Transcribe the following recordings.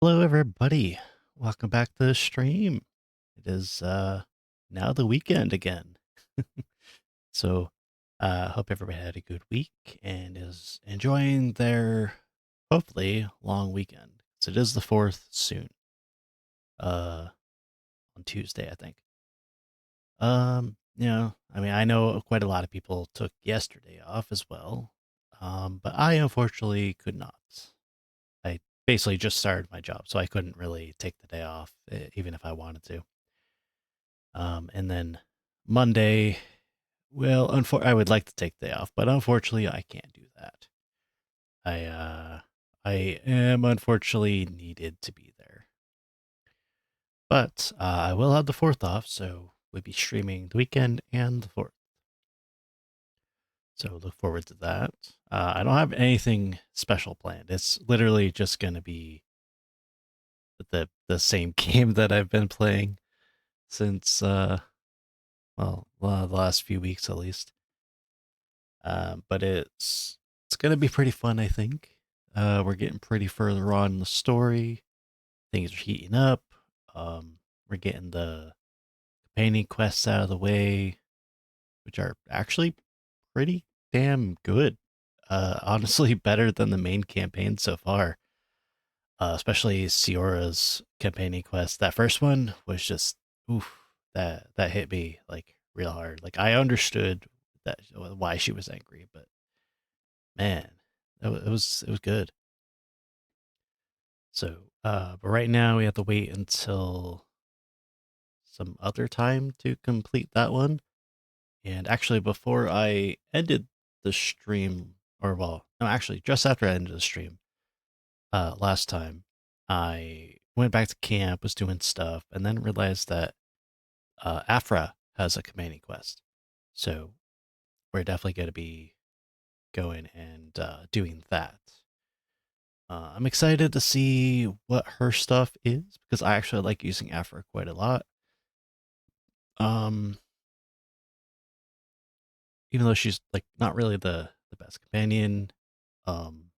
Hello, everybody. Welcome back to the stream. It is now the weekend again. So, hope everybody had a good week and is enjoying their hopefully long weekend. So it is the 4th soon. On Tuesday, I think. I mean, I know quite a lot of people took yesterday off as well. But I unfortunately could not. I basically just started my job, so I couldn't really take the day off, even if I wanted to. And then Monday, well, I would like to take the day off, but unfortunately, I can't do that. I uh, I am unfortunately needed to be there, but I will have the 4th off, so we'll be streaming the weekend and the 4th. So look forward to that. I don't have anything special planned. It's literally just going to be the same game that I've been playing since the last few weeks at least. But it's gonna be pretty fun, I think. We're getting pretty further on in the story. Things are heating up. We're getting the companion quests out of the way, which are actually pretty damn good. Honestly, better than the main campaign so far. Especially Siora's companion quest. That first one was just oof. That hit me like real hard. Like I understood that why she was angry, but man, it was good. So, but right now we have to wait until some other time to complete that one. And actually, before I ended the stream, or well, no, actually, just after I ended the stream, last time, I went back to camp, was doing stuff, and then realized that Afra has a companion quest. So we're definitely going to be going and doing that. I'm excited to see what her stuff is because I actually like using Afra quite a lot. Um, even though she's like not really the best companion, um,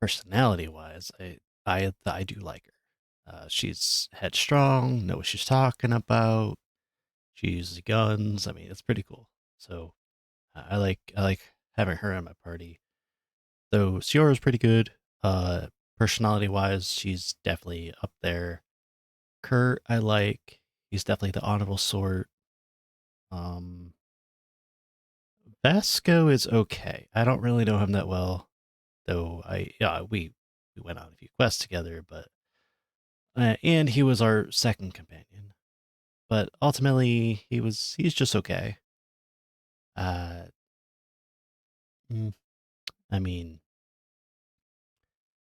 personality wise, I do like her. She's headstrong, knows what she's talking about. She uses guns. I mean, it's pretty cool. So I like having her in my party. Though Siora's pretty good. Personality wise, she's definitely up there. Kurt, I like. He's definitely the honorable sort. Um, Vasco is okay. I don't really know him that well, though. We went on a few quests together, but and he was our second companion. But ultimately, he's just okay. Uh, mm, I mean,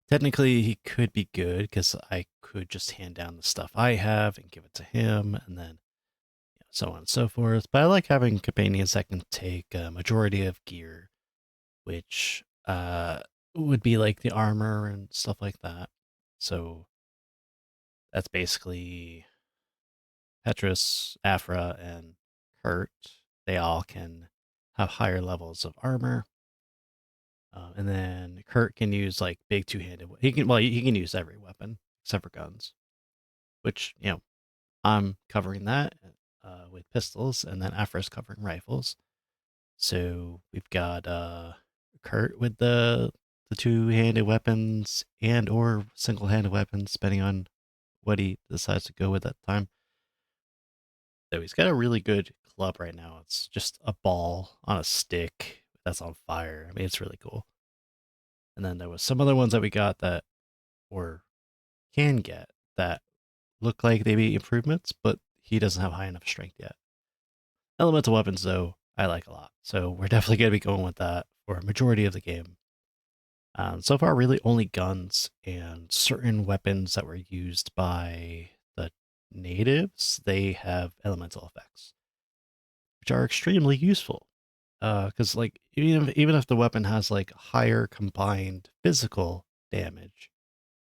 technically he could be good because I could just hand down the stuff I have and give it to him, and then so on and so forth. But I like having companions that can take a majority of gear, which would be like the armor and stuff like that. So that's basically Petrus, Afra, and Kurt. They all can have higher levels of armor. And then Kurt can use like big two-handed. He can use every weapon except for guns, which I'm covering that with pistols, and then Afra's covering rifles. So we've got Kurt with the two-handed weapons and or single-handed weapons, depending on what he decides to go with at the time. So he's got a really good club right now. It's just a ball on a stick that's on fire. I mean, it's really cool. And then there was some other ones that we got that or can get that look like they be improvements, but he doesn't have high enough strength yet. Elemental weapons, though, I like a lot. So we're definitely going to be going with that for a majority of the game. So far, really only guns and certain weapons that were used by the natives, they have elemental effects, which are extremely useful. Because like even if the weapon has like higher combined physical damage,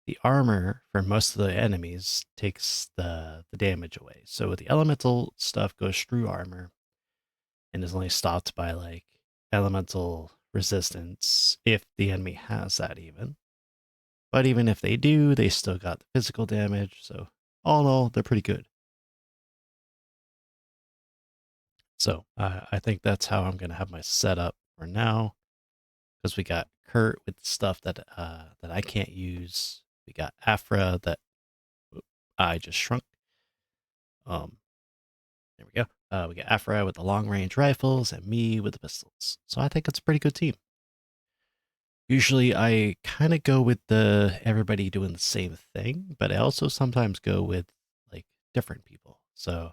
the armor for most of the enemies takes the damage away. So the elemental stuff goes through armor and is only stopped by like elemental resistance if the enemy has that even. But even if they do, they still got the physical damage. So all in all, they're pretty good. So I think that's how I'm gonna have my setup for now, because we got Kurt with stuff that I can't use. We got Afra that I just shrunk. There we go. We got Afra with the long range rifles and me with the pistols. So I think it's a pretty good team. Usually I kind of go with the everybody doing the same thing, but I also sometimes go with like different people. So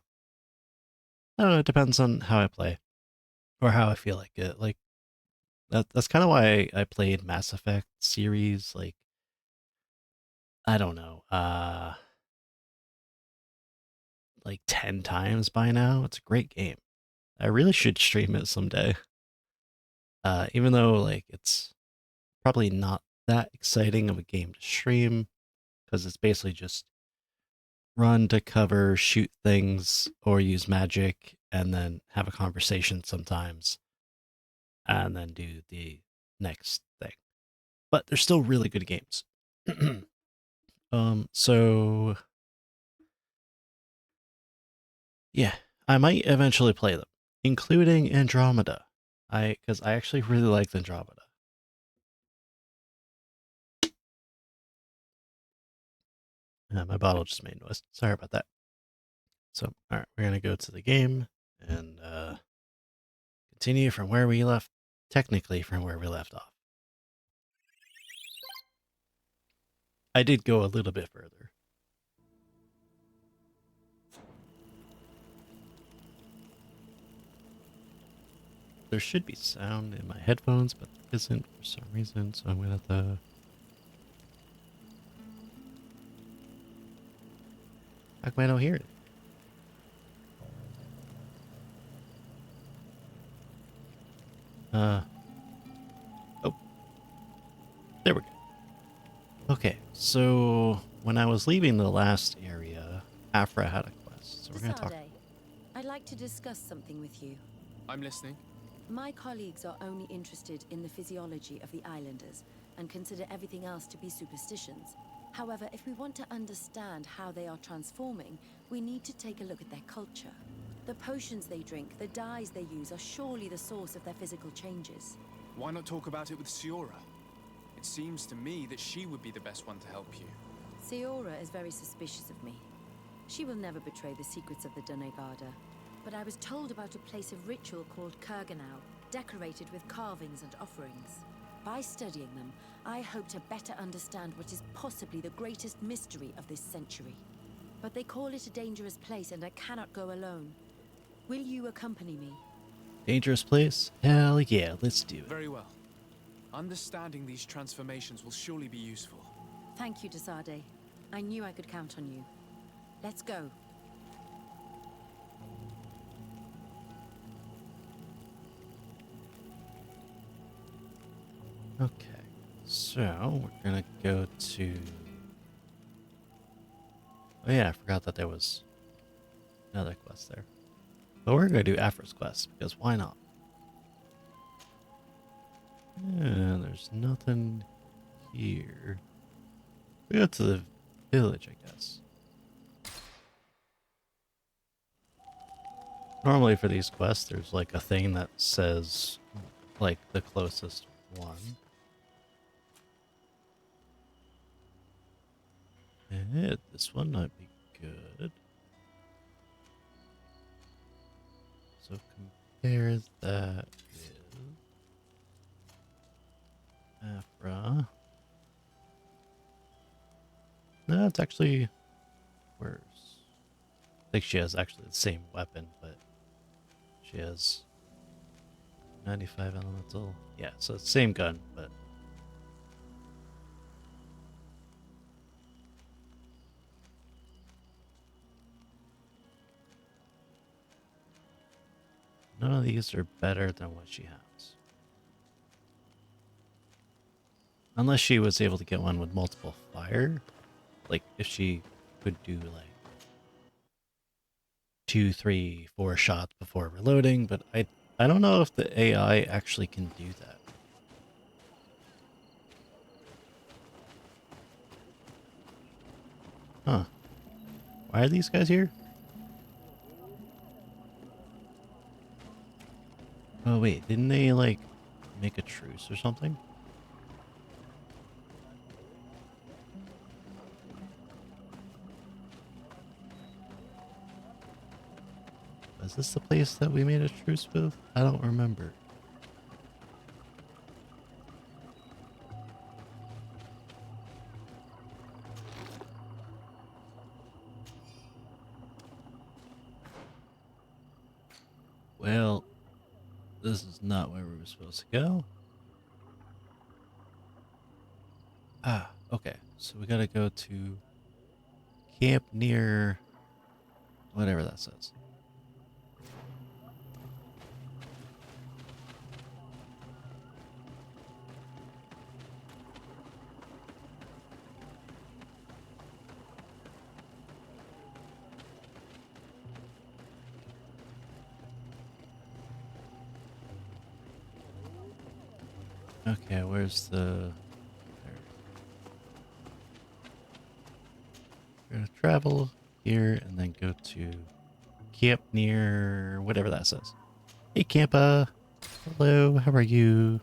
I don't know, it depends on how I play or how I feel like it. Like that's kind of why I played Mass Effect series like I don't know, like 10 times by now. It's a great game. I really should stream it someday. Even though like it's probably not that exciting of a game to stream because it's basically just run to cover, shoot things, or use magic, and then have a conversation sometimes, and then do the next thing. But they're still really good games. So yeah, I might eventually play them, including Andromeda. Because I actually really liked Andromeda. My bottle just made noise. Sorry about that. So, all right, we're gonna go to the game and continue from where we left. Technically, from where we left off. I did go a little bit further. There should be sound in my headphones, but there isn't for some reason, so I'm gonna have to... How come I don't hear it? Oh. There we go. Okay, so when I was leaving the last area, Afra had a quest, so we're gonna talk... I'd like to discuss something with you. I'm listening. My colleagues are only interested in the physiology of the islanders and consider everything else to be superstitions. However, if we want to understand how they are transforming, we need to take a look at their culture. The potions they drink, the dyes they use are surely the source of their physical changes. Why not talk about it with Siora? It seems to me that she would be the best one to help you. Siora is very suspicious of me. She will never betray the secrets of the Doneigada. But I was told about a place of ritual called Kurganau, decorated with carvings and offerings. By studying them, I hope to better understand what is possibly the greatest mystery of this century. But they call it a dangerous place and I cannot go alone. Will you accompany me? Dangerous place? Hell yeah, let's do it. Very well. Understanding these transformations will surely be useful. Thank you, Desade. I knew I could count on you. Let's go. Okay, so we're gonna go to... Oh yeah, I forgot that there was another quest there. But we're gonna do Afra's quest, because why not? Yeah, there's nothing here. We go to the village, I guess. Normally for these quests, there's like a thing that says, like, the closest one. And this one might be good. So compare that with Afra. No, it's actually worse. I think she has actually the same weapon, but she has 95 elemental. Yeah, so it's the same gun, but none of these are better than what she has. Unless she was able to get one with multiple fire. Like, if she could do, like, 2, 3, 4 shots before reloading, but I don't know if the AI actually can do that. Huh. Why are these guys here? Oh, wait. Didn't they, like, make a truce or something? Was this the place that we made a truce with? I don't remember. Well, this is not where we were supposed to go. Ah, okay. So we gotta go to camp near whatever that says. Okay, where's the... There. We're gonna travel here and then go to camp near whatever that says. Hey, Campa. Hello, how are you?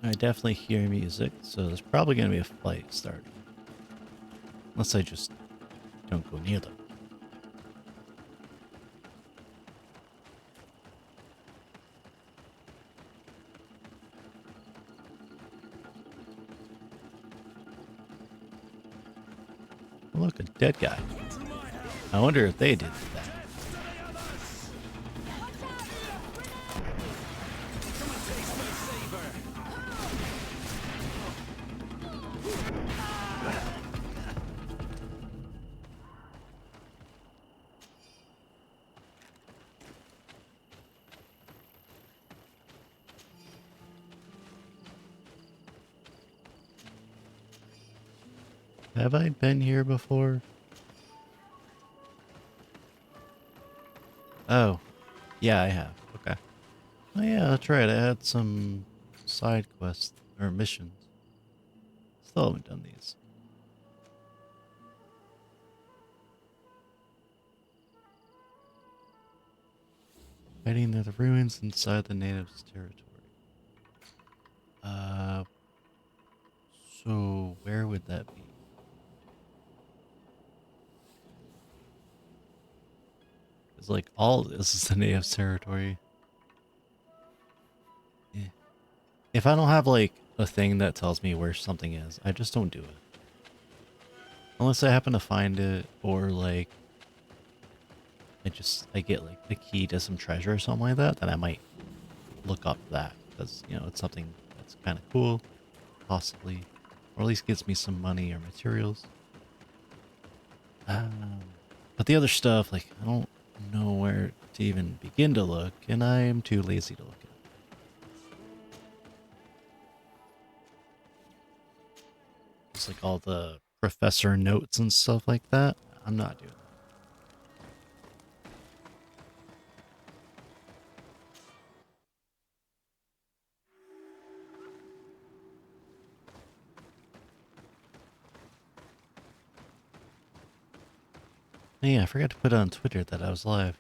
I definitely hear music, so there's probably going to be a fight starting. Unless I just don't go near them. Look, a dead guy. I wonder if they did that. Have I been here before? Oh, yeah, I have. Okay. Oh yeah, that's right. I had some side quests or missions. Still haven't done these. Fighting near the ruins inside the natives' territory. Uh, so where would that be? It's like all of this is the natives' territory. Eh. If I don't have like a thing that tells me where something is, I just don't do it. Unless I happen to find it or like I get like the key to some treasure or something like that, then I might look up that because you know it's something that's kind of cool, possibly, or at least gets me some money or materials. Um, but the other stuff, like I don't know where to even begin to look, and I am too lazy to look at. It's like all the professor notes and stuff like that. I'm not doing that. Oh, yeah, I forgot to put on Twitter that I was live.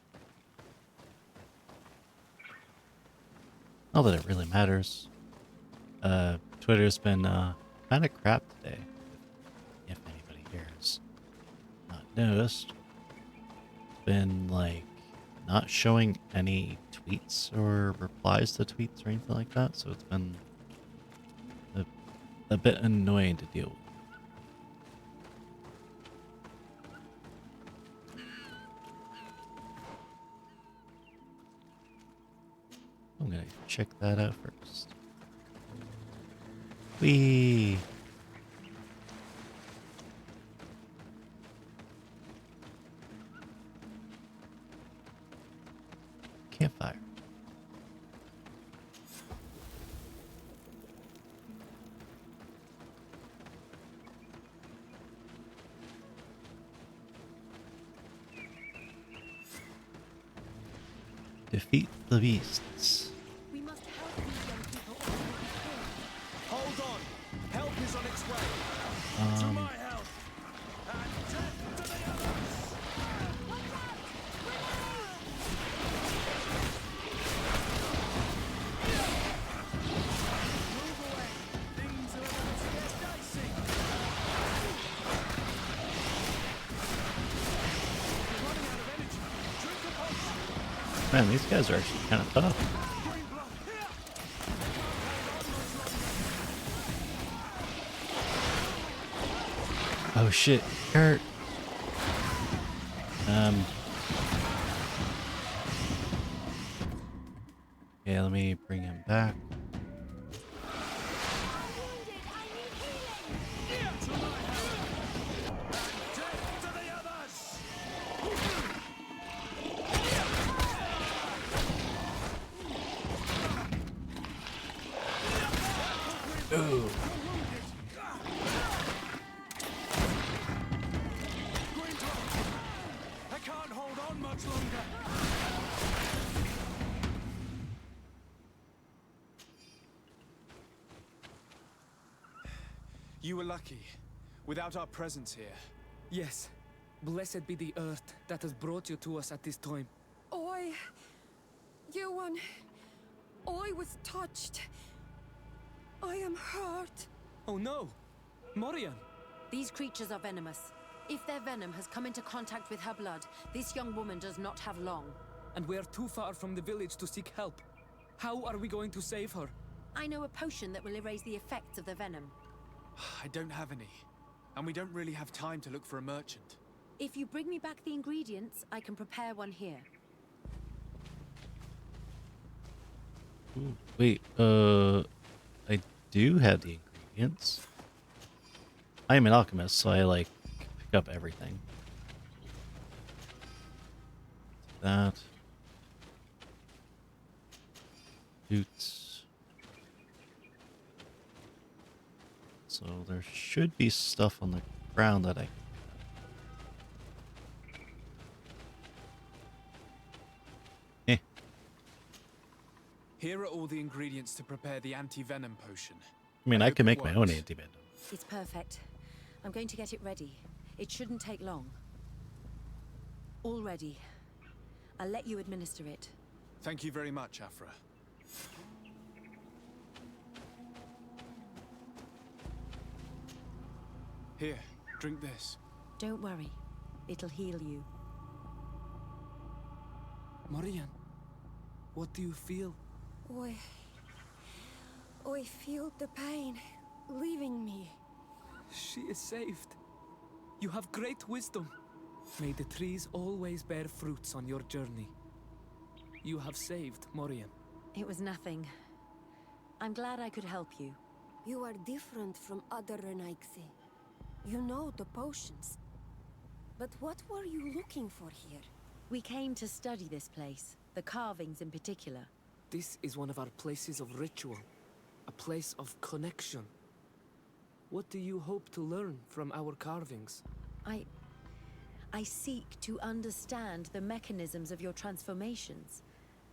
Not that it really matters. Twitter's been kind of crap today. If anybody here has not noticed, it's been like not showing any tweets or replies to tweets or anything like that. So it's been a, a bit annoying to deal with. I'm gonna check that out first. Whee! Campfire. Defeat the beasts. We must help these young people or they will be killed. Hold on! Help is on its way! To my help! And death to the others! Watch out! Move away! Things are about to get dicey! You're running out of energy. Drink a potion! Man, these guys are actually kind of tough. Green blood! Here! Oh shit, Kurt. Okay, let me bring him back. Death to the others! Ooh. I can't hold on much longer. You were lucky. Without our presence here. Yes. Blessed be the earth that has brought you to us at this time. Ewan, I was touched. I am hurt. Oh no! Morian! These creatures are venomous. If their venom has come into contact with her blood, this young woman does not have long. And we are too far from the village to seek help. How are we going to save her? I know a potion that will erase the effects of the venom. I don't have any. And we don't really have time to look for a merchant. If you bring me back the ingredients, I can prepare one here. Ooh, wait, I do have the ingredients. I am an alchemist, so I like pick up everything. That. Boots. So there should be stuff on the ground that I. Eh. Here are all the ingredients to prepare the anti-venom potion. I mean, I hope can it make my own works. anti-venom. It's perfect. I'm going to get it ready. It shouldn't take long. All ready. I'll let you administer it. Thank you very much, Afra. Here, drink this. Don't worry. It'll heal you. Morian, what do you feel? I feel the pain leaving me. She is saved. You have great wisdom. May the trees always bear fruits on your journey. You have saved Morian. It was nothing. I'm glad I could help you. You are different from other Renaigse. You know the potions. But what were you looking for here? We came to study this place, the carvings in particular. This is one of our places of ritual. A place of connection. What do you hope to learn from our carvings? I seek to understand the mechanisms of your transformations.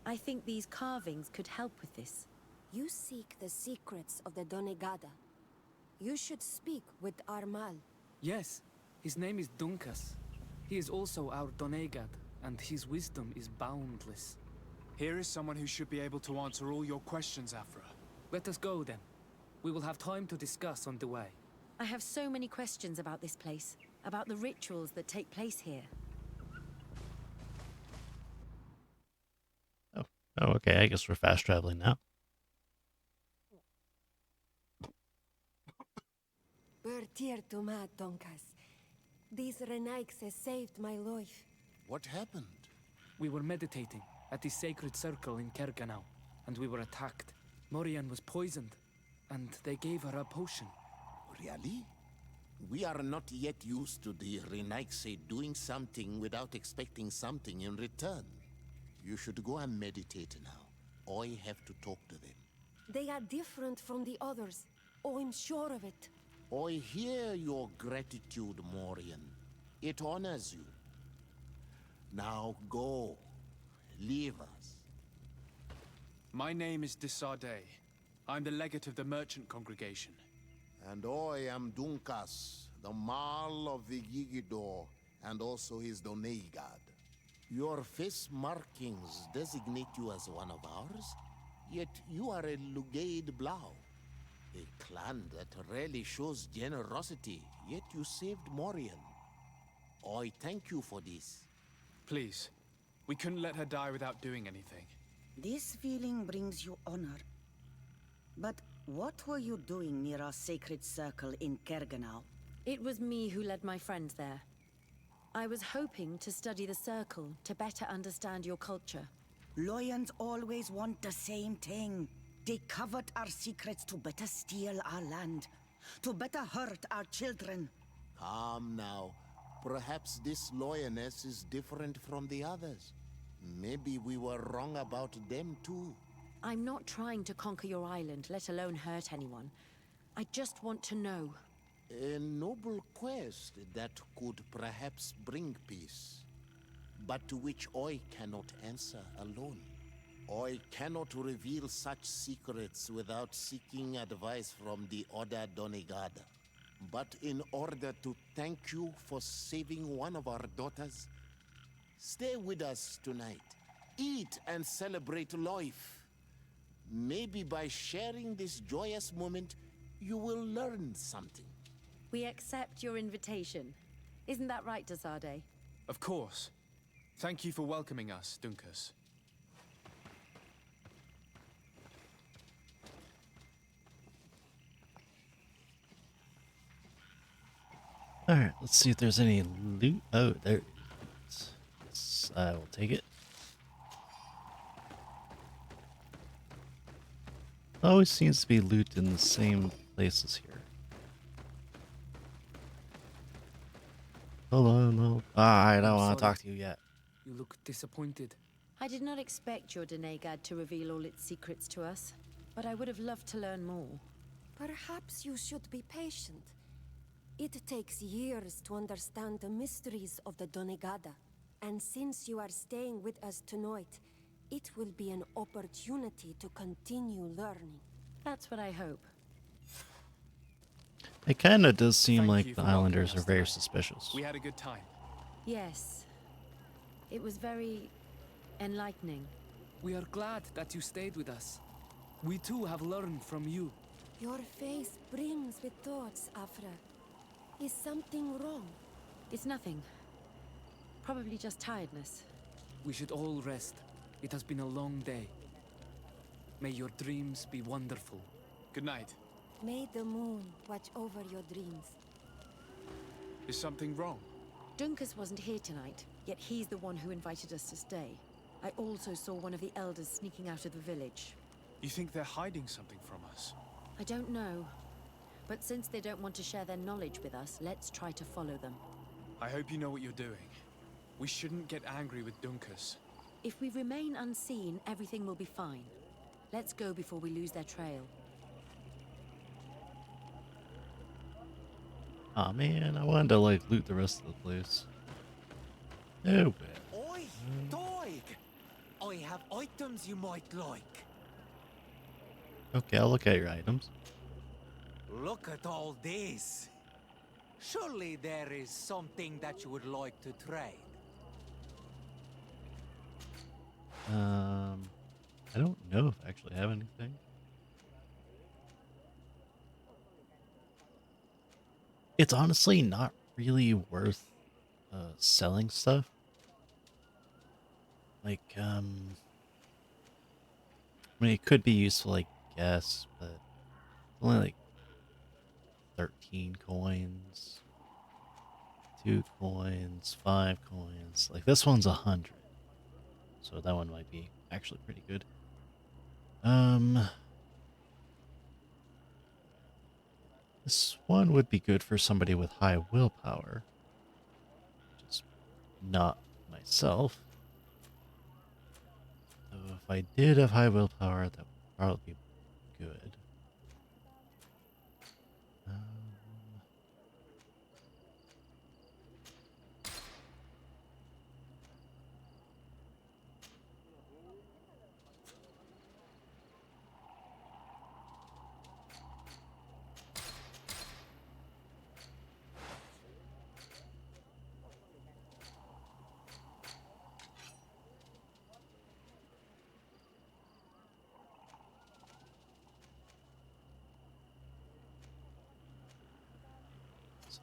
I think these carvings could help with this. You seek the secrets of the Donegada. You should speak with Armal. Yes, his name is Dunkas. He is also our Donegad, and his wisdom is boundless. Here is someone who should be able to answer all your questions, Afra. Let us go then. We will have time to discuss on the way. I have so many questions about this place, about the rituals that take place here. Oh, okay. I guess we're fast traveling now. Bertir to ma, Donkas. These Renaigse saved my life. What happened? We were meditating at the sacred circle in Kerganau, and we were attacked. Morian was poisoned, and they gave her a potion. Really? We are not yet used to the Renaigse doing something without expecting something in return. You should go and meditate now. I have to talk to them. They are different from the others. I'm sure of it. I hear your gratitude, Morian. It honors you. Now go. Leave us. My name is Desardet. I'm the legate of the merchant congregation. And I am Dunkas, the Marl of the Yigidor, and also his Donegad. Your face markings designate you as one of ours, yet you are a Lugaid Blau. A clan that rarely shows generosity, yet you saved Morian. I thank you for this. Please, we couldn't let her die without doing anything. This feeling brings you honor. But what were you doing near our sacred circle in Kerganau? It was me who led my friends there. I was hoping to study the circle to better understand your culture. Loyans always want the same thing. They covet our secrets to better steal our land, to better hurt our children. Calm now. Perhaps this loyalness is different from the others. Maybe we were wrong about them too. I'm not trying to conquer your island, let alone hurt anyone. I just want to know. A noble quest that could perhaps bring peace, but to which I cannot answer alone. I cannot reveal such secrets without seeking advice from the Order Donegada. But in order to thank you for saving one of our daughters, stay with us tonight. Eat and celebrate life. Maybe by sharing this joyous moment, you will learn something. We accept your invitation. Isn't that right, Desardet? Of course. Thank you for welcoming us, Dunkas. Alright, let's see if there's any loot. Oh, there it is. I will take it. Always seems to be loot in the same places here. Hello, no. I don't want to talk to you yet. You look disappointed. I did not expect your Donegad to reveal all its secrets to us, but I would have loved to learn more. Perhaps you should be patient. It takes years to understand the mysteries of the Donegada. And since you are staying with us tonight, it will be an opportunity to continue learning. That's what I hope. It kind of does seem Thank you like for the welcoming Islanders us are very tonight. suspicious. We had a good time. Yes. It was very enlightening. We are glad that you stayed with us. We too have learned from you. Your face brims with thoughts, Afra. Is something wrong? It's nothing. Probably just tiredness. We should all rest. It has been a long day. May your dreams be wonderful. Good night. May the moon watch over your dreams. Is something wrong? Dunkas wasn't here tonight, yet he's the one who invited us to stay. I also saw one of the elders sneaking out of the village. You think they're hiding something from us? I don't know. But since they don't want to share their knowledge with us, let's try to follow them. I hope you know what you're doing. We shouldn't get angry with Dunkas. If we remain unseen, everything will be fine. Let's go before we lose their trail. Aw, man, I wanted to, like, loot the rest of the place. Oh, well. Oi, Doig! I have items you might like. Okay, I'll look at your items. Look at all this. Surely there is something that you would like to trade. I don't know if I actually have anything. It's honestly not really worth selling stuff. Like, I mean, it could be useful, I guess, but only like 13 coins, 2 coins, 5 coins. Like, this one's 100. So that one might be actually pretty good. This one would be good for somebody with high willpower. Just not myself. So if I did have high willpower, that would probably be good.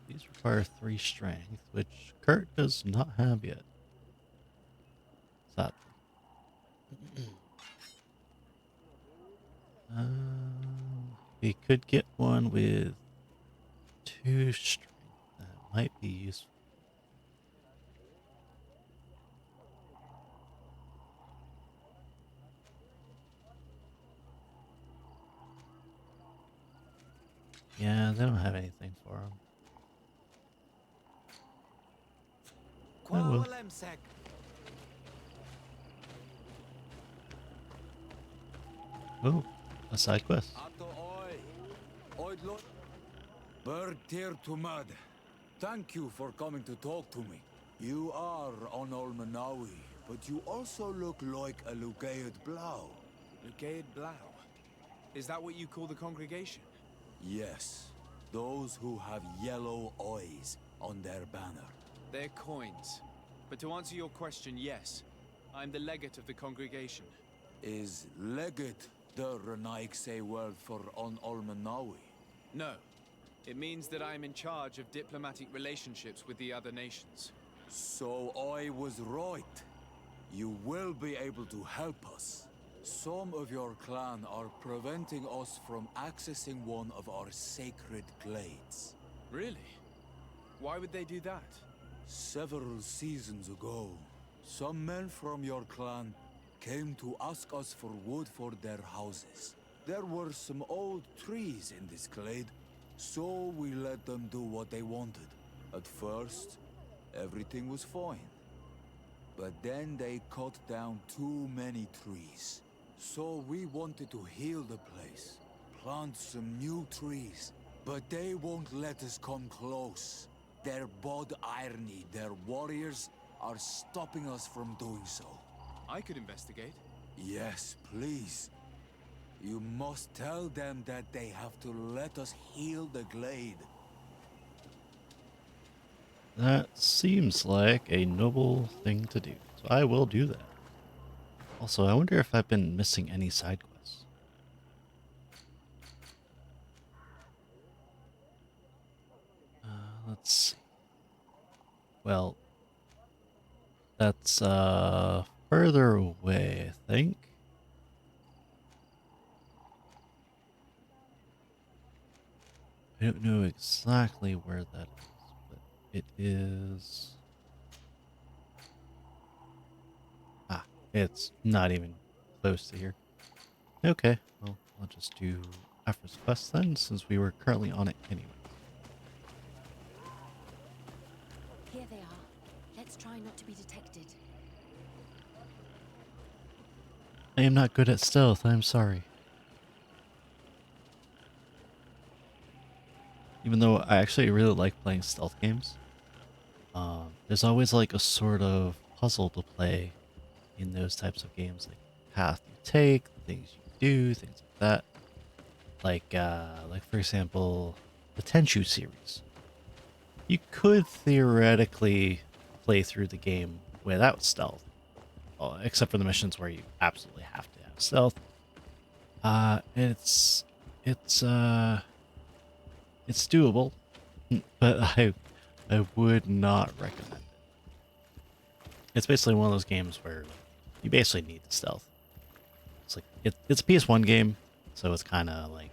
These require 3 strength, which Kurt does not have yet. Sadly. We could get one with 2 strength. That might be useful. Yeah, they don't have anything for him. Oh well. Oh, a side quest. Bird tear to mud. Thank you for coming to talk to me. You are on Olmanawi, but you also look like a Lugaid Blau. Lugaid Blau? Is that what you call the congregation? Yes, those who have yellow eyes on their banner. They're coins. But to answer your question, yes. I'm the legate of the congregation. Is legate the Renaigse word for on Olmanawi? No. It means that I am in charge of diplomatic relationships with the other nations. So I was right. You will be able to help us. Some of your clan are preventing us from accessing one of our sacred glades. Really? Why would they do that? Several seasons ago, some men from your clan came to ask us for wood for their houses. There were some old trees in this glade, so we let them do what they wanted. At first, everything was fine. But then they cut down too many trees. So we wanted to heal the place, plant some new trees. But they won't let us come close. Their bod irony, their warriors, are stopping us from doing so. I could investigate. Yes, please. You must tell them that they have to let us heal the glade. That seems like a noble thing to do, so I will do that. Also, I wonder if I've been missing any side quests. Let's see. Well, that's further away, I think. I don't know exactly where that is, but it is... Ah, it's not even close to here. Okay, well, I'll just do Afra's quest then, since we were currently on it anyway. Here they are. Let's try not to be detected. I am not good at stealth, I'm sorry. Even though I actually really like playing stealth games, there's always like a sort of puzzle to play in those types of games, like path you take, things you do, things like that. Like for example, the Tenchu series. You could theoretically play through the game without stealth, except for the missions where you absolutely have to have stealth. It's doable, but I would not recommend it. It's basically one of those games where you basically need the stealth. It's like it's a PS1 game, so it's kind of like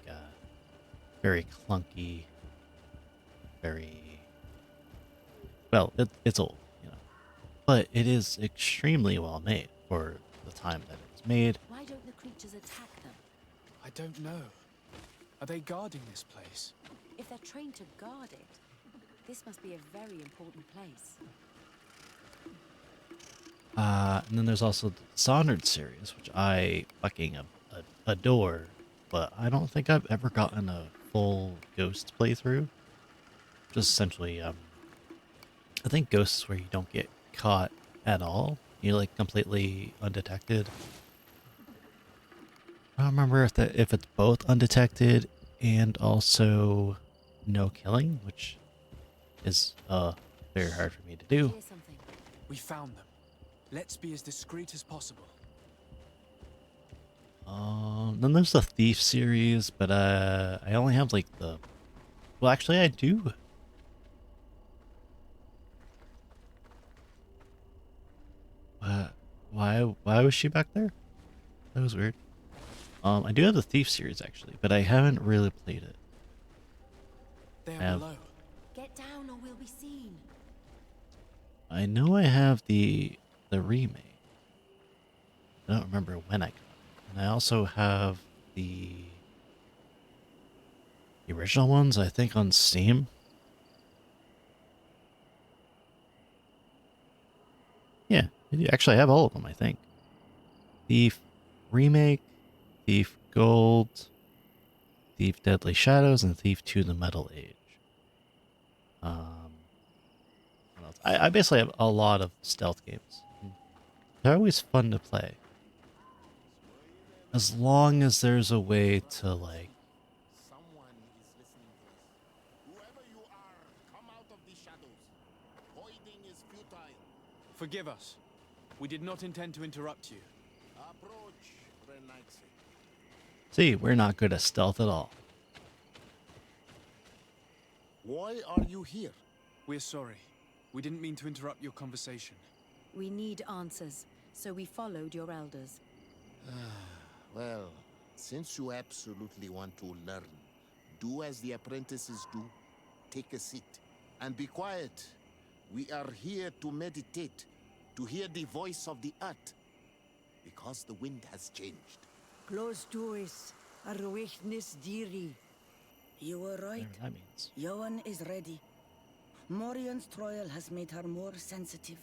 very clunky, very well. It's old, you know, but it is extremely well made for the time that it was made. Why don't the creatures attack them? I don't know. Are they guarding this place? If they're trained to guard it, this must be a very important place. And then there's also the Dishonored series, which I fucking adore, but I don't think I've ever gotten a full Ghost playthrough. Just essentially, I think Ghost is where you don't get caught at all. You're like completely undetected. I don't remember if it's both undetected and also no killing, which is very hard for me to do. Here's something. We found them. Let's be as discreet as possible. Then there's the Thief series, but I only have like the... Well, actually I do. Why was she back there? That was weird. I do have the Thief series actually, but I haven't really played it. They I are have. below. Get down or we'll be seen. I know I have the remake. I don't remember when I got it, and I also have the original ones. I think on Steam. Yeah, actually I have all of them. I think Thief remake, Thief Gold, Thief Deadly Shadows, and Thief 2 The Metal Age. What else? I basically have a lot of stealth games. They're always fun to play. As long as there's a way to, like... Someone is listening to us. Whoever you are, come out of the shadows. Avoiding is futile. Forgive us. We did not intend to interrupt you. Approach, Renaixi. See, we're not good at stealth at all. Why are you here? We're sorry. We didn't mean to interrupt your conversation. We need answers, so we followed your elders. Well, since you absolutely want to learn, do as the apprentices do. Take a seat and be quiet. We are here to meditate, to hear the voice of the earth, because the wind has changed. Close to us, Arwechnis Diri. You were right. Whatever that means. Johan is ready. Morian's trial has made her more sensitive.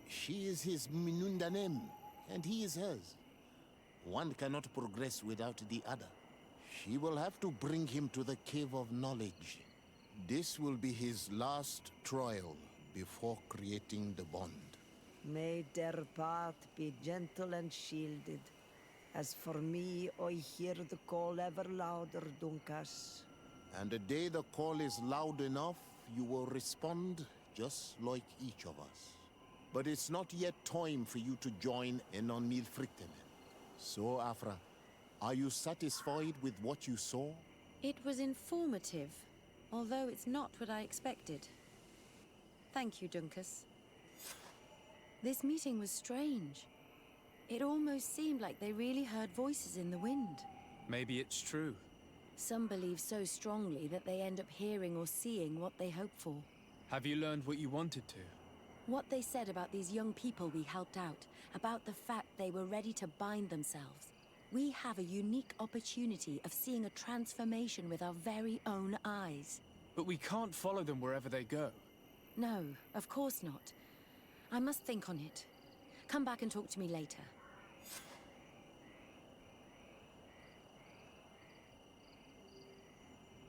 She is his Minundanem, and he is hers. One cannot progress without the other. She will have to bring him to the Cave of Knowledge. This will be his last trial before creating the bond. May their path be gentle and shielded. As for me, I hear the call ever louder, Dunkas. And the day the call is loud enough, you will respond just like each of us. But it's not yet time for you to join in on Milfrichtemen. So, Afra, are you satisfied with what you saw? It was informative, although it's not what I expected. Thank you, Dunkus. This meeting was strange. It almost seemed like they really heard voices in the wind. Maybe it's true. Some believe so strongly that they end up hearing or seeing what they hope for. Have you learned what you wanted to? What they said about these young people we helped out, about the fact they were ready to bind themselves. We have a unique opportunity of seeing a transformation with our very own eyes. But we can't follow them wherever they go. No, of course not. I must think on it. Come back and talk to me later.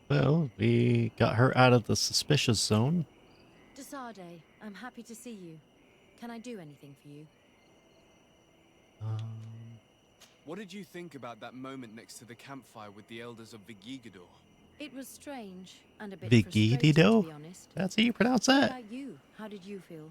Well, we got her out of the suspicious zone. Desade, I'm happy to see you. Can I do anything for you? What did you think about that moment next to the campfire with the elders of Vigigador? It was strange and a bit frustrating, to Vigidido? be honest. That's how you pronounce What that. about you? How did you feel?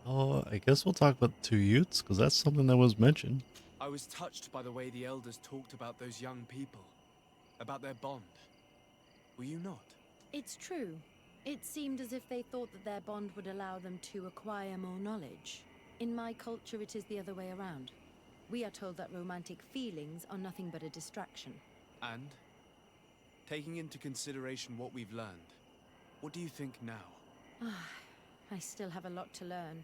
Oh, I guess we'll talk about the two youths, because that's something that was mentioned. I was touched by the way the elders talked about those young people. About their bond. Were you not? It's true. It seemed as if they thought that their bond would allow them to acquire more knowledge. In my culture, it is the other way around. We are told that romantic feelings are nothing but a distraction. And? Taking into consideration what we've learned, what do you think now? I still have a lot to learn.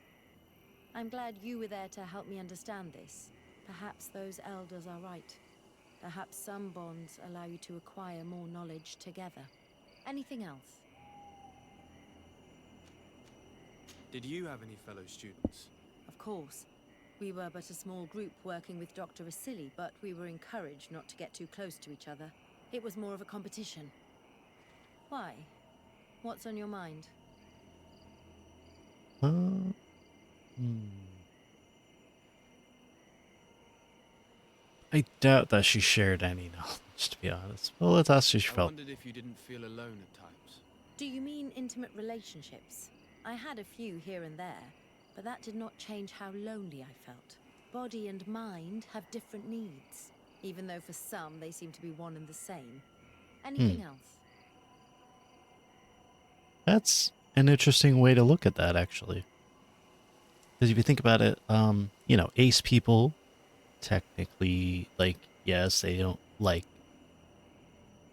I'm glad you were there to help me understand this. Perhaps those elders are right. Perhaps some bonds allow you to acquire more knowledge together. Anything else? Did you have any fellow students? Of course. We were but a small group working with Dr. Vasily, but we were encouraged not to get too close to each other. It was more of a competition. Why? What's on your mind? I doubt that she shared any knowledge, to be honest. Well, let's ask how she I felt. wondered if you didn't feel alone at times. Do you mean intimate relationships? I had a few here and there, but that did not change how lonely I felt. Body and mind have different needs, even though for some they seem to be one and the same. Anything else? That's an interesting way to look at that, actually. Because if you think about it, you know, ace people technically, like, yes, they don't like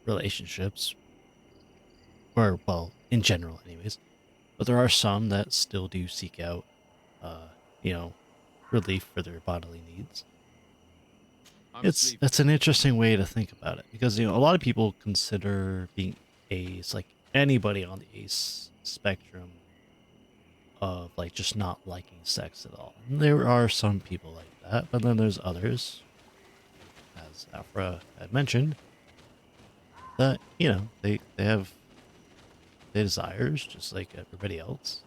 relationships, or, well, in general, anyways. But there are some that still do seek out, you know, relief for their bodily needs. I'm sleepy. That's an interesting way to think about it, because, you know, a lot of people consider being ace, like anybody on the ace spectrum, of like just not liking sex at all. And there are some people like that, but then there's others, as Afra had mentioned, that, you know, they have their desires just like everybody else.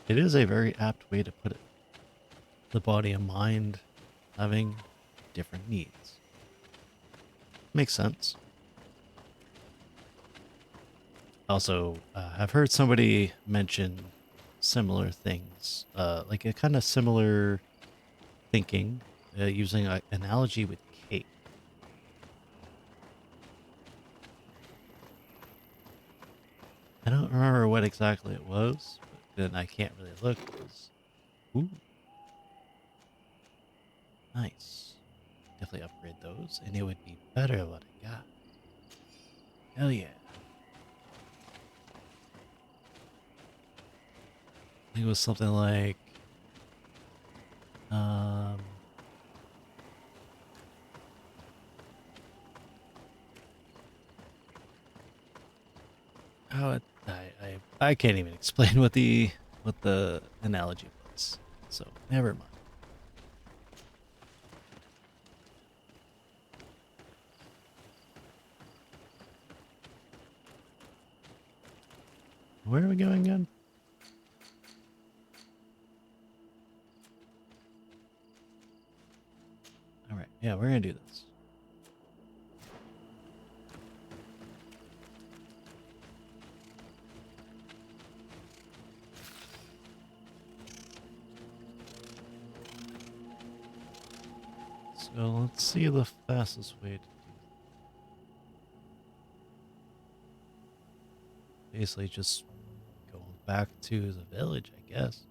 It is a very apt way to put it. The body and mind having different needs. Makes sense. Also, I've heard somebody mention similar things, like a kind of similar thinking, using an analogy with cake. I don't remember what exactly it was, but then I can't really look. Ooh, nice. Definitely upgrade those, and it would be better what I got. Hell yeah. I think it was something like, um, oh, I can't even explain what the analogy was. So never mind. Where are we going again? All right, yeah, we're gonna do this. So let's see the fastest way to do it. Basically just going back to the village, I guess.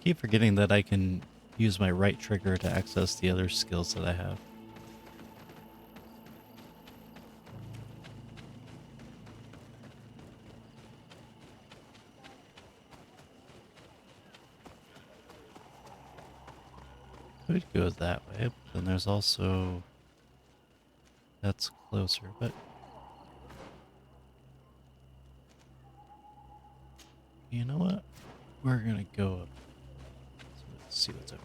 Keep forgetting that I can use my right trigger to access the other skills that I have. Could go that way, but then there's also... That's closer, but... You know what? We're gonna go up. So let's see what's over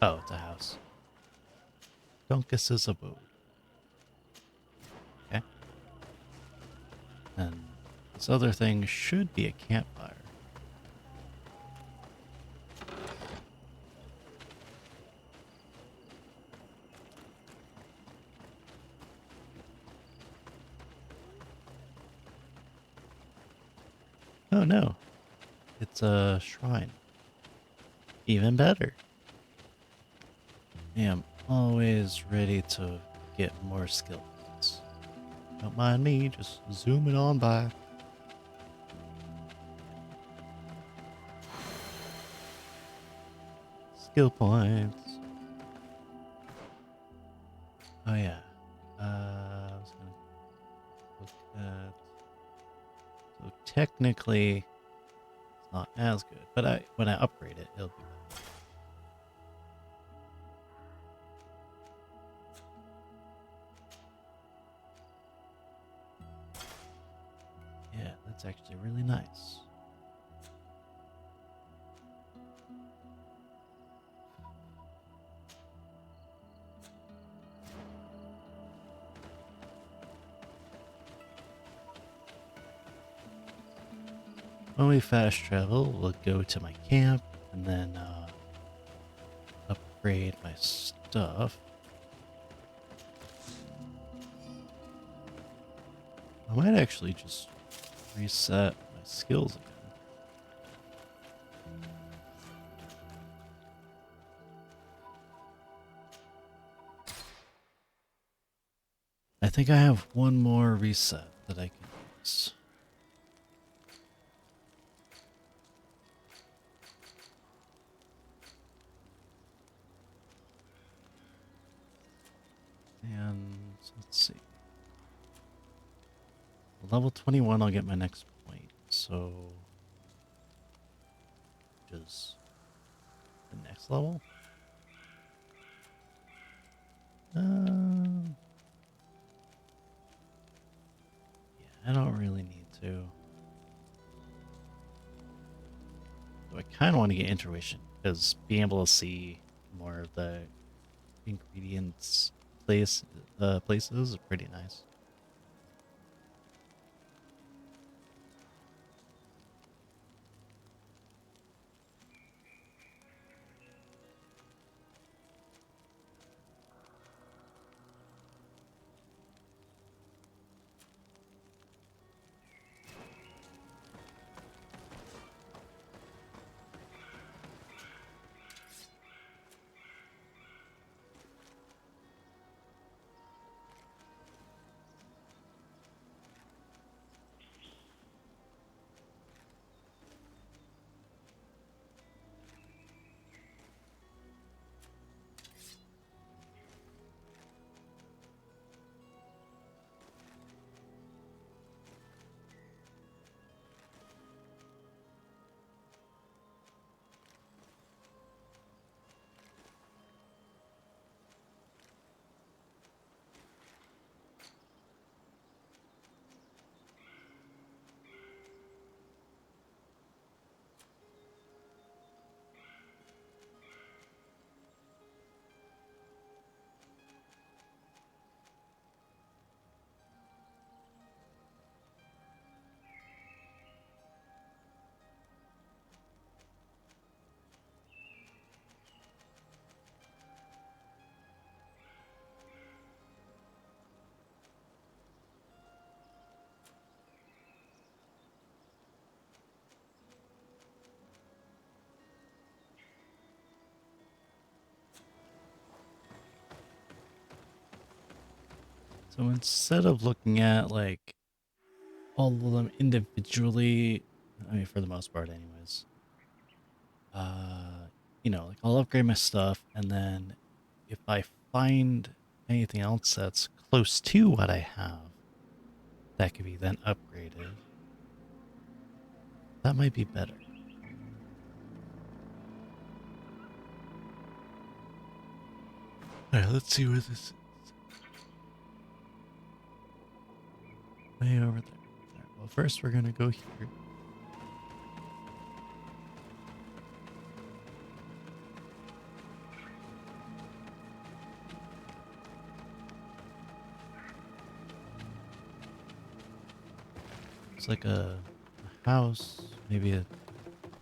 there. Oh, it's a house. Doncus's abode. Okay. And this other thing should be a campfire. Oh no, it's a shrine. Even better. I am always ready to get more skill points. Don't mind me, just zooming on by. Skill points. Oh yeah. I was gonna look at... So technically, it's not as good, but when I upgrade it, it'll be better. Yeah, that's actually really nice. When we fast travel, we'll go to my camp and then upgrade my stuff. I might actually just reset my skills again. I think I have one more reset that I can use. And let's see. Level 21, I'll get my next point. So, just the next level. Yeah, I don't really need to. So I kind of want to get intuition because being able to see more of the ingredients places is pretty nice. So instead of looking at like all of them individually, I mean for the most part anyways, like I'll upgrade my stuff and then if I find anything else that's close to what I have that could be then upgraded, that might be better. Alright, let's see where this is. Way over there. Alright, well first we're gonna go here. It's like a house, maybe a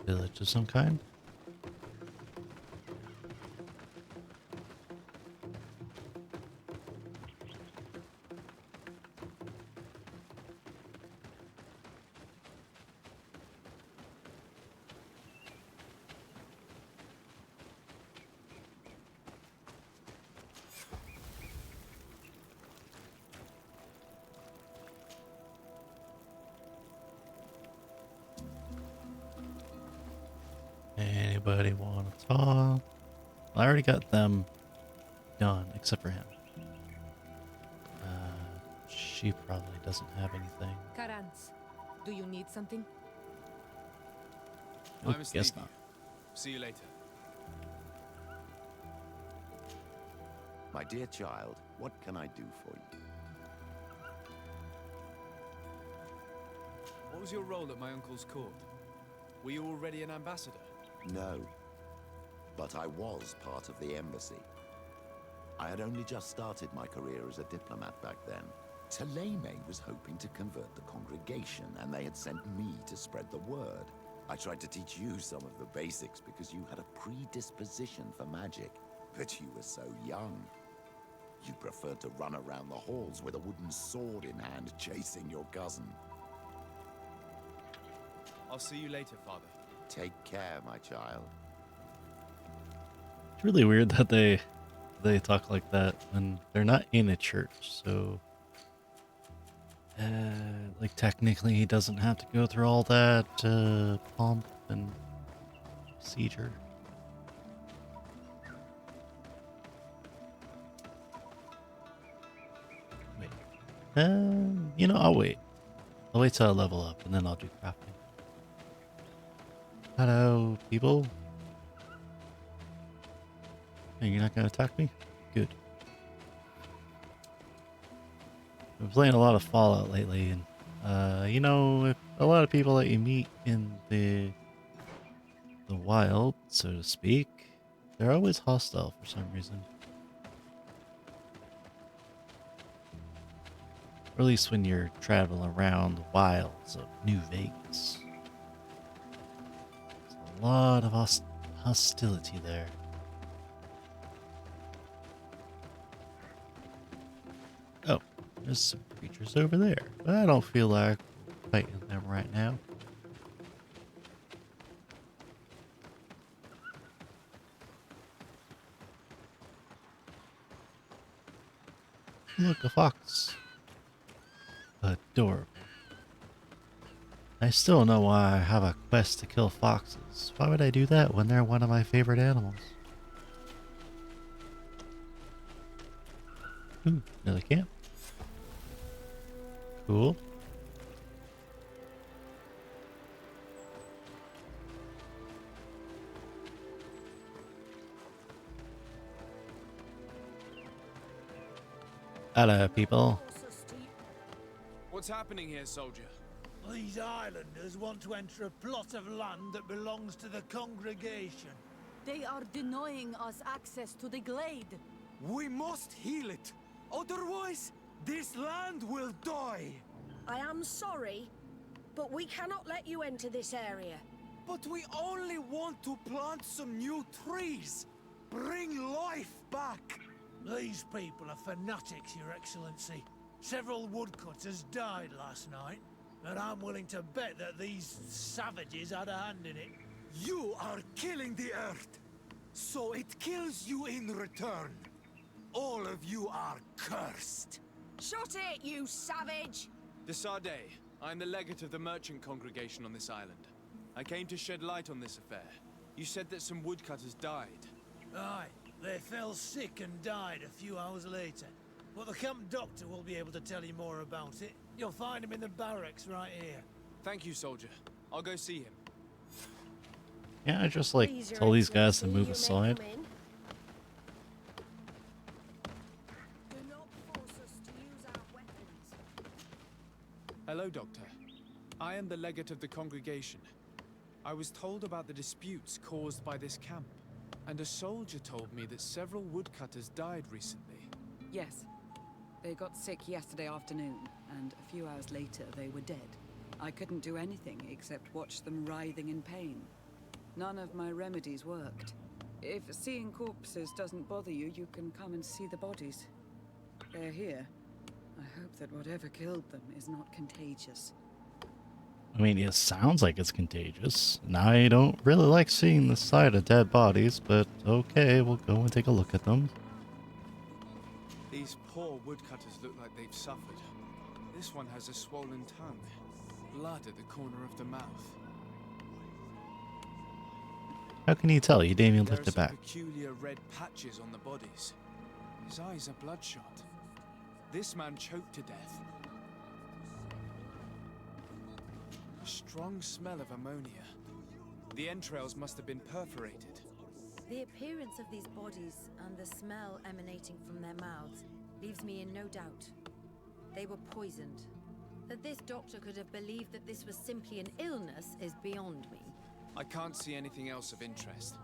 village of some kind. Anybody want to talk? I already got them done, except for him. She probably doesn't have anything. Karans, do you need something? Nope, I must guess leave you. not. See you later. My dear child, what can I do for you? What was your role at my uncle's court? Were you already an ambassador? No, but I was part of the embassy. I had only just started my career as a diplomat back then. Taleme was hoping to convert the congregation, and they had sent me to spread the word. I tried to teach you some of the basics because you had a predisposition for magic. But you were so young. You preferred to run around the halls with a wooden sword in hand, chasing your cousin. I'll see you later, Father. Take care, my child. It's really weird that they talk like that when they're not in a church. So, like technically, he doesn't have to go through all that pomp and procedure. Wait, you know, I'll wait. I'll wait till I level up, and then I'll do crafting. Hello, people. Hey, you're not gonna attack me? Good. I've been playing a lot of Fallout lately, and you know, if a lot of people that you meet in the wild, so to speak, they're always hostile for some reason. Or at least when you're traveling around the wilds of New Vegas. There's a lot of hostility there. Oh, there's some creatures over there, but I don't feel like fighting them right now. Look, a fox. Adorable. I still know why I have a quest to kill foxes. Why would I do that when they're one of my favorite animals? Ooh, another camp. Cool. Hello, people. What's happening here, soldier? These islanders want to enter a plot of land that belongs to the congregation. They are denying us access to the glade. We must heal it. Otherwise, this land will die. I am sorry, but we cannot let you enter this area. But we only want to plant some new trees. Bring life back. These people are fanatics, Your Excellency. Several woodcutters died last night, and I'm willing to bet that these savages had a hand in it. You are killing the earth, so it kills you in return. All of you are cursed. Shut it, you savage! De Sardet, I'm the legate of the merchant congregation on this island. I came to shed light on this affair. You said that some woodcutters died. Aye, they fell sick and died a few hours later. But the camp doctor will be able to tell you more about it. You'll find him in the barracks right here. Thank you, soldier. I'll go see him. Yeah, I just like tell these guys to move aside. Hello, Doctor. I am the legate of the congregation. I was told about the disputes caused by this camp, and a soldier told me that several woodcutters died recently. Yes. They got sick yesterday afternoon, and a few hours later they were dead. I couldn't do anything except watch them writhing in pain. None of my remedies worked. If seeing corpses doesn't bother you, you can come and see the bodies. They're here. I hope that whatever killed them is not contagious. I mean, it sounds like it's contagious, and I don't really like seeing the sight of dead bodies, but okay, we'll go and take a look at them. These poor woodcutters look like they've suffered. This one has a swollen tongue, blood at the corner of the mouth. How can you tell? You didn't even There lift are it back. some peculiar red patches on the bodies. His eyes are bloodshot. This man choked to death. A strong smell of ammonia. The entrails must have been perforated. The appearance of these bodies and the smell emanating from their mouths leaves me in no doubt. They were poisoned. That this doctor could have believed that this was simply an illness is beyond me. I can't see anything else of interest.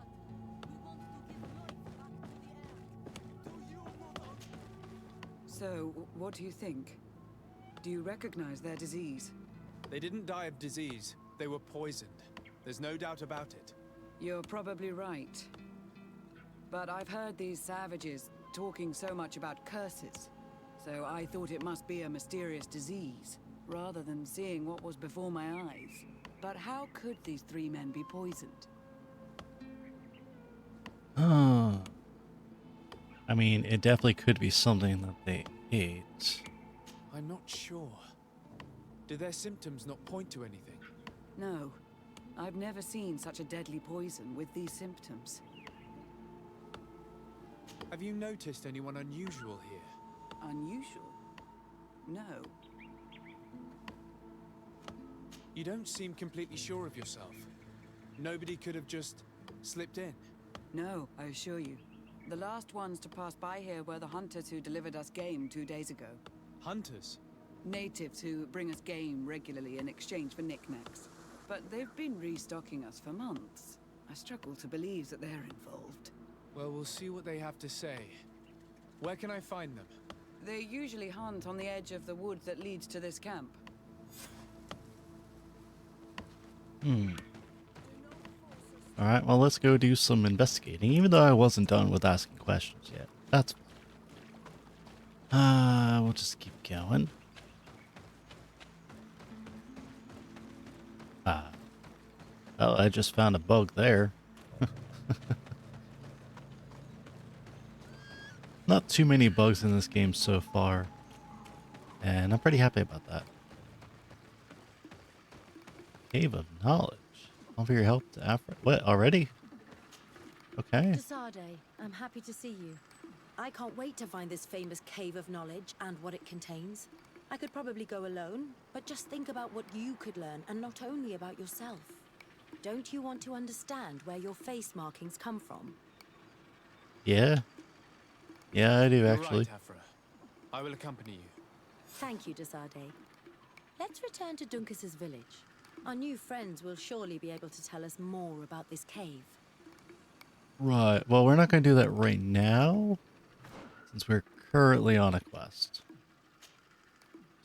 So, what do you think? Do you recognize their disease? They didn't die of disease. They were poisoned. There's no doubt about it. You're probably right. But I've heard these savages talking so much about curses, so I thought it must be a mysterious disease, rather than seeing what was before my eyes. But how could these 3 men be poisoned? I mean, it definitely could be something that they ate. I'm not sure. Do their symptoms not point to anything? No. I've never seen such a deadly poison with these symptoms. Have you noticed anyone unusual here? Unusual? No. You don't seem completely sure of yourself. Nobody could have just slipped in. No, I assure you. The last ones to pass by here were the hunters who delivered us game 2 days ago. Hunters? Natives who bring us game regularly in exchange for knickknacks. But they've been restocking us for months. I struggle to believe that they're involved. Well, we'll see what they have to say. Where can I find them? They usually hunt on the edge of the wood that leads to this camp. Alright, well, let's go do some investigating, even though I wasn't done with asking questions yet. That's fine. We'll just keep going. Well, I just found a bug there. Not too many bugs in this game so far, and I'm pretty happy about that. Cave of Knowledge. Offer your help to Afra. What, already? Okay. Desade, I'm happy to see you. I can't wait to find this famous Cave of Knowledge and what it contains. I could probably go alone, but just think about what you could learn, and not only about yourself. Don't you want to understand where your face markings come from? Yeah. Yeah, I do, You're actually. right, Afra. I will accompany you. Thank you, Desade. Let's return to Duncas's village. Our new friends will surely be able to tell us more about this cave. Right. Well, we're not going to do that right now, since we're currently on a quest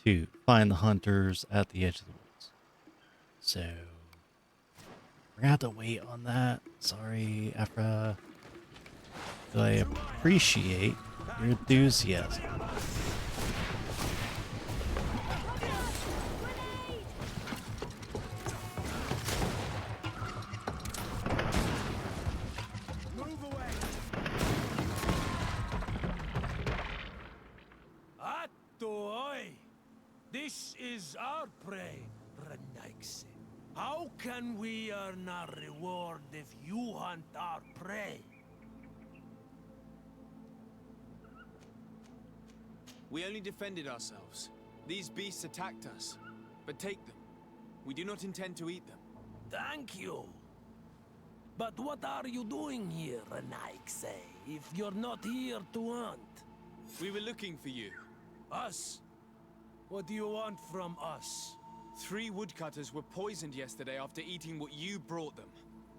to find the hunters at the edge of the woods. So, we're going to have to wait on that. Sorry, Afra. But I appreciate your enthusiasm. This is our prey, Renaix. How can we earn our reward if you hunt our prey? We only defended ourselves. These beasts attacked us. But take them. We do not intend to eat them. Thank you. But what are you doing here, Renaix, if you're not here to hunt? We were looking for you. Us? What do you want from us? 3 woodcutters were poisoned yesterday after eating what you brought them.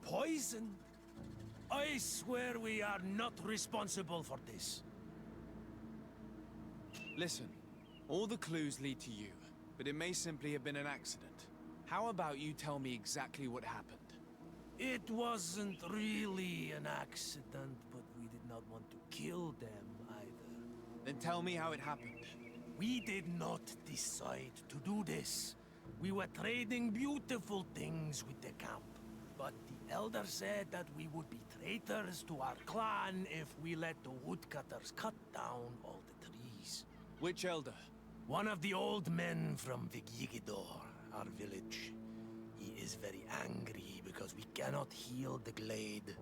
Poison? I swear we are not responsible for this. Listen, all the clues lead to you, but it may simply have been an accident. How about you tell me exactly what happened? It wasn't really an accident, but we did not want to kill them either. Then tell me how it happened. We did not decide to do this. We were trading beautiful things with the camp. But the elder said that we would be traitors to our clan if we let the woodcutters cut down all the trees. Which elder? One of the old men from Vigigidor, our village. He is very angry because we cannot heal the glade.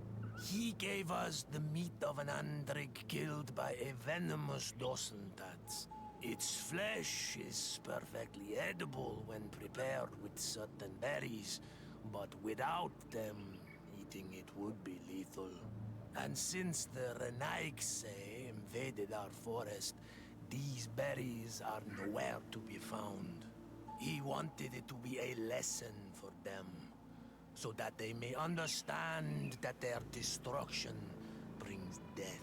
He gave us the meat of an Andrig killed by a venomous Dosentats. Its flesh is perfectly edible when prepared with certain berries, but without them, eating it would be lethal. And since the Renaix invaded our forest, these berries are nowhere to be found. He wanted it to be a lesson for them, so that they may understand that their destruction brings death.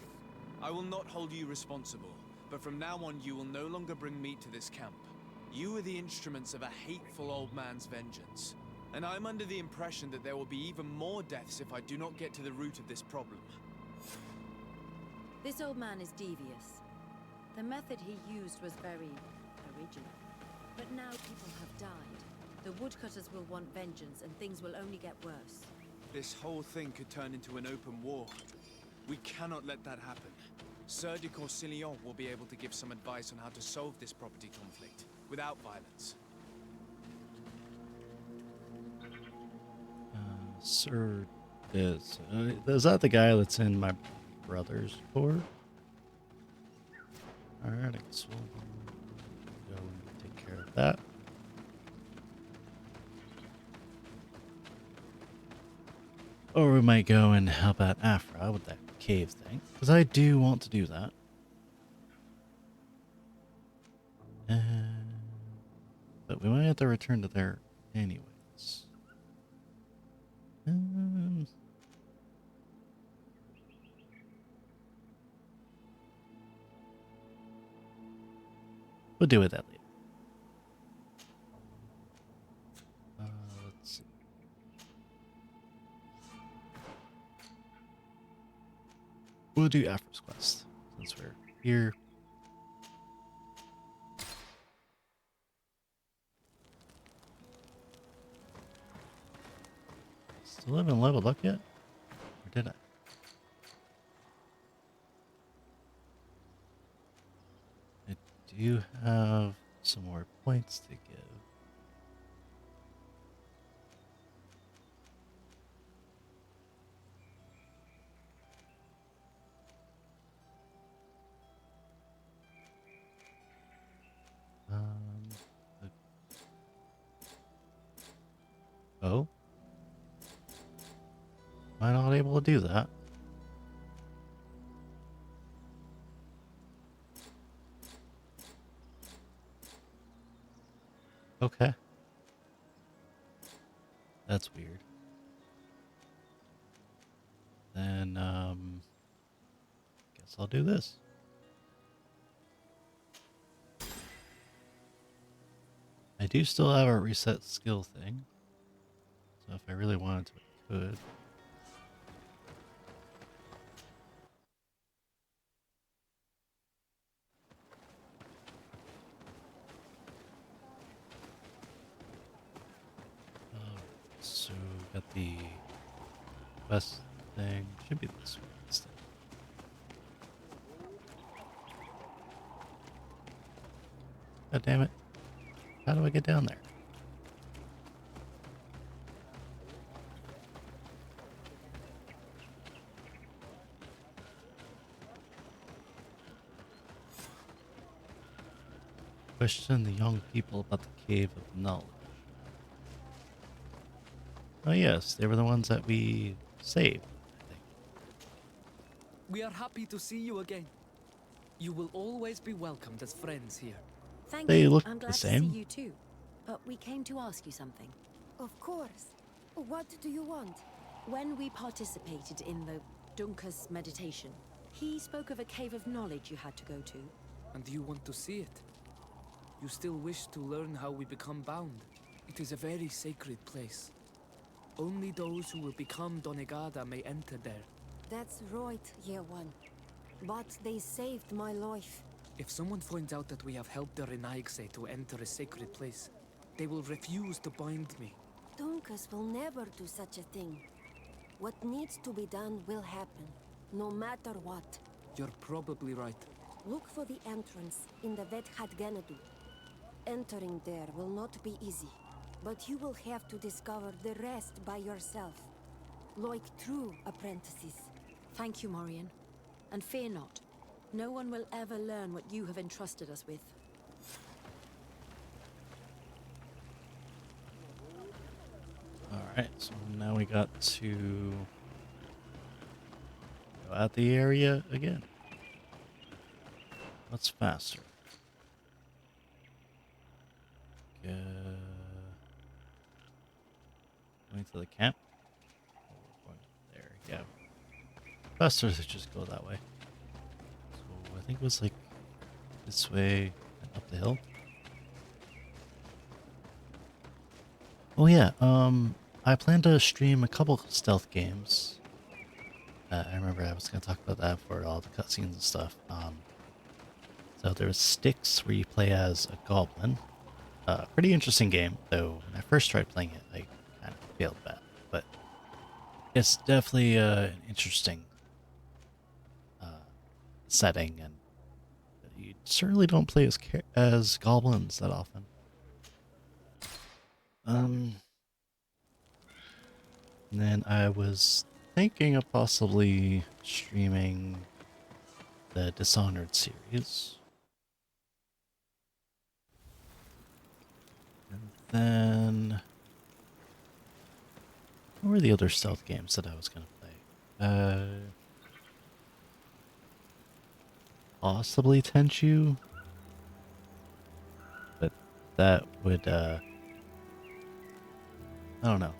I will not hold you responsible. But from now on, you will no longer bring meat to this camp. You are the instruments of a hateful old man's vengeance. And I'm under the impression that there will be even more deaths if I do not get to the root of this problem. This old man is devious. The method he used was very original. But now people have died. The woodcutters will want vengeance, and things will only get worse. This whole thing could turn into an open war. We cannot let that happen. Sir de Corsillon will be able to give some advice on how to solve this property conflict, without violence. Sir is that the guy that's in my brother's corps? Alright, I guess we'll go and take care of that. Or we might go and help out Afra with that cave thing, because I do want to do that. But we might have to return to there anyways. We'll deal with that later. Let's see. We'll do Afra's quest since we're here. Still haven't leveled up yet? Or did I? I do have some more points to give. Oh? Am I not able to do that? Okay. That's weird. Then, guess I'll do this. I do still have a reset skill thing. So if I really wanted to, I could. So got the quest thing. Should be this one instead. God damn it. How do I get down there? Question the young people about the Cave of Knowledge. Oh yes, they were the ones that we saved, I think. We are happy to see you again. You will always be welcomed as friends here. Thank They you. look I'm the glad to same. see you too. But we came to ask you something. Of course. What do you want? When we participated in the Dunkus meditation, he spoke of a cave of knowledge you had to go to. And you want to see it? You still wish to learn how we become bound? It is a very sacred place. Only those who will become Donegada may enter there. That's right, Year One. But they saved my life. If someone finds out that we have helped the Renaigse to enter a sacred place, they will refuse to bind me. Dunkus will never do such a thing. What needs to be done will happen, no matter what. You're probably right. Look for the entrance in the Vethad Ganadu. Entering there will not be easy, but you will have to discover the rest by yourself, like true apprentices. Thank you, Morian. And fear not. No one will ever learn what you have entrusted us with. Alright, so now we got to go out the area again. What's faster? Going to the camp? Oh, we're going there, yeah. Faster to just go that way. So I think it was like this way and up the hill. Oh yeah, I plan to stream a couple stealth games I remember I was going to talk about that for all the cutscenes and stuff. So there's Styx, where you play as a goblin. Pretty interesting game, though when I first tried playing it, I kind of failed bad. But it's definitely an interesting setting, and you certainly don't play as goblins that often. And then I was thinking of possibly streaming the Dishonored series. And then what were the other stealth games that I was going to play? Possibly Tenchu, but that would, I don't know.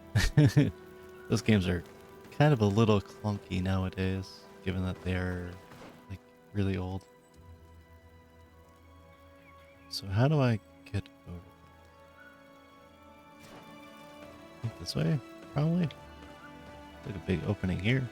Those games are kind of a little clunky nowadays, given that they're, like, really old. So how do I get over? I think this way, probably. Like a big opening here.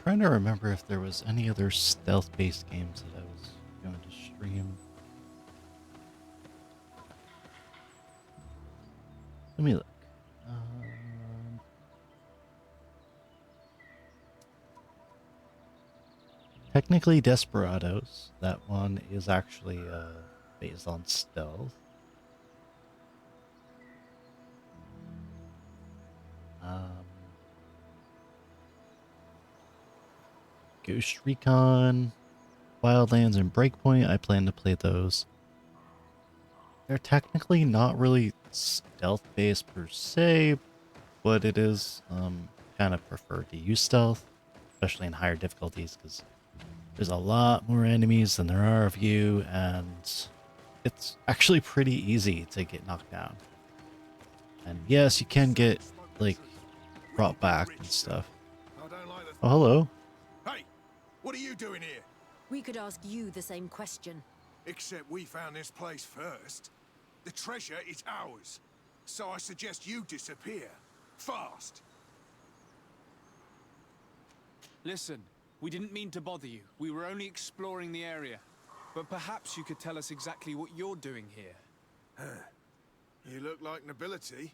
Trying to remember if there was any other stealth-based games that I was going to stream. Let me look. Technically Desperados. That one is actually based on stealth. Ghost Recon, Wildlands, and Breakpoint, I plan to play those. They're technically not really stealth-based per se, but it is kind of preferred to use stealth, especially in higher difficulties, because there's a lot more enemies than there are of you, and it's actually pretty easy to get knocked down. And yes, you can get, like, brought back and stuff. Oh, hello. Hey, what are you doing here? We could ask you the same question. Except we found this place first. The treasure is ours. So I suggest you disappear. Fast. Listen, we didn't mean to bother you. We were only exploring the area. But perhaps you could tell us exactly what you're doing here. You look like nobility.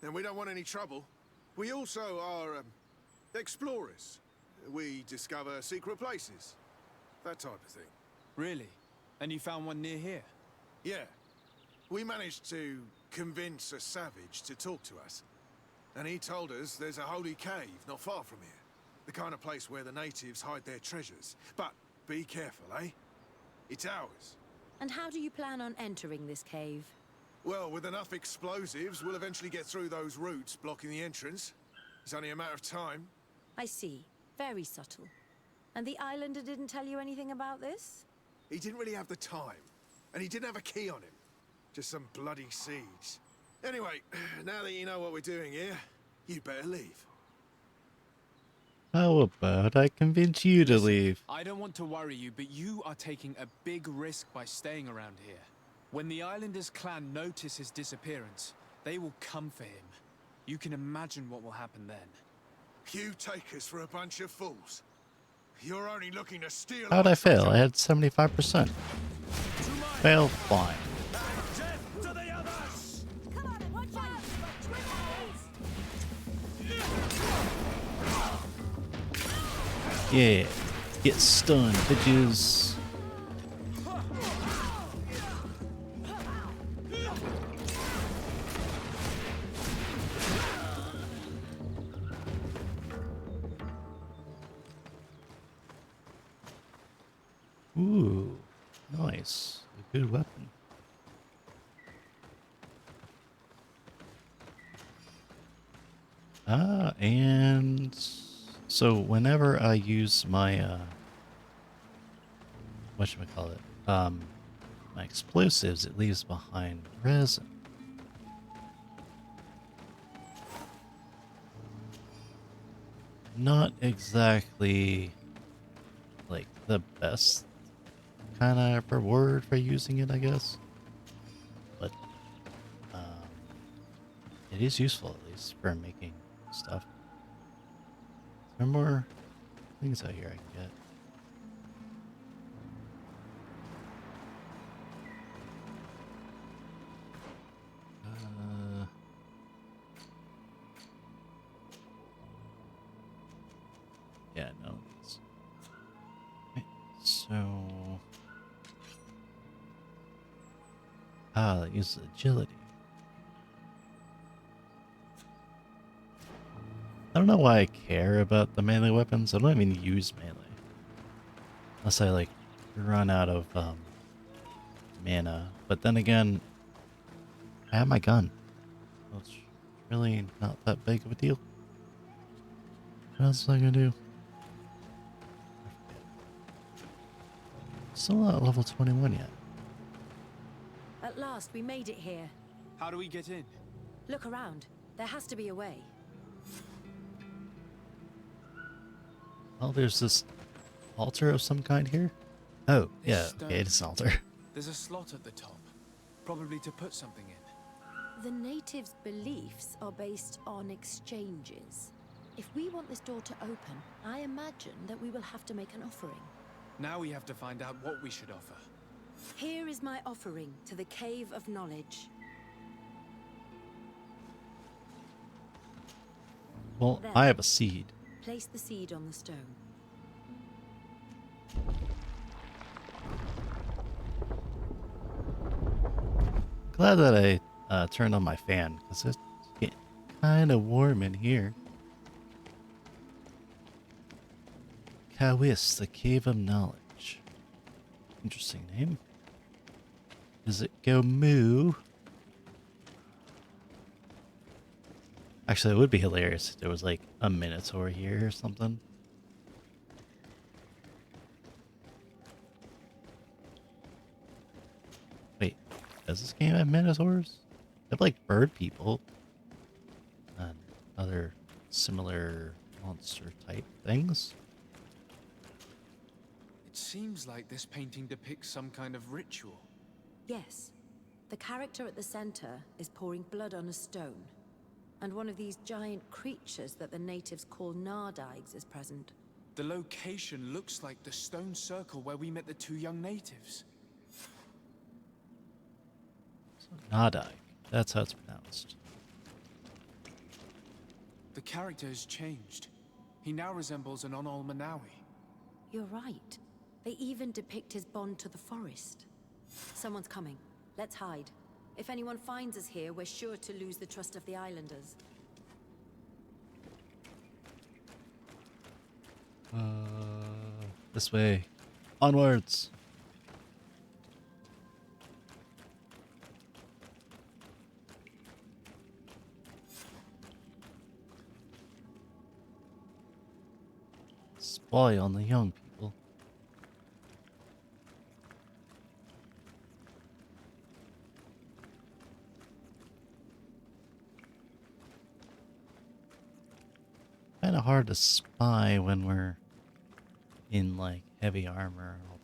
Then we don't want any trouble. We also are explorers. We discover secret places. That type of thing. Really? And you found one near here? Yeah. We managed to convince a savage to talk to us. And he told us there's a holy cave not far from here. The kind of place where the natives hide their treasures. But be careful, eh? It's ours. And how do you plan on entering this cave? Well, with enough explosives, we'll eventually get through those roots blocking the entrance. It's only a matter of time. I see. Very subtle. And the islander didn't tell you anything about this? He didn't really have the time. And he didn't have a key on him. Just some bloody seeds. Anyway, now that you know what we're doing here, you better leave. How about I convince you to leave? I don't want to worry you, but you are taking a big risk by staying around here. When the Islanders clan notice his disappearance, they will come for him. You can imagine what will happen then. You take us for a bunch of fools. You're only looking to steal. How'd I fail? I had 75%. Fail, fine. Yeah, get stunned, bitches. Ooh, nice. A good weapon. And so whenever I use my whatchamacallit, my explosives, it leaves behind resin. Not exactly like the best kind of reward for using it, I guess. But it is useful, at least, for making stuff. Is there more things out here I can get? Yeah, no. Okay, so... that uses agility. I don't know why I care about the melee weapons. I don't even use melee. Unless I, like, run out of, mana. But then again, I have my gun. So it's really not that big of a deal. What else am I gonna do? Still not at level 21 yet. At last, we made it here. How do we get in? Look around. There has to be a way. Oh, there's this altar of some kind here? Oh, yeah, This okay, it's an altar. There's a slot at the top, probably to put something in. The natives' beliefs are based on exchanges. If we want this door to open, I imagine that we will have to make an offering. Now we have to find out what we should offer. Here is my offering to the Cave of Knowledge. Well, There. I have a seed. Place the seed on the stone. Glad that I turned on my fan, because it's getting kind of warm in here. Kawis, the Cave of Knowledge. Interesting name. Does it go moo? Actually, it would be hilarious if there was like a Minotaur here or something. Wait, does this game have Minotaurs? They have like bird people and other similar monster type things. It seems like this painting depicts some kind of ritual. Yes. The character at the center is pouring blood on a stone. And one of these giant creatures that the natives call Nardigs is present. The location looks like the stone circle where we met the two young natives. So, Nadai, that's how it's pronounced. The character has changed. He now resembles an Onol Manawi. You're right. They even depict his bond to the forest. Someone's coming. Let's hide. If anyone finds us here, we're sure to lose the trust of the islanders. This way. Onwards. Spy on the young people. Kind of hard to spy when we're in like heavy armor and all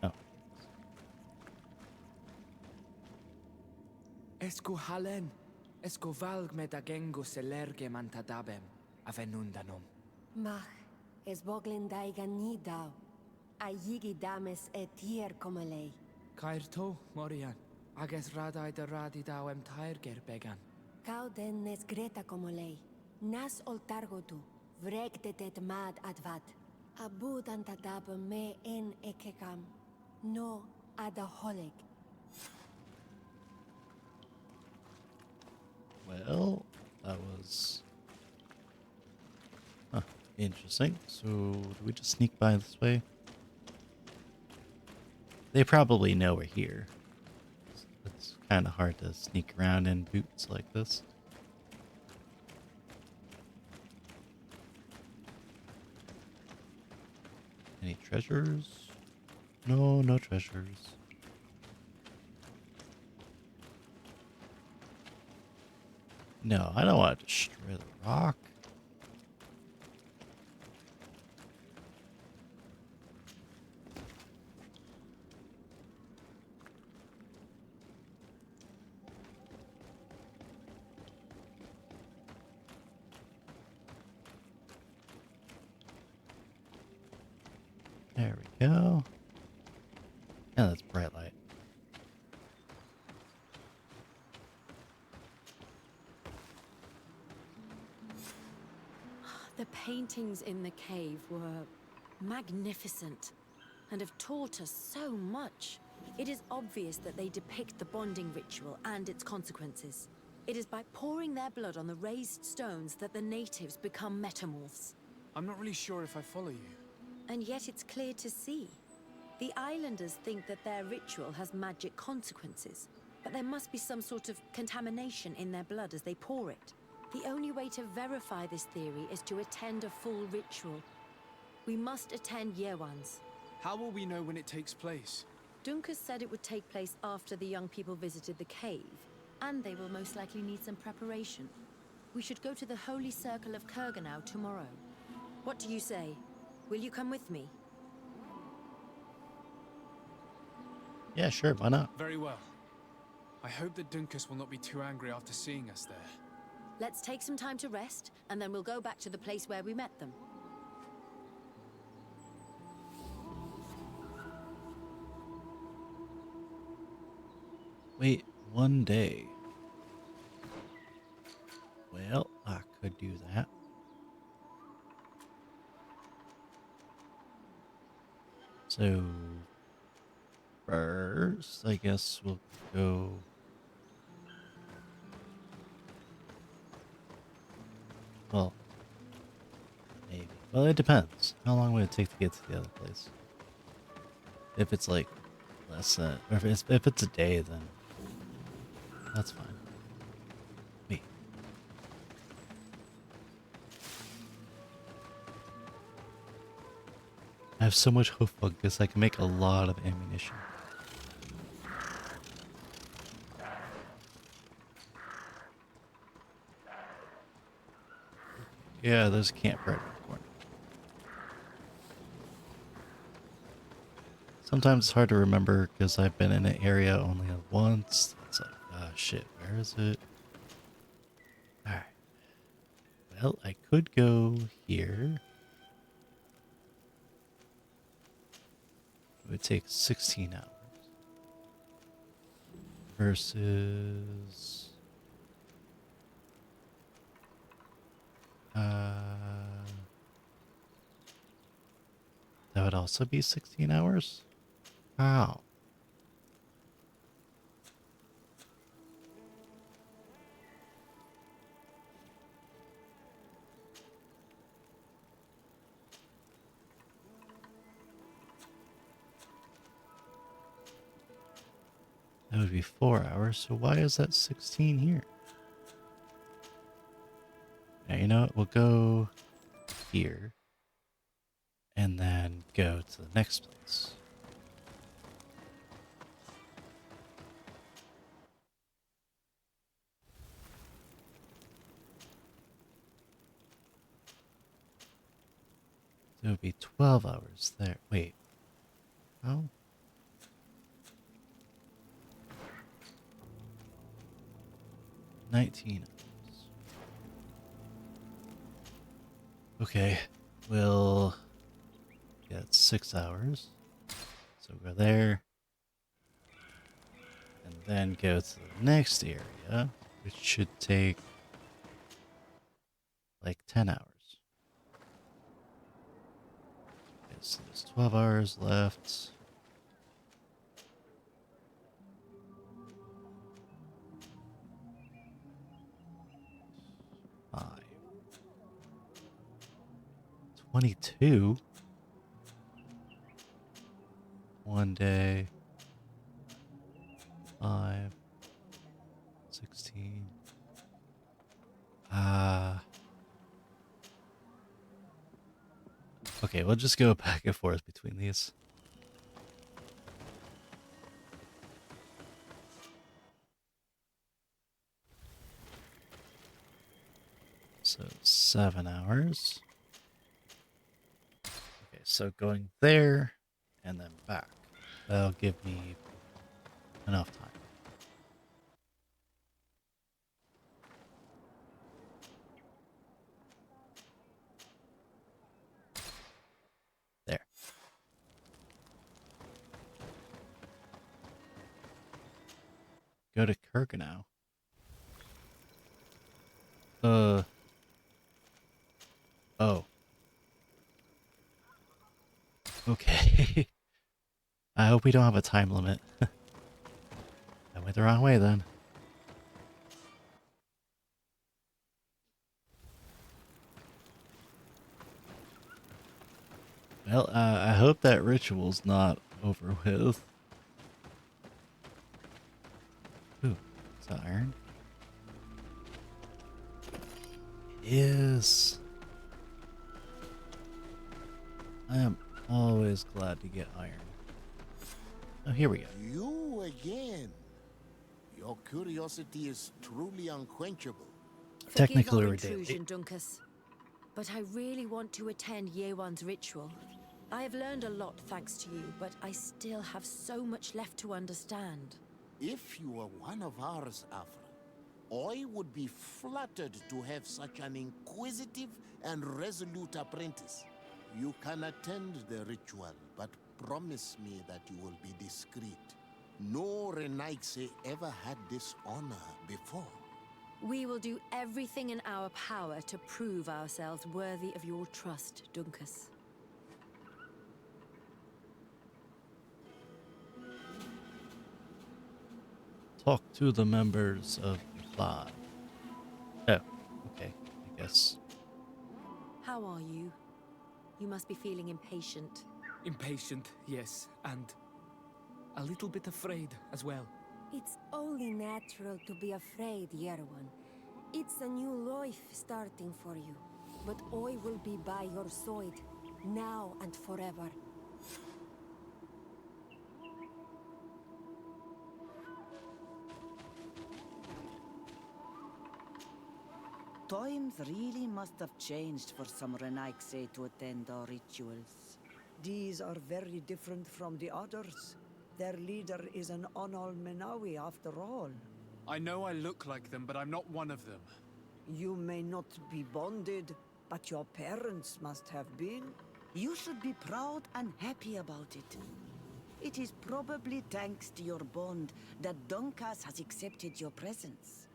that. Oh. Esco halen, esco valg me da gengo selerge mantadabem, avenundanum. Mach, es boglin daigan ni dau. A yigi dames etier comelei. Kairto, Morian, ages radai da radi dauem tairger began. Cauden nes greta comelei. Nas oltargotu, vregtetet mad advat. Abud antadab me en ekekam. No adaholeg. Well, that was interesting. So, do we just sneak by this way? They probably know we're here. It's kind of hard to sneak around in boots like this. Any treasures? No, no treasures. No, I don't want to destroy the rock. There we go. Yeah, that's bright light. The paintings in the cave were magnificent and have taught us so much. It is obvious that they depict the bonding ritual and its consequences. It is by pouring their blood on the raised stones that the natives become metamorphs. I'm not really sure if I follow you. And yet it's clear to see. The islanders think that their ritual has magic consequences, but there must be some sort of contamination in their blood as they pour it. The only way to verify this theory is to attend a full ritual. We must attend Yewan's. How will we know when it takes place? Duncan said it would take place after the young people visited the cave, and they will most likely need some preparation. We should go to the Holy Circle of Kurganau tomorrow. What do you say? Will you come with me? Yeah, sure, why not? Very well. I hope that Dunkus will not be too angry after seeing us there. Let's take some time to rest, and then we'll go back to the place where we met them. Wait, 1 day. Well, I could do that. So, first, I guess we'll go... Well, maybe. Well, it depends. How long would it take to get to the other place? If it's like less than, or if it's a day, then that's fine. Wait. I have so much hoof fungus, I can make a lot of ammunition. Yeah, there's a camp right in the corner. Sometimes it's hard to remember because I've been in an area only once. It's like, ah, shit, where is it? Alright. Well, I could go here. It would take 16 hours. Versus... that would also be 16 hours? Wow. That would be 4 hours, so why is that 16 here? Now, you know what? We'll go here. And then go to the next place. So it would be 12 hours there. Wait. Oh. $19. Okay. We'll get 6 hours. So go there. And then go to the next area, which should take like 10 hours. Okay, so there's 12 hours left. Five. 22. 1 day. 5. 16. Okay, we'll just go back and forth between these. So 7 hours. Okay, so going there and then back. That'll give me enough time. There. Go to Kurganau. Oh. Okay. I hope we don't have a time limit. I went the wrong way then. Well, I hope that ritual's not over with. Ooh, is that iron? It is. I am always glad to get iron. Oh, here we go. You again. Your curiosity is truly unquenchable. Technically, Forgive our we're daily. intrusion, Dunkus, but I really want to attend Year One's ritual. I have learned a lot thanks to you, but I still have so much left to understand. If you were one of ours, Afra, I would be flattered to have such an inquisitive and resolute apprentice. You can attend the ritual, but promise me that you will be discreet. No Renaigse ever had this honor before. We will do everything in our power to prove ourselves worthy of your trust, Dunkus. Talk to the members of the clan. Oh, okay, I guess. How are you? You must be feeling impatient. Impatient, yes, and a little bit afraid as well. It's only natural to be afraid, Year One. It's a new life starting for you. But I will be by your side, now and forever. Times really must have changed for some Renaigse to attend our rituals. These are very different from the others. Their leader is an Onal Menawi after all. I know I look like them, but I'm not one of them. You may not be bonded, but your parents must have been. You should be proud and happy about it. It is probably thanks to your bond that Dunkas has accepted your presence.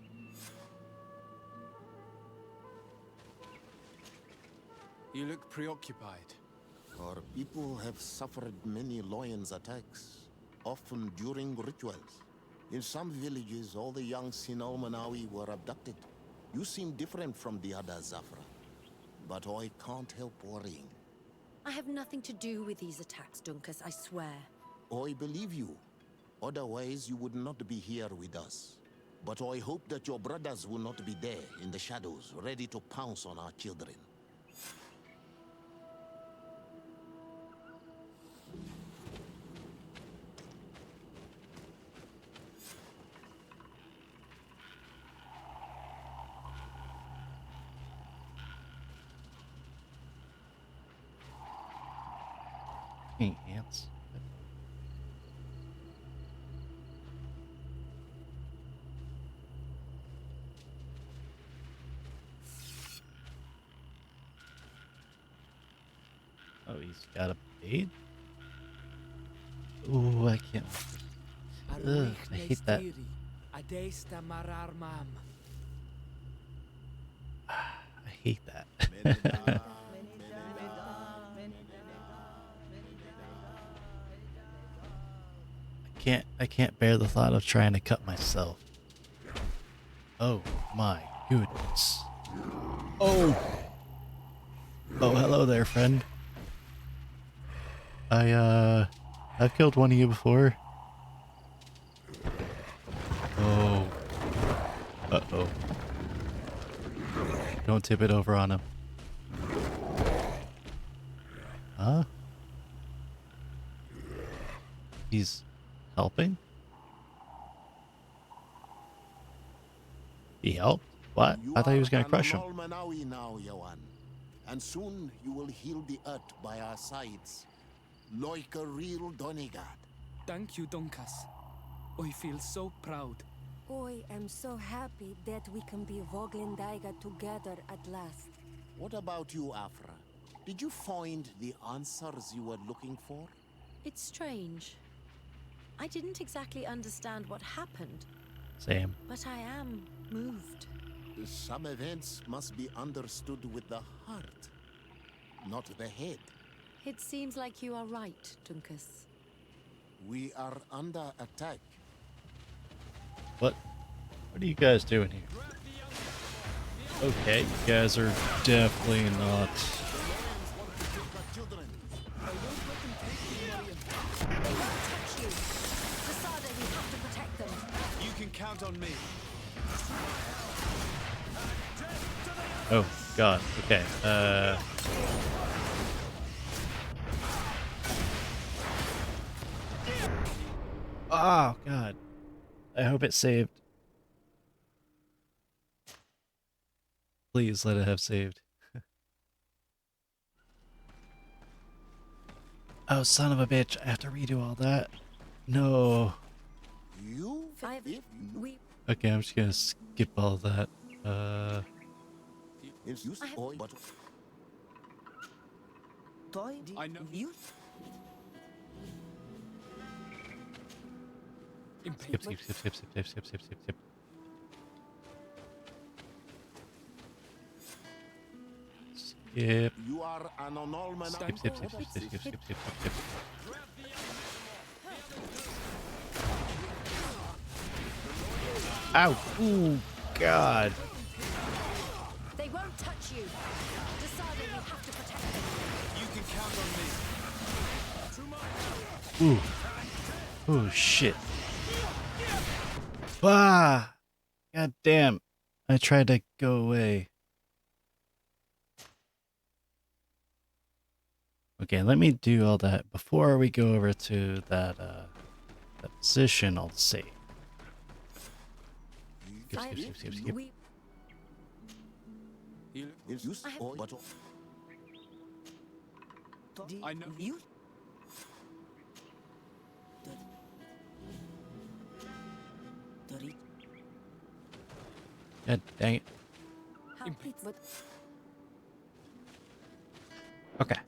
You look preoccupied. Our people have suffered many lions attacks, often during rituals. In some villages, all the young Sinal Manawi were abducted. You seem different from the other Zafra, but I can't help worrying. I have nothing to do with these attacks, Dunkus, I swear. I believe you. Otherwise, you would not be here with us. But I hope that your brothers will not be there in the shadows, ready to pounce on our children. Hey, ants. Oh, he's got a bait? Ooh, I can't. Ugh, I hate that. I hate that. I can't bear the thought of trying to cut myself. Oh my goodness. Oh. Oh, hello there, friend. I've killed one of you before. Oh. Uh-oh. Don't tip it over on him. Huh? He's helping? He helped? What? You I thought he are was gonna an crush him. Onolmenawi now, Johan. And soon you will heal the earth by our sides. Like a real Donegard. Thank you, Dunkas. I feel so proud. I am so happy that we can be Voglendaiga together at last. What about you, Afra? Did you find the answers you were looking for? It's strange. I didn't exactly understand what happened, Same. but I am moved. Some events must be understood with the heart, not the head. It seems like you are right, Dunkas. We are under attack. What are you guys doing here? Okay, you guys are definitely not. You can count on me. Oh, God. Okay. Oh, God. I hope it saved. Please let it have saved. Oh, son of a bitch. I have to redo all that. No. You? Okay, I'm just gonna skip all that. It's used but I know. Skip, skip, skip, skip, skip, skip, skip, skip, skip, skip. Skip. You are an Onolmenawi. Skip, skip, skip, skip, skip, skip, skip, skip, skip. Ow! Ooh, God. They won't touch you. Desade, you have to protect them. You can count on me. Ooh. Oh, shit. Ah! God damn. I tried to go away. Okay, let me do all that before we go over to that position. I'll save. Skip, skip, skip, skip, skip. It's used but I know. God dang it. Okay.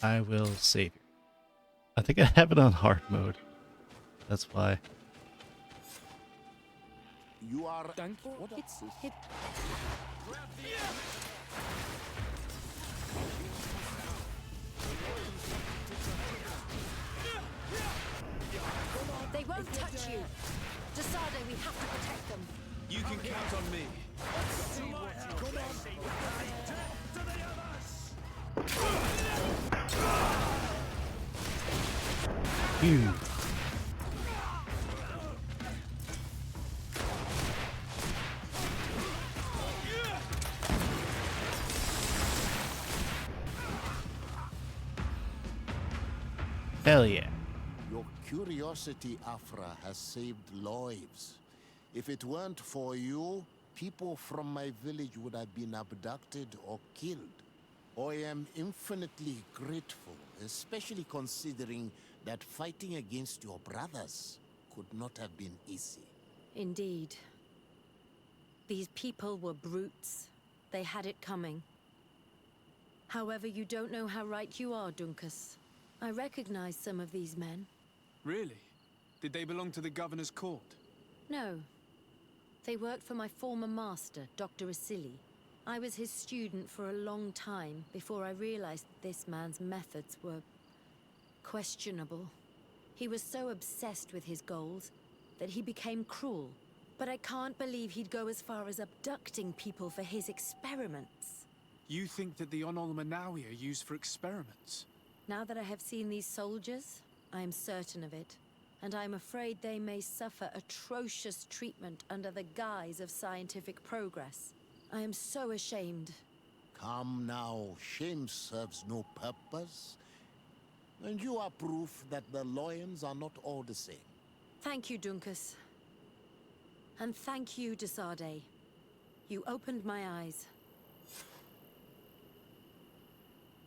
I will save you. I think I have it on hard mode. That's why. you are It's hit. They won't touch you. Desade, we have to protect them. You can count on me. Phew. Hell yeah. Your curiosity, Afra, has saved lives. If it weren't for you, people from my village would have been abducted or killed. I am infinitely grateful, especially considering that fighting against your brothers could not have been easy. Indeed. These people were brutes. They had it coming. However, you don't know how right you are, Dunkas. I recognize some of these men. Really? Did they belong to the governor's court? No. They worked for my former master, Dr. Asili. I was his student for a long time before I realized this man's methods were questionable. He was so obsessed with his goals that he became cruel. But I can't believe he'd go as far as abducting people for his experiments. You think that the Onolmenawi are used for experiments? Now that I have seen these soldiers, I am certain of it. And I'm afraid they may suffer atrocious treatment under the guise of scientific progress. I am so ashamed. Come now, shame serves no purpose. And you are proof that the lions are not all the same. Thank you, Dunkas. And thank you, Desade. You opened my eyes.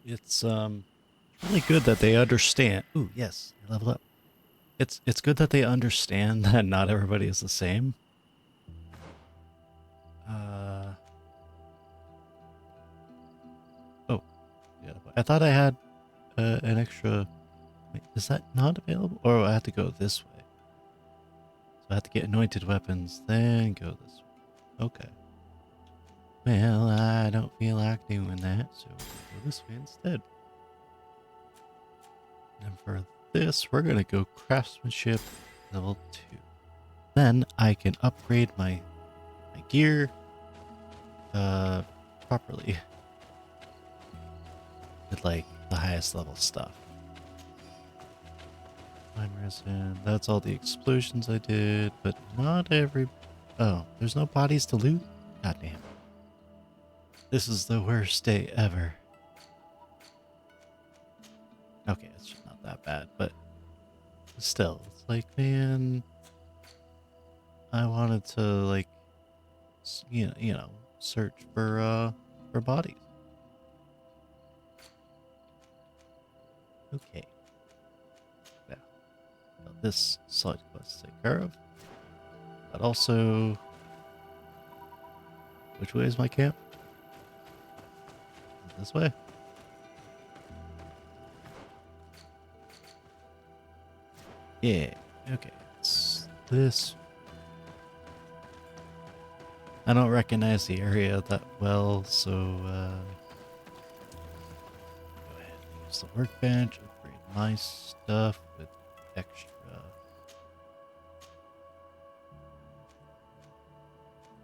It's really good that they understand. Ooh, yes, I leveled up. It's good that they understand that not everybody is the same. Oh, yeah. I thought I had an extra. Wait, is that not available? Or I have to go this way. So I have to get anointed weapons, then go this way. Okay. Well, I don't feel like doing that, so we'll go this way instead. And for this, we're gonna go craftsmanship level 2. Then I can upgrade my gear properly with like the highest level stuff. Time resin. That's all the explosions I did, but not every. Oh, there's no bodies to loot? God damn. This is the worst day ever. Okay, it's not that bad, but still, it's like, man, I wanted to like, you know, search for bodies. Okay. Yeah. So this side quest to take care of, but also, which way is my camp? This way. Yeah. Okay. It's this. I don't recognize the area that well, so go ahead and use the workbench, upgrade my stuff with extra.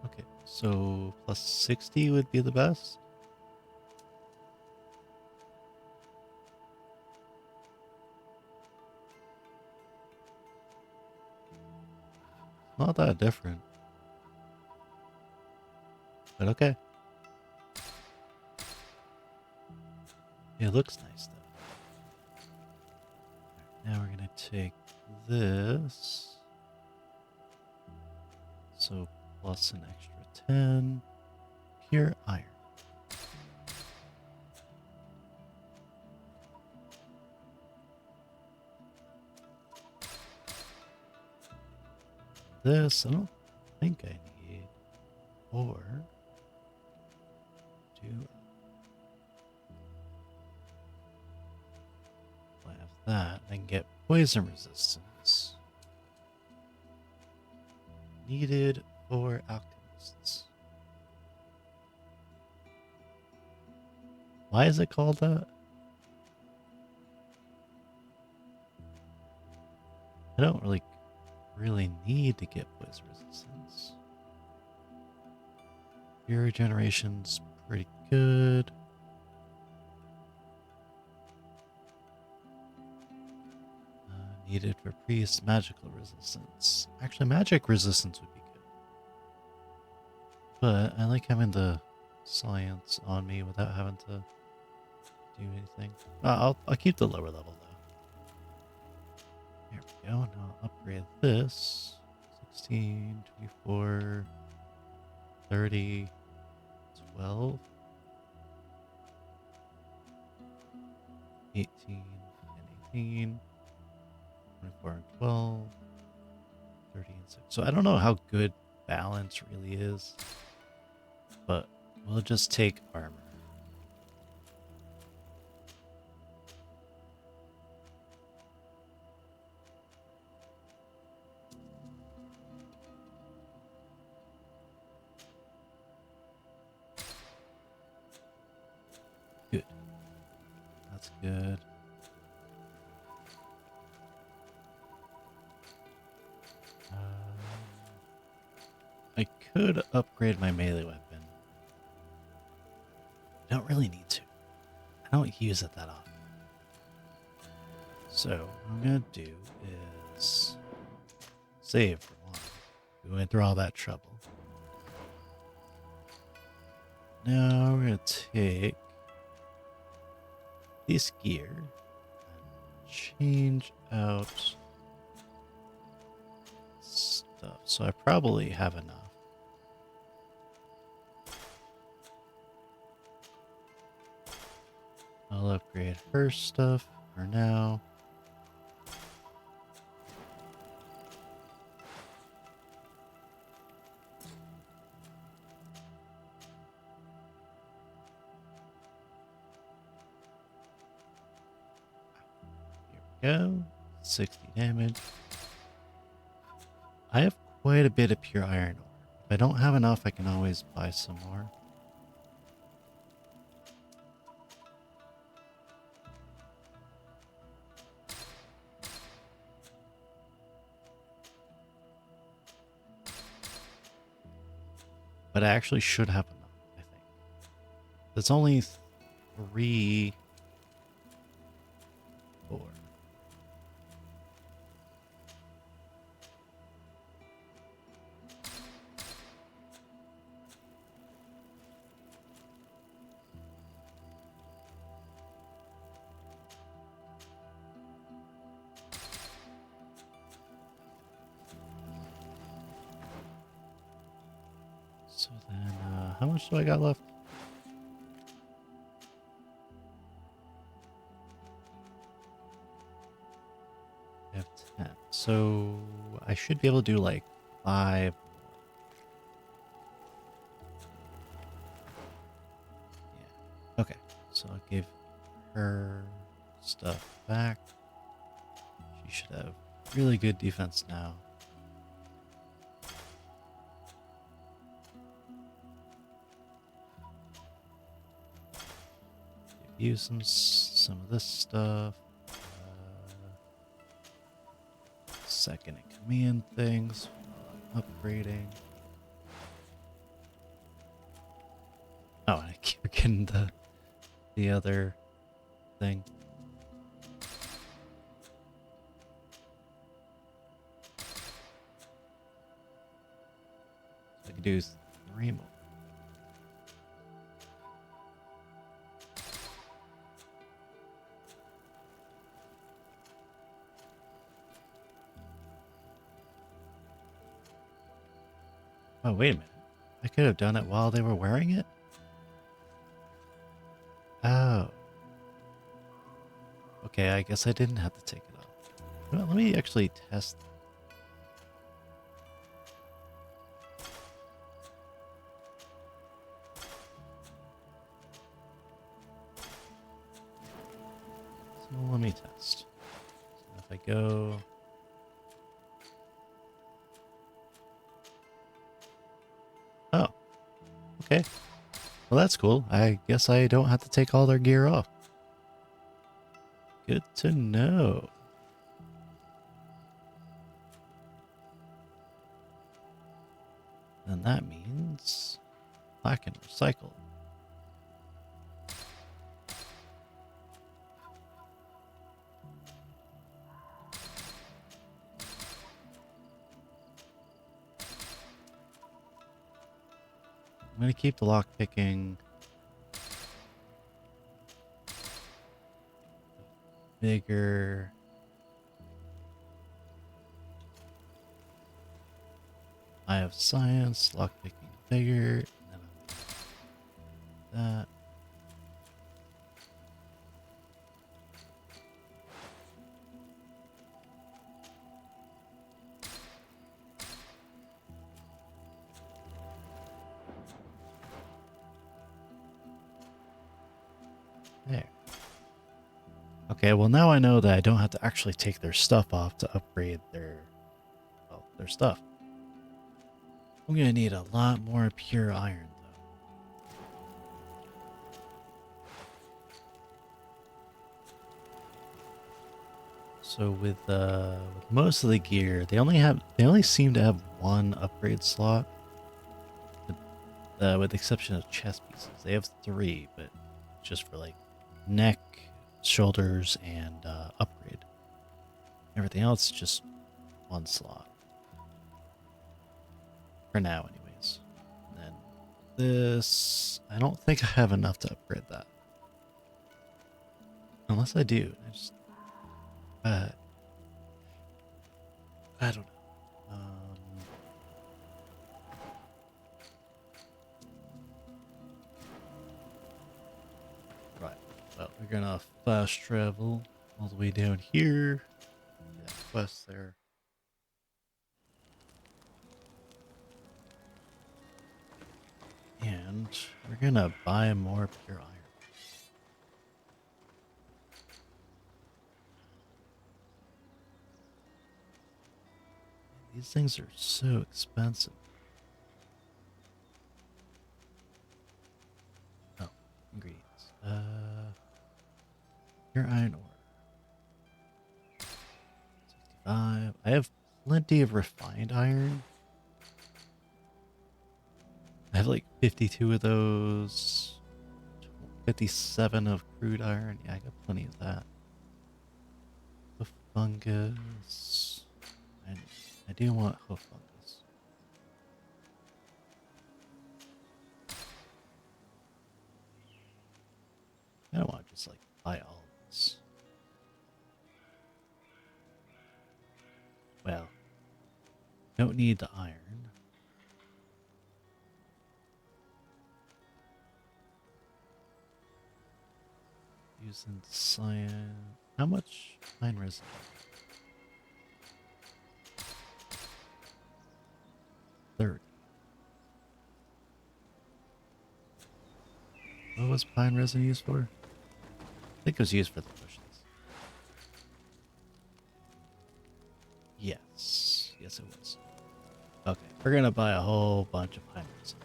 Okay, so plus 60 would be the best. Not that different. But okay. It looks nice though. Now we're gonna take this. So plus an extra 10. Pure iron. This I don't think I need. Or do I have that? I can get poison resistance. Needed for alchemists. Why is it called that? I don't really need to get poison resistance. Your regeneration's pretty good. Needed for priest magical resistance. Actually, magic resistance would be good. But I like having the science on me without having to do anything. I'll keep the lower level though. Here we go. Now I'll upgrade this. 16, 24, 30, 12, 18, and 18, 24 and 12, 30 and 6. So I don't know how good balance really is, but we'll just take armor. Good. That's good. I could upgrade my melee weapon. I don't really need to. I don't use it that often. So what I'm gonna do is save for one. We went through all that trouble. Now we're gonna take this gear and change out stuff. So I probably have enough. I'll upgrade her stuff for now. Here we go. 60 damage. I have quite a bit of pure iron ore. If I don't have enough, I can always buy some more. But I actually should have enough, I think. It's only 3, 4. So then, how much do I got left? I have 10. So I should be able to do like 5 more. Yeah. Okay. So I'll give her stuff back. She should have really good defense now. Give you some of this stuff. Second in command things. Upgrading. Oh, and I keep getting the other thing. So I can do 3 more. Oh, wait a minute. I could have done it while they were wearing it? Oh. Okay, I guess I didn't have to take it off. Well, let me actually test. So let me test. So if I go... Oh. Okay. Well, that's cool. I guess I don't have to take all their gear off. Good to know. And that means I can recycle. I'm going to keep the lock picking. Bigger. I have science, lockpicking bigger, and then that. There. Okay, well now I know that I don't have to actually take their stuff off to upgrade their stuff. I'm gonna need a lot more pure iron though. So with most of the gear, they only seem to have 1 upgrade slot. With the exception of chest pieces. They have 3, but just for like neck, shoulders, and upgrade. Everything else just 1 slot. For now, anyways. And then this... I don't think I have enough to upgrade that. Unless I do. I just... I don't know. Right. Well, we're gonna fast travel all the way down here. Yeah, quest there. And we're gonna buy more pure iron. These things are so expensive. Oh, ingredients. Pure iron ore. 65. I have plenty of refined iron. I have like 52 of those. 57 of crude iron. Yeah, I got plenty of that. Hoof fungus. I do want hoof fungus. I don't want to just like buy all of this. Well, don't need the iron. Using cyan. How much iron resin? $30. What was pine resin used for? I think it was used for the potions. Yes. Yes, it was. Okay, we're gonna buy a whole bunch of pine resin.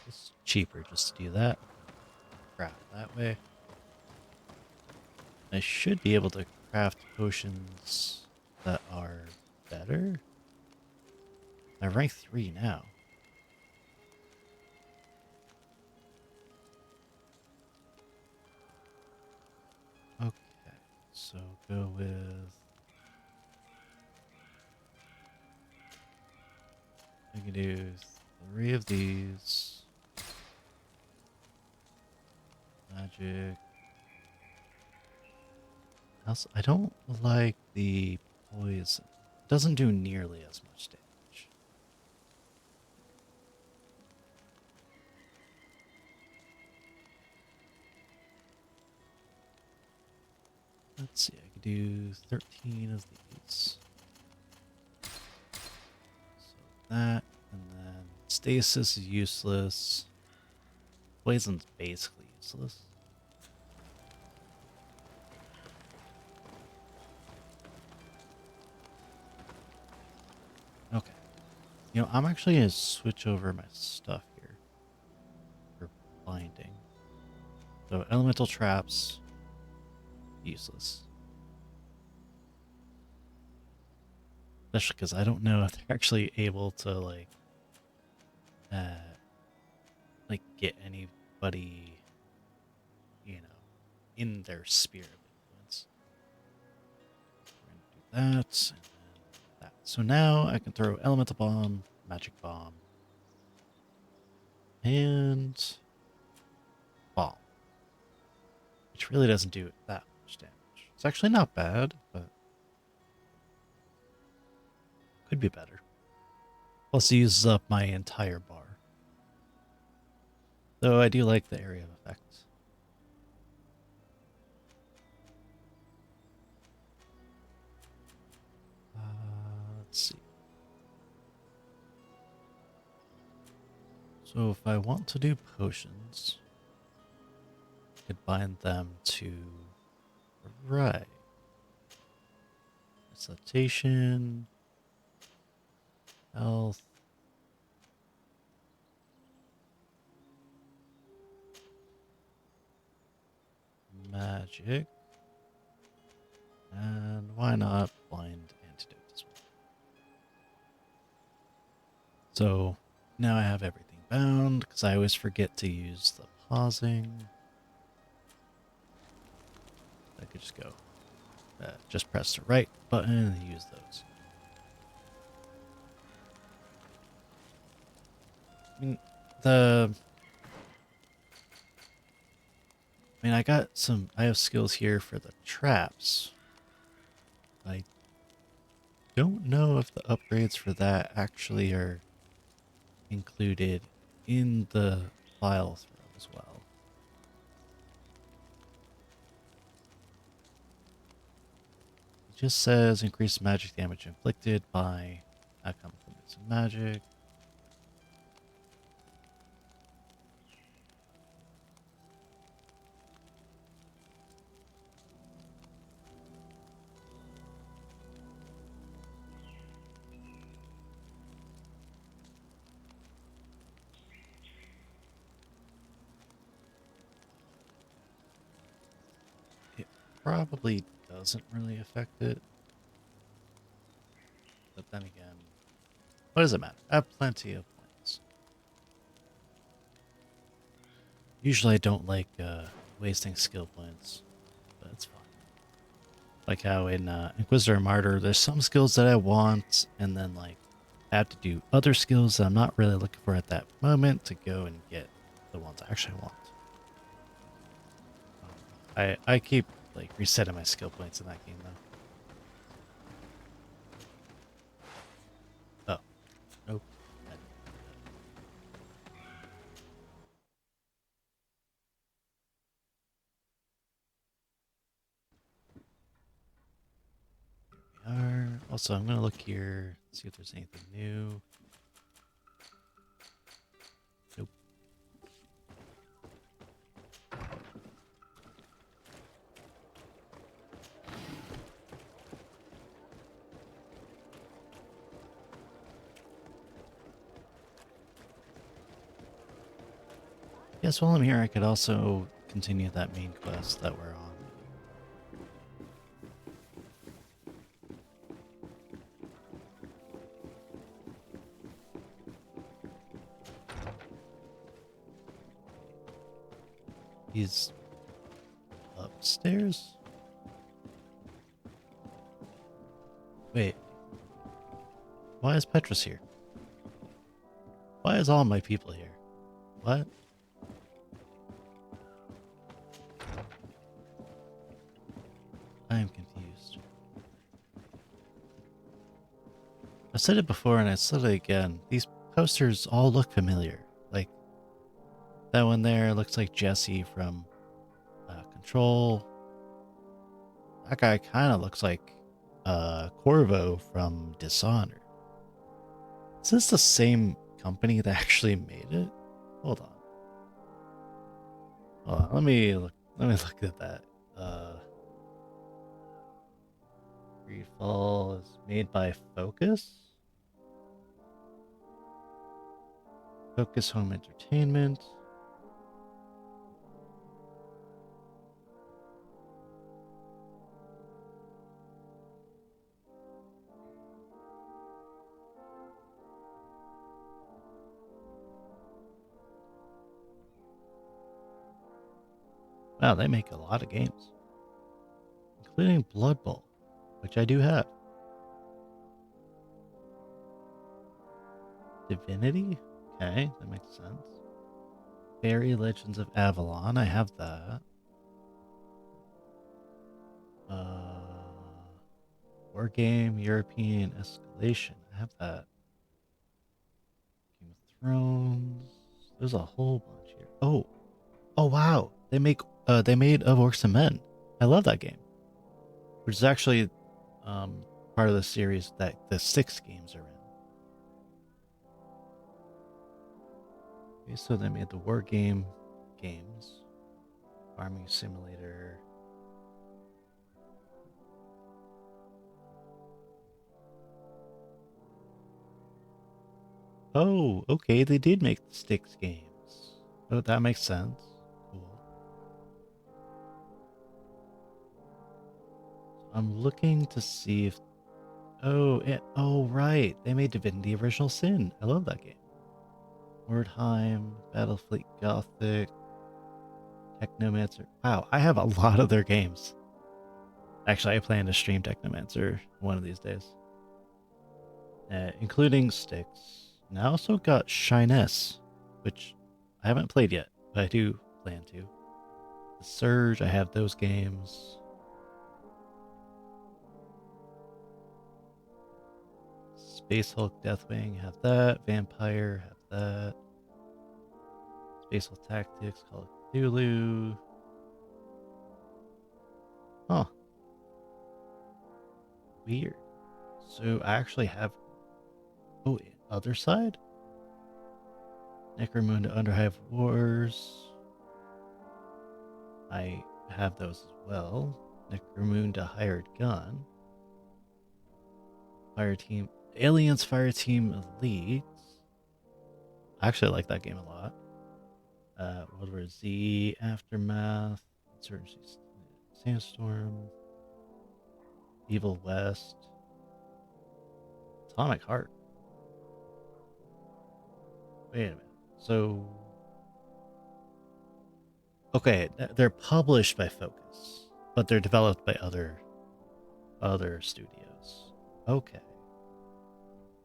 It's cheaper just to do that. Craft that way. I should be able to craft potions that are better. I'm rank 3 now. Okay, so go with... I can do 3 of these. Magic. Also, I don't like the poison. It doesn't do nearly as much damage. Let's see, I could do 13 of these. So that, and then stasis is useless. Poison's basically useless. Okay. You know, I'm actually going to switch over my stuff here for binding. So elemental traps, useless. Especially because I don't know if they're actually able to get anybody, you know, in their sphere of influence. We're gonna do that and then that. So now I can throw elemental bomb, magic bomb, and bomb, which really doesn't do that much damage. It's actually not bad, but could be better. Plus, it uses up my entire bar. Though I do like the area of effect. Let's see. So if I want to do potions, I could bind them to right. Recitation, health, magic, and why not blind antidote as well? So now I have everything bound because I always forget to use the pausing. I could just go, just press the right button and use those. I mean, I have skills here for the traps. I don't know if the upgrades for that actually are included in the Vile Throw as well. It just says increase magic damage inflicted by outcome from using magic. It probably doesn't really affect it. But then again, what does it matter? I have plenty of points. Usually I don't like wasting skill points, but it's fine. Like how in Inquisitor and Martyr, there's some skills that I want, and then like I have to do other skills that I'm not really looking for at that moment to go and get the ones I actually want. I keep like resetting my skill points in that game though. Oh, nope. We are. Also, I'm gonna look here, see if there's anything new. Nope. Yes, while I'm here, I could also continue that main quest that we're on. He's upstairs? Wait. Why is Petrus here? Why is all my people here? What? I am confused. I said it before and I said it again. These posters all look familiar. Like, that one there looks like Jesse from Control. That guy kind of looks like Corvo from Dishonored. Is this the same company that actually made it? Hold on. Hold on. Let me look at that. Greedfall is made by Focus. Focus Home Entertainment. Wow, they make a lot of games, including Blood Bowl, which I do have. Divinity? Okay, that makes sense. Fairy Legends of Avalon, I have that. War Game, European Escalation, I have that. Game of Thrones. There's a whole bunch here. Oh, oh wow! They made Of Orcs and Men. I love that game, which is actually part of the series that the 6 games are in. Okay, so they made the War Game games, Farming Simulator. Oh, okay, they did make the Styx games. Oh, that makes sense. Cool. I'm looking to see if... Oh, right. They made Divinity Original Sin. I love that game. Mordheim, Battlefleet Gothic, Technomancer. Wow, I have a lot of their games. Actually, I plan to stream Technomancer one of these days. Including Styx. And I also got Shyness, which I haven't played yet, but I do plan to. The Surge, I have those games. Space Hulk, Deathwing, have that. Vampire, have that. Spatial Tactics, Call of Cthulhu. Huh. Weird. So I actually have... Oh, other side? Necromunda Underhive Wars. I have those as well. Necromunda Hired Gun. Fire Team... Aliens Fire Team Elite. I actually like that game a lot. World War Z, Aftermath, Insurgency, Sandstorm, Evil West, Atomic Heart. Wait a minute. So, okay, they're published by Focus, but they're developed by other studios. Okay.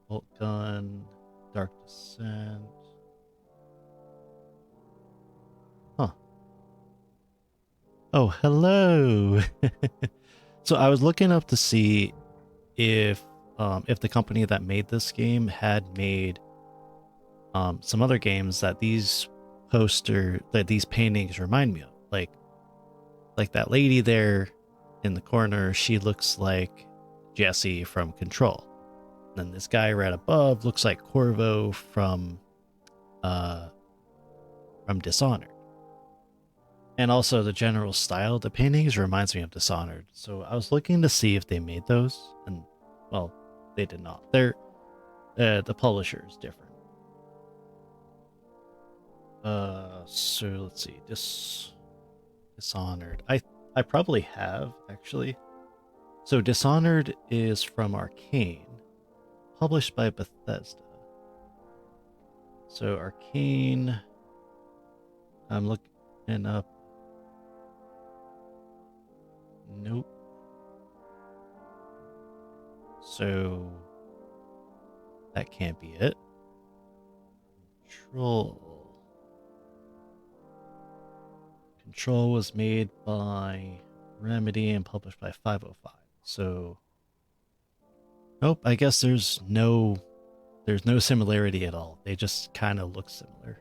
Bolt Gun, Dark Descent. Huh. Oh, hello. So I was looking up to see if the company that made this game had made some other games that these paintings remind me of. Like that lady there in the corner, she looks like Jesse from Control. And then this guy right above looks like Corvo from Dishonored. And also the general style of the paintings reminds me of Dishonored. So I was looking to see if they made those, and well, they did not. They're the publisher is different. So let's see. Dishonored. I probably have actually. So Dishonored is from Arcane, published by Bethesda. So Arcane. I'm looking up. Nope. So that can't be it. Control was made by Remedy and published by 505. So nope, I guess there's no similarity at all. They just kind of look similar.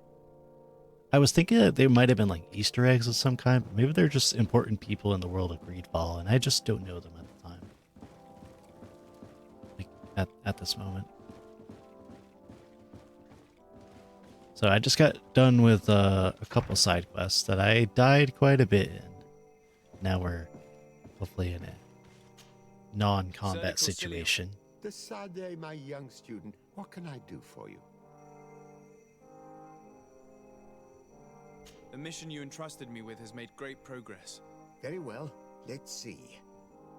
I was thinking that they might have been like Easter eggs of some kind, but maybe they're just important people in the world of Greedfall, and I just don't know them at the time. Like at this moment. So I just got done with a couple side quests that I died quite a bit in. Now we're hopefully in a non-combat situation. Desade, my young student, what can I do for you? The mission you entrusted me with has made great progress. Very well. Let's see.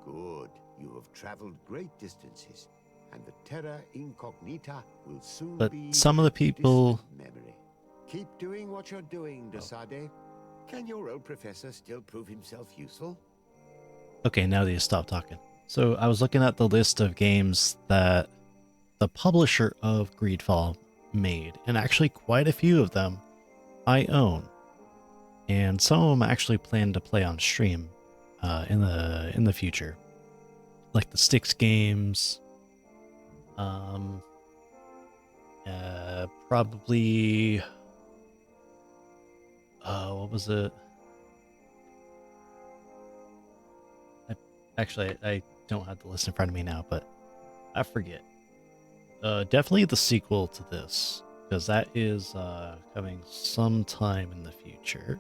Good. You have traveled great distances, and the Terra Incognita will soon But be some of the people... memory. Keep doing what you're doing, Desade. Can your old professor still prove himself useful? Okay, now that you stop talking. So I was looking at the list of games that the publisher of Greedfall made, and actually quite a few of them I own. And some of them I actually plan to play on stream in the future. Like the Styx games. Probably what was it? I don't have the list in front of me now, but I forget. Definitely the sequel to this, because that is coming sometime in the future.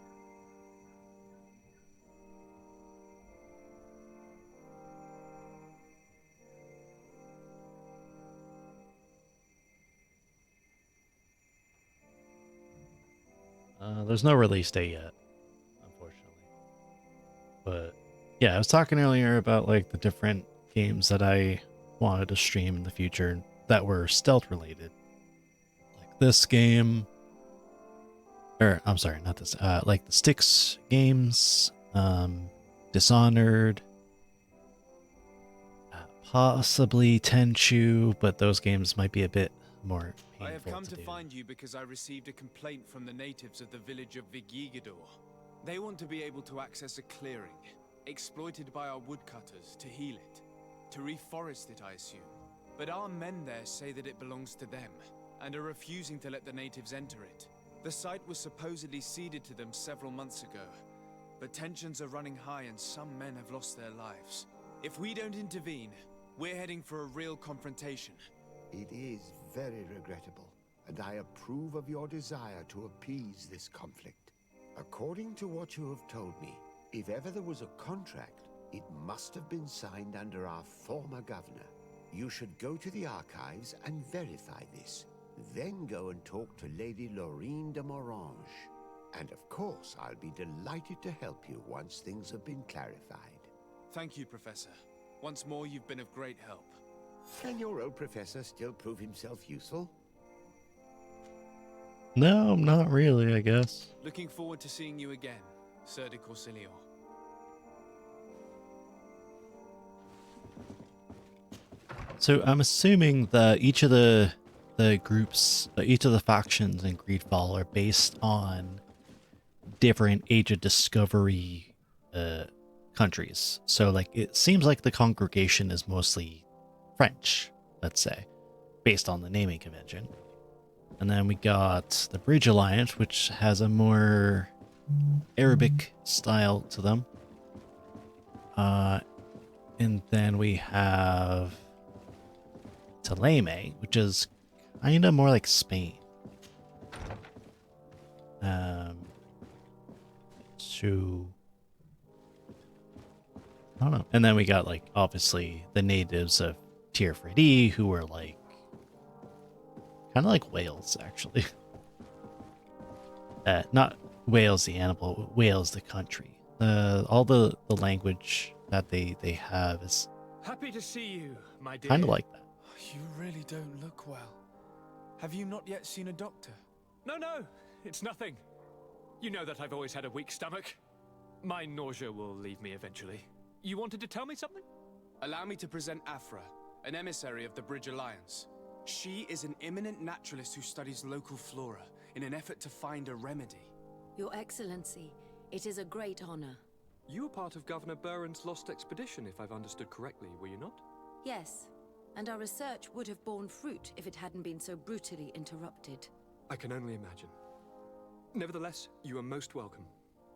There's no release date yet, unfortunately. But yeah, I was talking earlier about like the different games that I wanted to stream in the future that were stealth related. Like this game, or I'm sorry, not this. Like the Styx games, Dishonored, possibly Tenchu, but those games might be a bit more painful I have come to to do. find you because I received a complaint from the natives of the village of Vigigidor. They want to be able to access a clearing, exploited by our woodcutters, to heal it. To reforest it, I assume. But our men there say that it belongs to them, and are refusing to let the natives enter it. The site was supposedly ceded to them several months ago, but tensions are running high and some men have lost their lives. If we don't intervene, we're heading for a real confrontation. It is very regrettable, and I approve of your desire to appease this conflict. According to what you have told me, if ever there was a contract, it must have been signed under our former governor. You should go to the archives and verify this. Then go and talk to Lady Laurine de Morange. And of course, I'll be delighted to help you once things have been clarified. Thank you, Professor. Once more, you've been of great help. Can your old professor still prove himself useful? No, not really, I guess. Looking forward to seeing you again, Sir de Courcilion. So I'm assuming that each of the groups, each of the factions in Greedfall are based on different Age of Discovery countries. So like it seems like the congregation is mostly French, let's say, based on the naming convention. And then we got the Bridge Alliance, which has a more Arabic style to them. And then we have Taleme, which is kind of more like Spain. So I don't know. And then we got like obviously the natives of Tier 3D who were like kind of like Wales, actually. Not Wales the animal, but Wales the country. All the language that they have is Happy to see you, my dear. kind of like that. You really don't look well. Have you not yet seen a doctor? No, it's nothing. You know that I've always had a weak stomach. My nausea will leave me eventually. You wanted to tell me something? Allow me to present Afra, an emissary of the Bridge Alliance. She is an eminent naturalist who studies local flora in an effort to find a remedy. Your Excellency, it is a great honor. You were part of Governor Buren's lost expedition, if I've understood correctly, were you not? Yes, and our research would have borne fruit if it hadn't been so brutally interrupted. I can only imagine. Nevertheless, you are most welcome.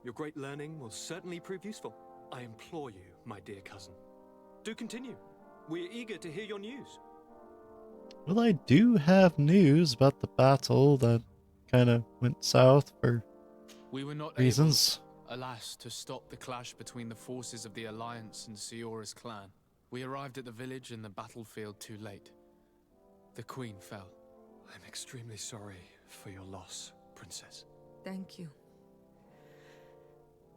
Your great learning will certainly prove useful. I implore you, my dear cousin. Do continue. We're eager to hear your news. Well, I do have news about the battle that kind of went south for We were not reasons. able, alas, to stop the clash between the forces of the Alliance and Siora's clan. We arrived at the village and the battlefield too late. The Queen fell. I'm extremely sorry for your loss, Princess. Thank you.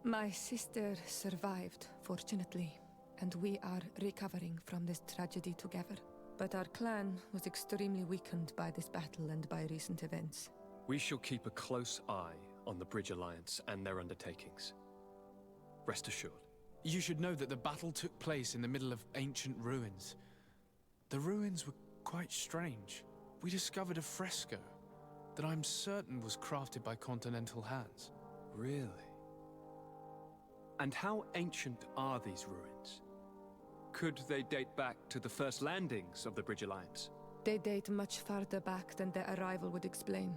My sister survived, fortunately, and we are recovering from this tragedy together. But our clan was extremely weakened by this battle and by recent events. We shall keep a close eye on the Bridge Alliance and their undertakings. Rest assured. You should know that the battle took place in the middle of ancient ruins. The ruins were quite strange. We discovered a fresco that I'm certain was crafted by continental hands. Really? And how ancient are these ruins? Could they date back to the first landings of the Bridge Alliance? They date much farther back than their arrival would explain.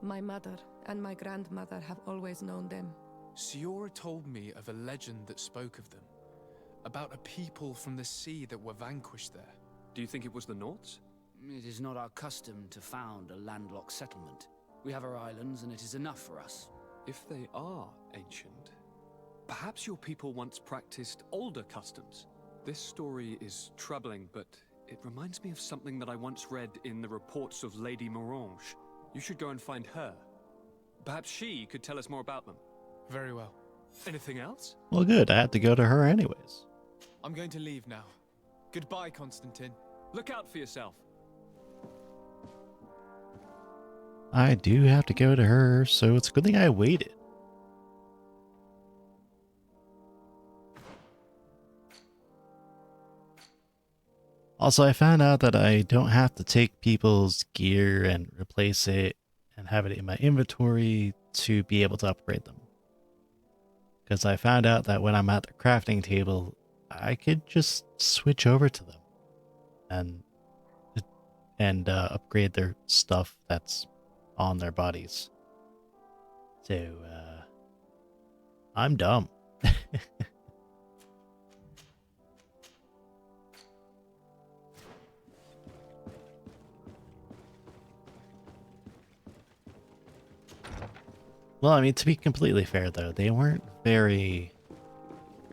My mother and my grandmother have always known them. Siora told me of a legend that spoke of them, about a people from the sea that were vanquished there. Do you think it was the Nauts? It is not our custom to found a landlocked settlement. We have our islands, and it is enough for us. If they are ancient, perhaps your people once practiced older customs. This story is troubling, but it reminds me of something that I once read in the reports of Lady Morange. You should go and find her. Perhaps she could tell us more about them. Very well. Anything else? Well, good. I had to go to her anyways. I'm going to leave now. Goodbye, Constantine. Look out for yourself. I do have to go to her, so it's a good thing I waited. Also, I found out that I don't have to take people's gear and replace it and have it in my inventory to be able to upgrade them. Because I found out that when I'm at the crafting table, I could just switch over to them and upgrade their stuff that's on their bodies. So, I'm dumb. Well, I mean, to be completely fair, though, they weren't very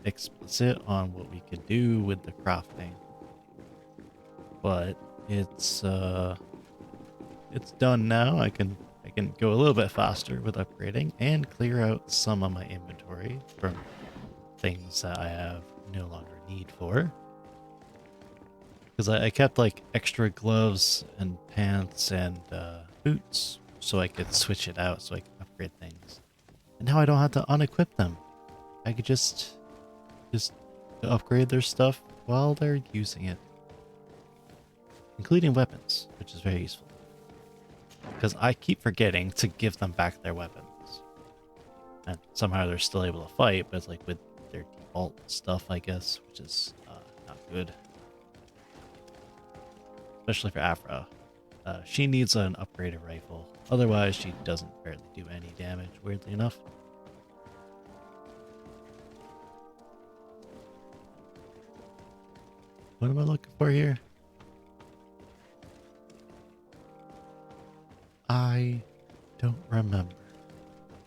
explicit on what we could do with the crafting. But it's done now. I can go a little bit faster with upgrading and clear out some of my inventory from things that I have no longer need for. Because I kept like extra gloves and pants and boots so I could switch it out so I could upgrade things. And now I don't have to unequip them. I could just upgrade their stuff while they're using it. Including weapons, which is very useful. Because I keep forgetting to give them back their weapons. And somehow they're still able to fight, but it's like with their default stuff, I guess, which is not good. Especially for Afra. She needs an upgraded rifle. Otherwise, she doesn't barely do any damage, weirdly enough. What am I looking for here? I don't remember.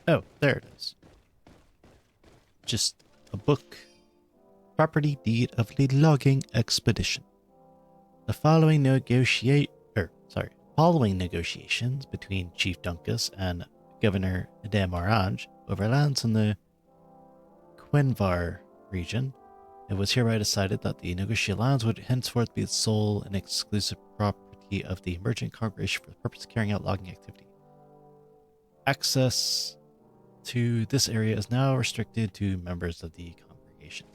Oh, there it is. Just a book. Property deed of the logging expedition. The following following negotiations between Chief Dunkus and Governor de Morange over lands in the Quenvar region, it was hereby decided that the negotiated lands would henceforth be the sole and exclusive property of the emergent congregation for the purpose of carrying out logging activity. Access to this area is now restricted to members of the congregation.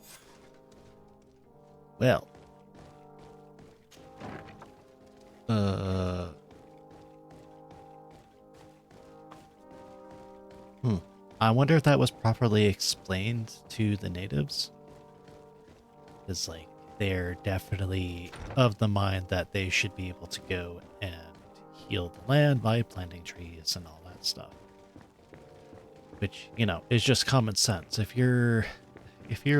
Well. I wonder if that was properly explained to the natives. Because, like, they're definitely of the mind that they should be able to go and heal the land by planting trees and all that stuff. Which, you know, is just common sense. If you're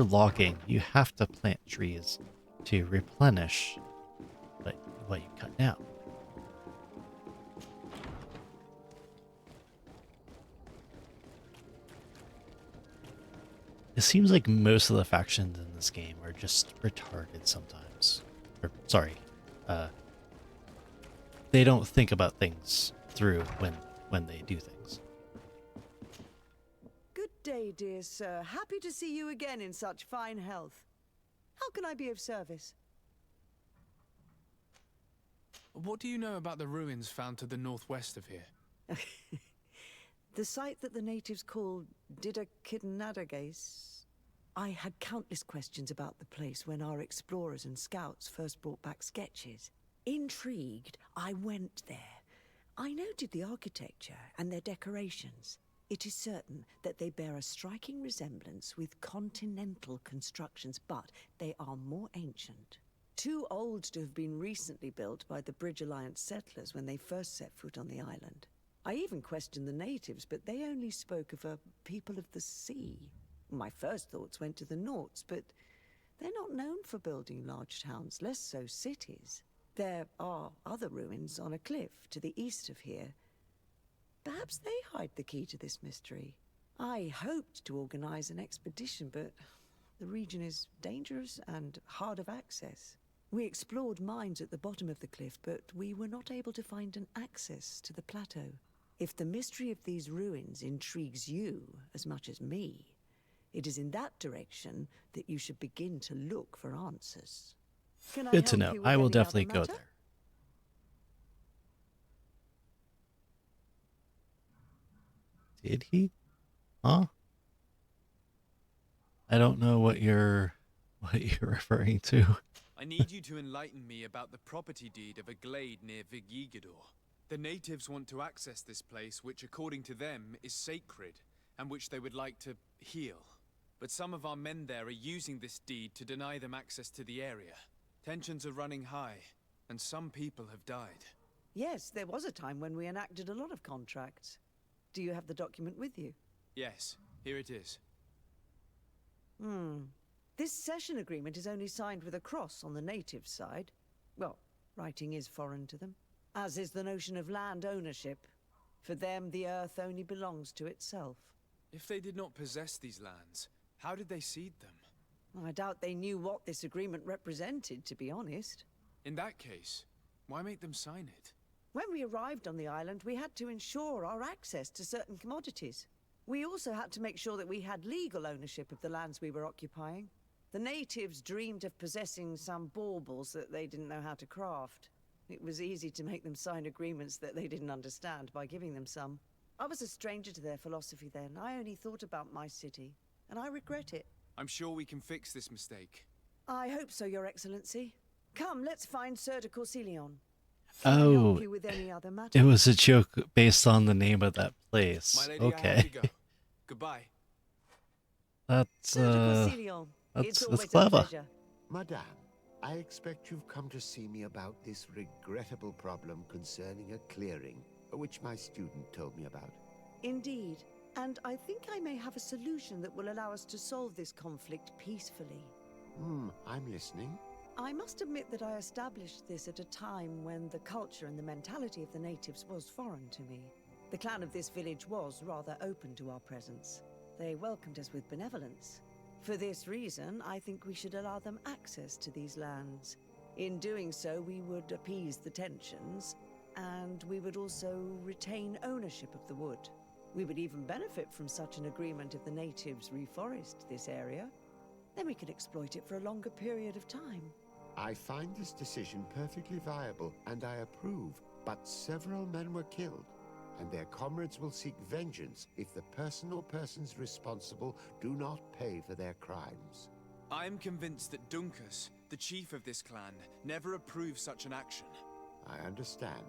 logging, you have to plant trees to replenish what you cut down. It seems like most of the factions in this game are just retarded sometimes. Or, sorry, they don't think about things through when they do things. Good day, dear sir. Happy to see you again in such fine health. How can I be of service? What do you know about the ruins found to the northwest of here? The site that the natives called Didakidnadagase. I had countless questions about the place when our explorers and scouts first brought back sketches. Intrigued, I went there. I noted the architecture and their decorations. It is certain that they bear a striking resemblance with continental constructions, but they are more ancient. Too old to have been recently built by the Bridge Alliance settlers when they first set foot on the island. I even questioned the natives, but they only spoke of a people of the sea. My first thoughts went to the Nauts, but they're not known for building large towns, less so cities. There are other ruins on a cliff to the east of here. Perhaps they hide the key to this mystery. I hoped to organize an expedition, but the region is dangerous and hard of access. We explored mines at the bottom of the cliff, but we were not able to find an access to the plateau. If the mystery of these ruins intrigues you as much as me, it is in that direction that you should begin to look for answers. Can I Good to help know. you with I will any definitely other go matter? there. Did he? Huh? I don't know what you're referring to. I need you to enlighten me about the property deed of a glade near Vigigidor. The natives want to access this place, which according to them is sacred, and which they would like to heal. But some of our men there are using this deed to deny them access to the area. Tensions are running high, and some people have died. Yes, there was a time when we enacted a lot of contracts. Do you have the document with you? Yes, here it is. This cession agreement is only signed with a cross on the native side. Well, writing is foreign to them, as is the notion of land ownership. For them, the earth only belongs to itself. If they did not possess these lands, how did they cede them? I doubt they knew what this agreement represented, to be honest. In that case, why make them sign it? When we arrived on the island, we had to ensure our access to certain commodities. We also had to make sure that we had legal ownership of the lands we were occupying. The natives dreamed of possessing some baubles that they didn't know how to craft. It was easy to make them sign agreements that they didn't understand by giving them some. I was a stranger to their philosophy then. I only thought about my city, and I regret it. I'm sure we can fix this mistake. I hope so, Your Excellency. Come, let's find Sir de Corsilion. Oh, You with any other matters? it was a joke based on the name of that place. My lady, I have to Okay. go. Goodbye. That's Sir de Corsilion, it's always that's clever. a pleasure. Madame, I expect you've come to see me about this regrettable problem concerning a clearing, which my student told me about. Indeed. And I think I may have a solution that will allow us to solve this conflict peacefully. I'm listening. I must admit that I established this at a time when the culture and the mentality of the natives was foreign to me. The clan of this village was rather open to our presence. They welcomed us with benevolence. For this reason, I think we should allow them access to these lands. In doing so, we would appease the tensions, and we would also retain ownership of the wood. We would even benefit from such an agreement if the natives reforest this area. Then we could exploit it for a longer period of time. I find this decision perfectly viable, and I approve. But several men were killed, and their comrades will seek vengeance if the person or persons responsible do not pay for their crimes. I am convinced that Dunkus, the chief of this clan, never approved such an action. I understand,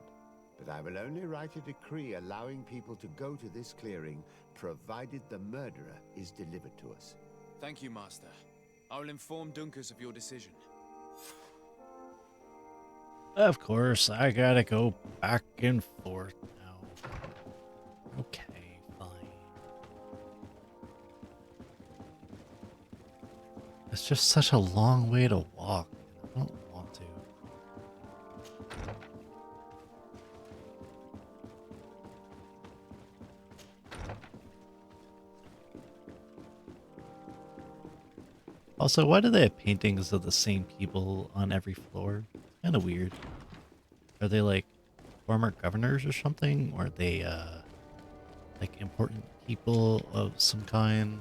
but I will only write a decree allowing people to go to this clearing, provided the murderer is delivered to us. Thank you, Master. I will inform Dunkus of your decision. Of course, I gotta go back and forth now. Okay, fine. It's just such a long way to walk. I don't want to. Also, why do they have paintings of the same people on every floor? Kind of weird. Are they like former governors or something? Or are they like important people of some kind?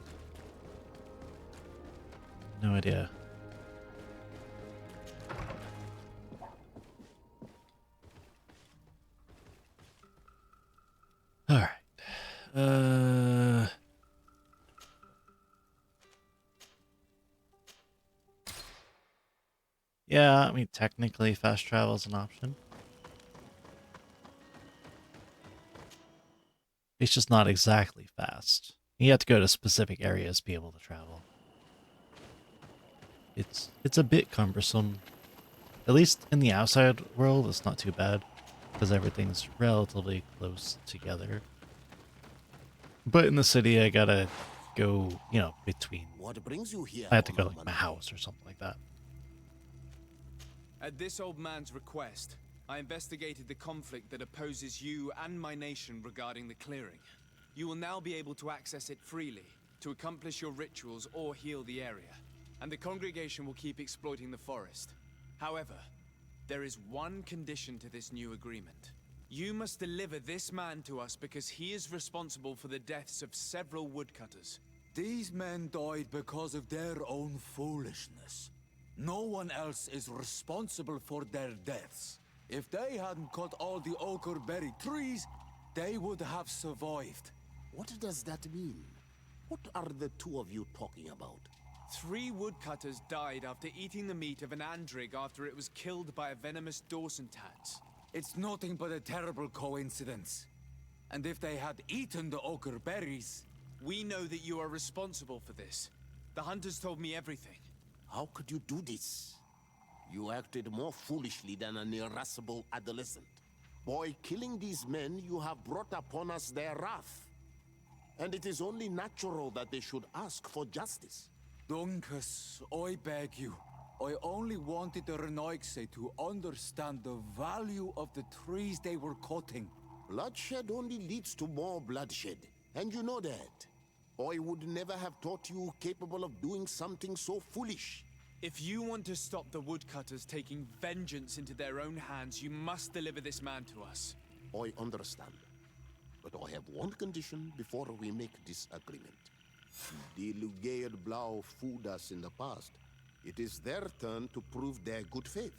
No idea. All right. Yeah, I mean, technically fast travel is an option. It's just not exactly fast. You have to go to specific areas to be able to travel. It's a bit cumbersome. At least in the outside world, it's not too bad, because everything's relatively close together. But in the city, I gotta go, you know, between. What brings you here? I have to go to like my house or something like that. At this old man's request, I investigated the conflict that opposes you and my nation regarding the clearing. You will now be able to access it freely, to accomplish your rituals or heal the area. And the congregation will keep exploiting the forest. However, there is one condition to this new agreement. You must deliver this man to us because he is responsible for the deaths of several woodcutters. These men died because of their own foolishness. No one else is responsible for their deaths. If they hadn't cut all the oakerberry trees, they would have survived. What does that mean? What are the two of you talking about? 3 woodcutters died after eating the meat of an andrig after it was killed by a venomous Dawson tat. It's nothing but a terrible coincidence. And if they had eaten the ochre berries... We know that you are responsible for this. The hunters told me everything. How could you do this? You acted more foolishly than an irascible adolescent. By killing these men, you have brought upon us their wrath. and it is only natural that they should ask for justice. Dunkus, I beg you. I only wanted the Renoixe to understand the value of the trees they were cutting. Bloodshed only leads to more bloodshed, and you know that. I would never have thought you capable of doing something so foolish. If you want to stop the woodcutters taking vengeance into their own hands, you must deliver this man to us. I understand. But I have one condition before we make this agreement. The Lugaid Blau fooled us in the past. It is their turn to prove their good faith.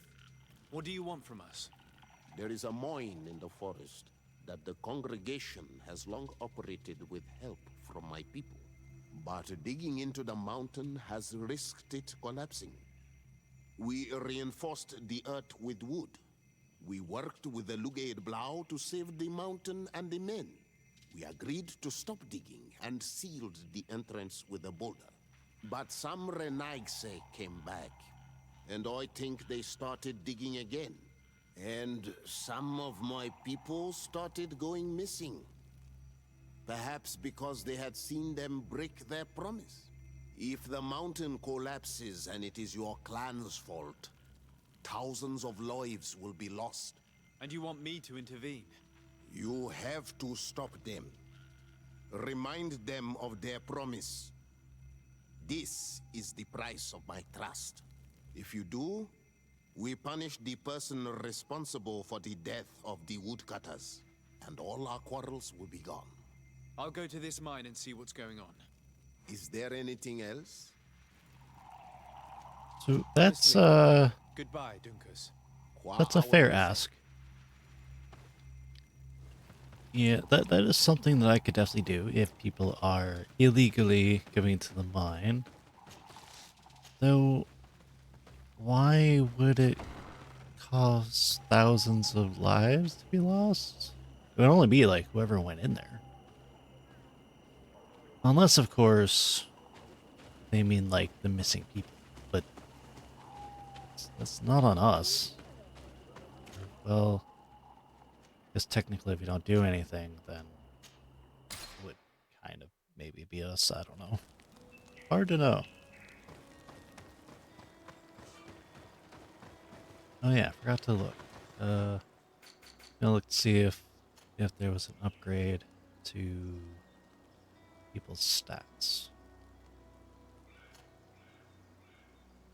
What do you want from us? There is a mine in the forest that the congregation has long operated with help from my people. But digging into the mountain has risked it collapsing. We reinforced the earth with wood. We worked with the Lugaid Blau to save the mountain and the men. We agreed to stop digging and sealed the entrance with a boulder. But some Renaigse came back, and I think they started digging again. And some of my people started going missing. Perhaps because they had seen them break their promise. If the mountain collapses and it is your clan's fault, thousands of lives will be lost. And you want me to intervene? You have to stop them. Remind them of their promise. This is the price of my trust. If you do, we punish the person responsible for the death of the woodcutters, and all our quarrels will be gone. I'll go to this mine and see what's going on. Is there anything else? So that's Goodbye, Dunkus. That's a fair ask. Yeah, that is something that I could definitely do if people are illegally going into the mine. Though, why would it cause thousands of lives to be lost? It would only be like whoever went in there. Unless, of course, they mean like the missing people. But that's not on us. Well, I guess technically if you don't do anything, then it would kind of maybe be us. I don't know. Hard to know. Oh yeah, I forgot to look. I'll look to see if there was an upgrade to people's stats.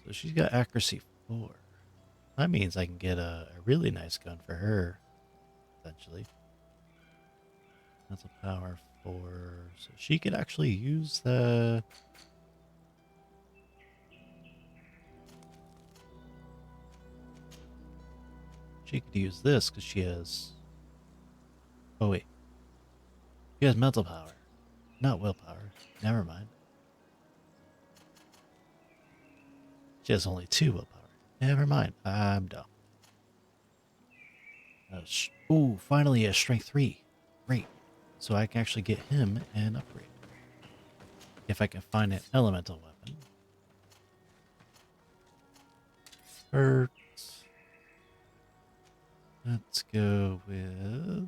So she's got accuracy 4. That means I can get a really nice gun for her, essentially. That's a power 4. So she could actually use the... She could use this because she has... Oh wait. She has mental power. Not willpower. Never mind. She has only 2 willpower. Never mind. I'm dumb. Ooh, finally a strength 3. Great. So I can actually get him an upgrade. If I can find an elemental weapon. Hurt. Let's go with...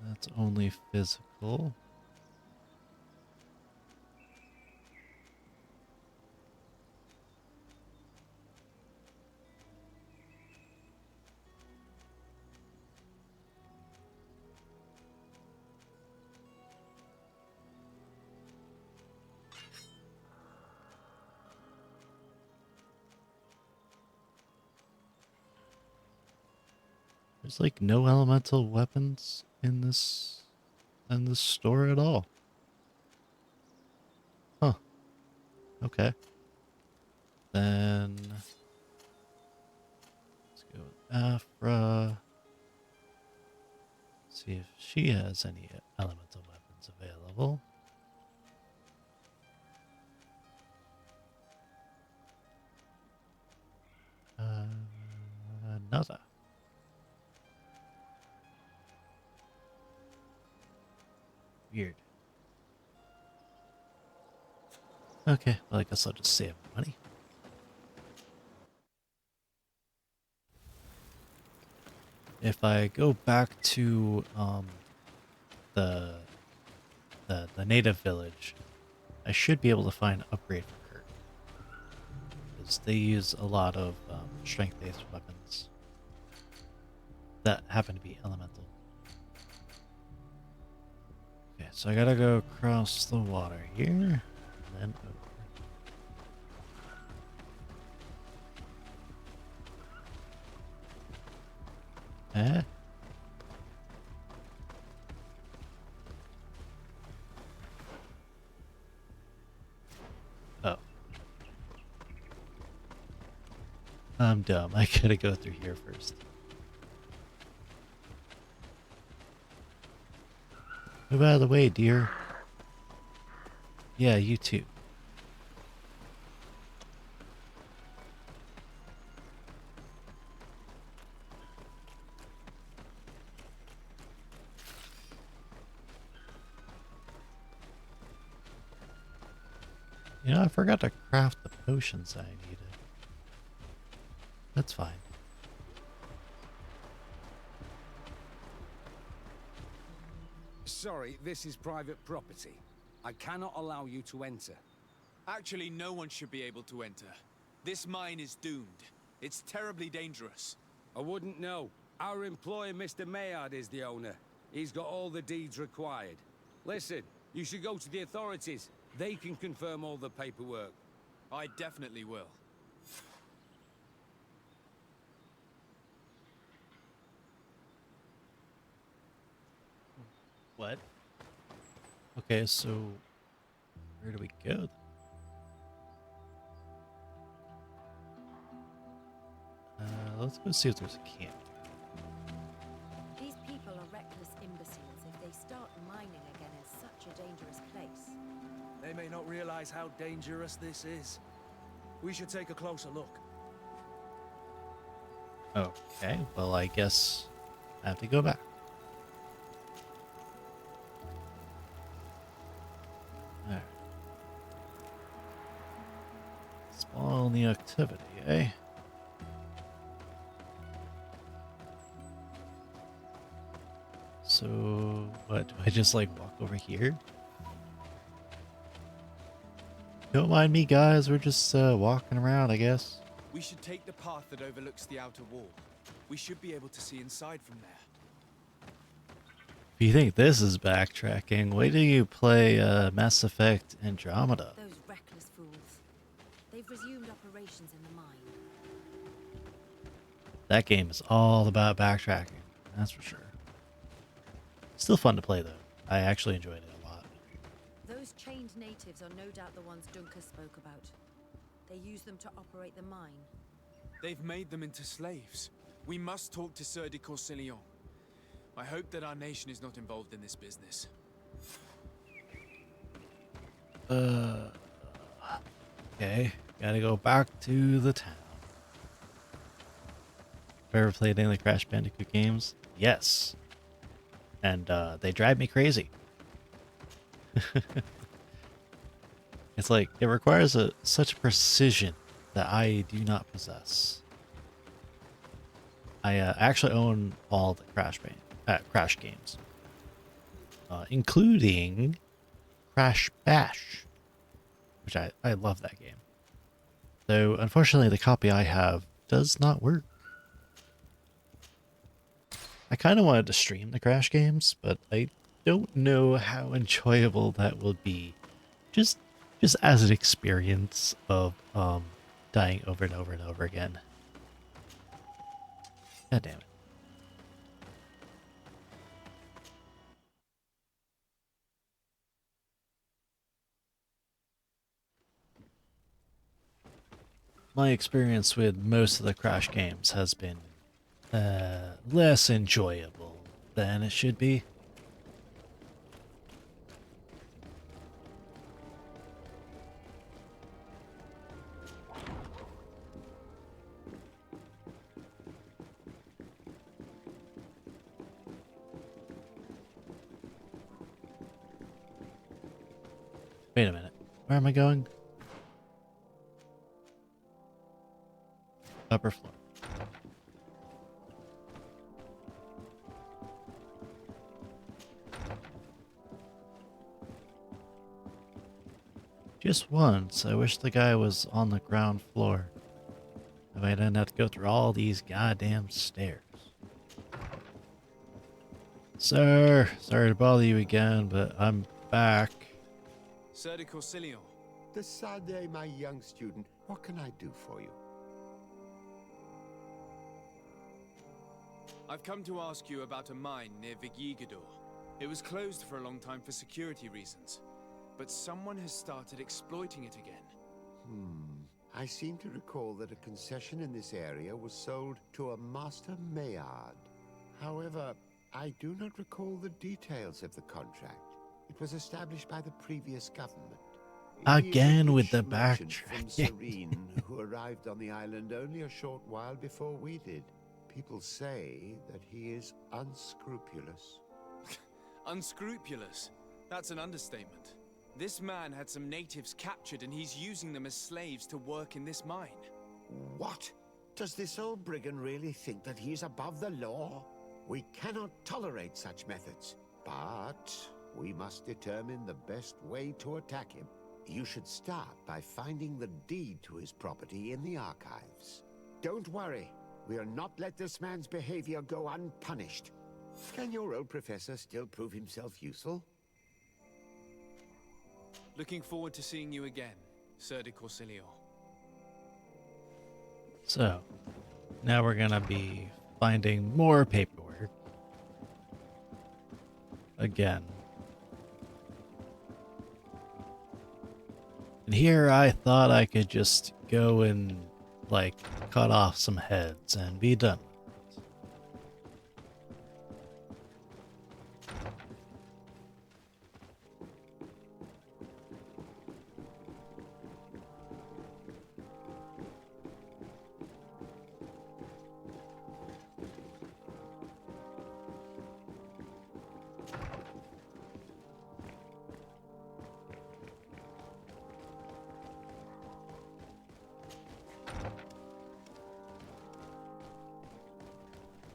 That's only physical. There's like no elemental weapons in this store at all. Huh. Okay. Then let's go with Afra. See if she has any elemental weapons available. Another. Weird. Okay, well I guess I'll just save money. If I go back to the native village, I should be able to find an upgrade for Kurt. Because they use a lot of strength-based weapons that happen to be elemental. Okay, so I gotta go across the water here, and then over. Eh? Oh. I'm dumb. I gotta go through here first. Move out of the way, dear. Yeah, you too. You know, I forgot to craft the potions I needed. That's fine. Sorry, this is private property. I cannot allow you to enter. Actually, no one should be able to enter. This mine is doomed. It's terribly dangerous. I wouldn't know. Our employer, Mr. Maillard, is the owner. He's got all the deeds required. Listen, you should go to the authorities. They can confirm all the paperwork. I definitely will. What? Okay, so where do we go? Let's go see if there's a camp. These people are reckless imbeciles if they start mining again in such a dangerous place. They may not realize how dangerous this is. We should take a closer look. Okay, well, I guess I have to go back. Alright. Spawn the activity, eh? So, what, do I just like walk over here? Don't mind me, guys, we're just walking around, I guess. We should take the path that overlooks the outer wall. We should be able to see inside from there. If you think this is backtracking, wait till you play Mass Effect Andromeda. Those reckless fools. They've resumed operations in the mine. That game is all about backtracking, that's for sure. Still fun to play, though. I actually enjoyed it a lot. Those chained natives are no doubt the ones Duncan spoke about. They use them to operate the mine. They've made them into slaves. We must talk to Sieur de Courcillon. I hope that our nation is not involved in this business. Okay, gotta go back to the town. Have you ever played any of the Crash Bandicoot games? Yes. And they drive me crazy. It's like, it requires such precision that I do not possess. I actually own all the Crash games. Including Crash Bash, which I love that game. Though, unfortunately, the copy I have does not work. I kind of wanted to stream the Crash games, but I don't know how enjoyable that will be. Just as an experience of dying over and over and over again. God damn it. My experience with most of the Crash games has been less enjoyable than it should be. Wait a minute. Where am I going? Upper floor. Just once. I wish the guy was on the ground floor. If I didn't have to go through all these goddamn stairs. Sir, sorry to bother you again, but I'm back. Sir de Corsilion. Decidez, my young student. What can I do for you? I've come to ask you about a mine near Vtuber. It was closed for a long time for security reasons, but someone has started exploiting it again. I seem to recall that a concession in this area was sold to a Master Maillard. However, I do not recall the details of the contract. It was established by the previous government. Again with the merchant from backtrack. Serene, who arrived on the island only a short while before we did. People say that he is unscrupulous. Unscrupulous? That's an understatement. This man had some natives captured and he's using them as slaves to work in this mine. What? Does this old brigand really think that he is above the law? We cannot tolerate such methods, but we must determine the best way to attack him. You should start by finding the deed to his property in the archives. Don't worry, we'll not let this man's behavior go unpunished. Can your old professor still prove himself useful? Looking forward to seeing you again, Sir de Corsilion. So, now we're gonna be finding more paperwork. Again. And here I thought I could just go and, like, cut off some heads and be done.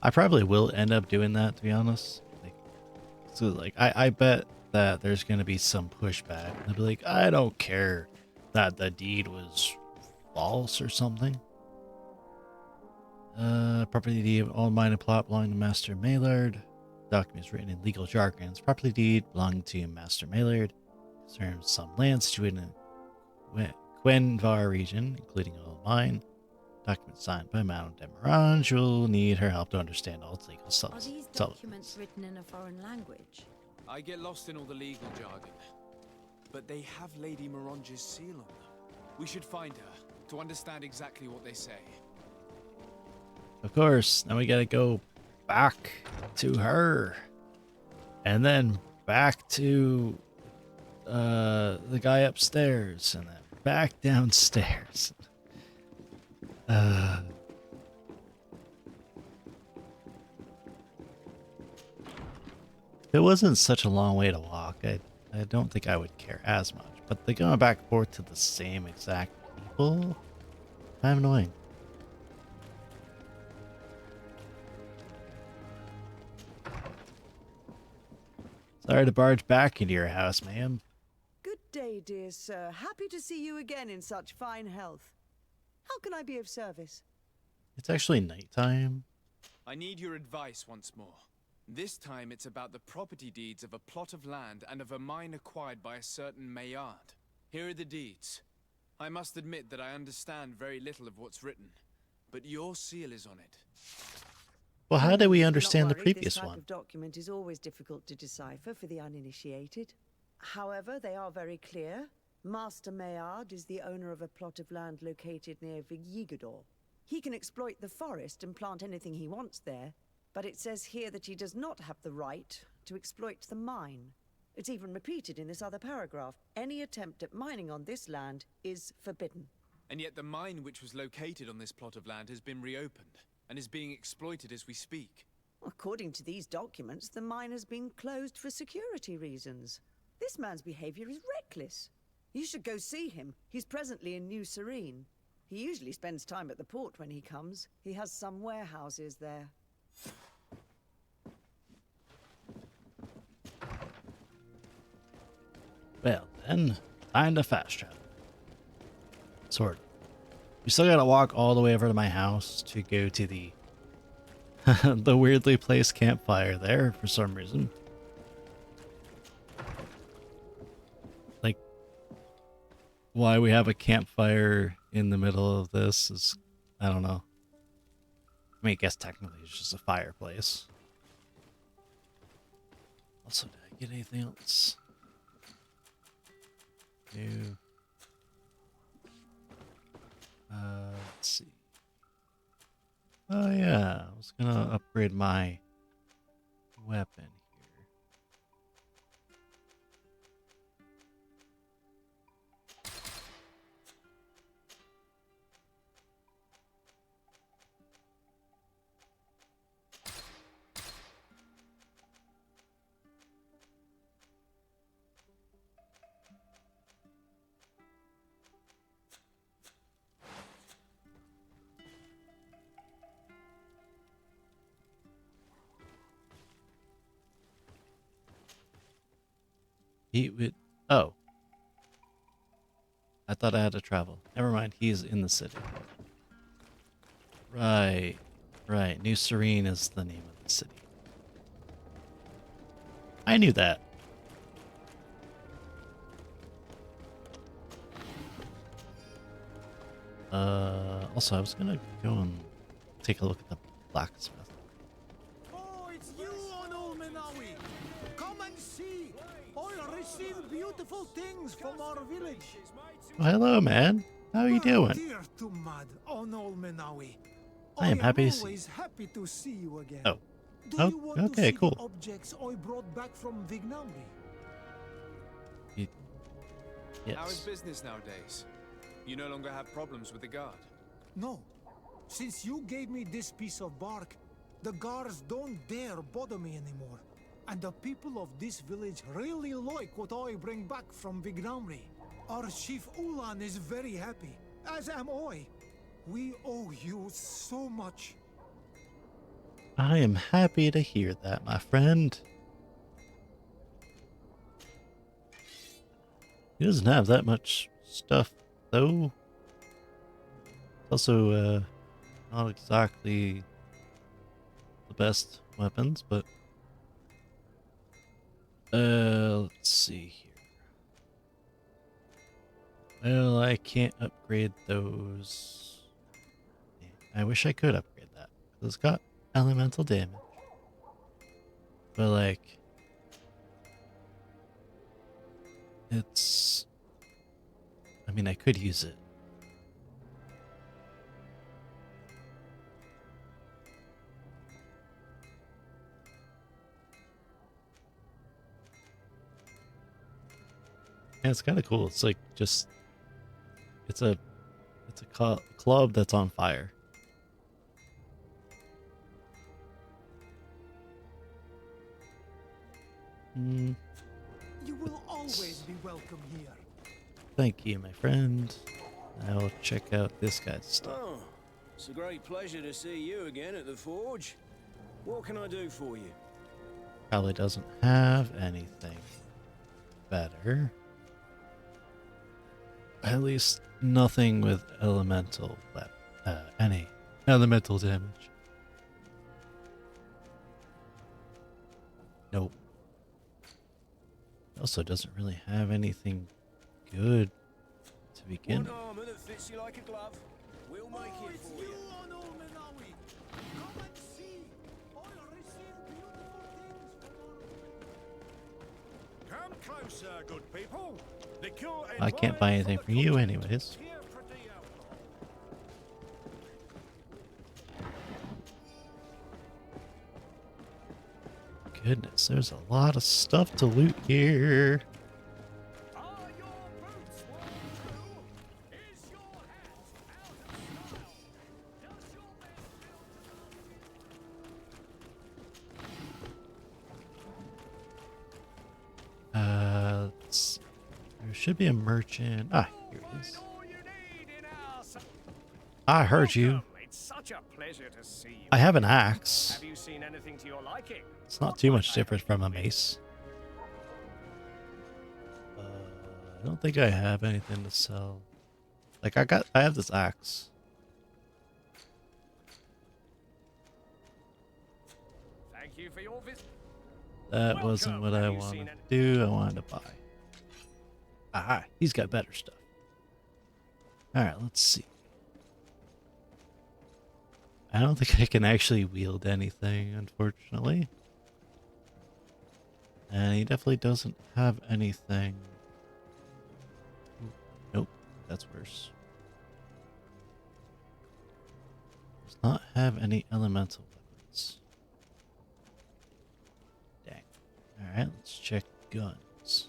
I probably will end up doing that, to be honest. I bet that there's going to be some pushback. They'll be like, I don't care that the deed was false or something. Property deed of all mine and plot belonging to Master Maillard. Documents written in legal jargons. Property deed belonging to Master Maillard. Concerns some land situated in Quenvar region, including all mine. Document signed by Madame de Morange. You'll need her help to understand all its legal stuff. Are these documents written in a foreign language? I get lost in all the legal jargon, but they have Lady Morange's seal on them. We should find her to understand exactly what they say. Of course, now we gotta go back to her. And then back to the guy upstairs. And then back downstairs. If it wasn't such a long way to walk, I don't think I would care as much. But they're going back and forth to the same exact people. Kind of annoying. Sorry to barge back into your house, ma'am. Good day, dear sir. Happy to see you again in such fine health. How can I be of service? It's actually nighttime. I need your advice once more. This time it's about the property deeds of a plot of land and of a mine acquired by a certain Maillard. Here are the deeds. I must admit that I understand very little of what's written, but your seal is on it. Well, how did we understand the Not worry, previous this type one? of document is always difficult to decipher for the uninitiated. However, they are very clear. Master Maillard is the owner of a plot of land located near Vtuber. He can exploit the forest and plant anything he wants there, but it says here that he does not have the right to exploit the mine. It's even repeated in this other paragraph. Any attempt at mining on this land is forbidden. And yet the mine which was located on this plot of land has been reopened and is being exploited as we speak. According to these documents, the mine has been closed for security reasons. This man's behavior is reckless. You should go see him. He's presently in New Serene. He usually spends time at the port when he comes. He has some warehouses there. Well then, Kinda fast travel. Sort of. You still gotta walk all the way over to my house to go to the the weirdly placed campfire there for some reason. Like, why we have a campfire in the middle of this is, I don't know. I mean, I guess technically it's just a fireplace. Also, did I get anything else? New. Let's see. Oh yeah, I was gonna upgrade my weapon here. He would. Oh. I thought I had to travel. Never mind, he's in the city. Right. Right. New Serene is the name of the city. I knew that. Also, I was gonna go and take a look at the blacksmith. Oh, it's you, Onul Menawi! Come and see! I received beautiful things from our village. Oh, hello, man. How are you doing? Dear to Mad, Onul Menawi. I am happy to see you. always happy to see you again. Oh. Do Oh, you want okay, to see cool. the objects I brought back from Vignamri? Yes. How is business nowadays? You no longer have problems with the guard. No. Since you gave me this piece of bark, the guards don't dare bother me anymore. And the people of this village really like what I bring back from Vignamri. Our chief Ulan is very happy, as am I. We owe you so much. I am happy to hear that, my friend. He doesn't have that much stuff, though. Also, not exactly the best weapons, but... let's see here. Well, I can't upgrade those. I wish I could upgrade that. It's got elemental damage. But, like... It's... I mean, I could use it. Yeah, it's kind of cool. It's like just... It's a club that's on fire. You will always be welcome here. Thank you, my friend. I will check out this guy's stuff. Oh, it's a great pleasure to see you again at the forge. What can I do for you? Probably doesn't have anything better. At least nothing with elemental any elemental damage. Nope. Also doesn't really have anything good to begin with. One armor that fits you like a glove. We'll make it for you. Come closer, good people. The cure I can't buy anything from you anyways. Goodness, there's a lot of stuff to loot here. There should be a merchant. Ah, here he is. I heard you. It's such a pleasure to see you. I have an axe. Have you seen anything to your liking? It's not too much different from a mace. I don't think I have anything to sell. Like I have this axe. Thank you for your visit. That wasn't what I wanted to do. I wanted to buy. Aha, he's got better stuff. Alright, let's see. I don't think I can actually wield anything, unfortunately. And he definitely doesn't have anything. Nope, that's worse. Does not have any elemental weapons. Dang. Alright, let's check guns.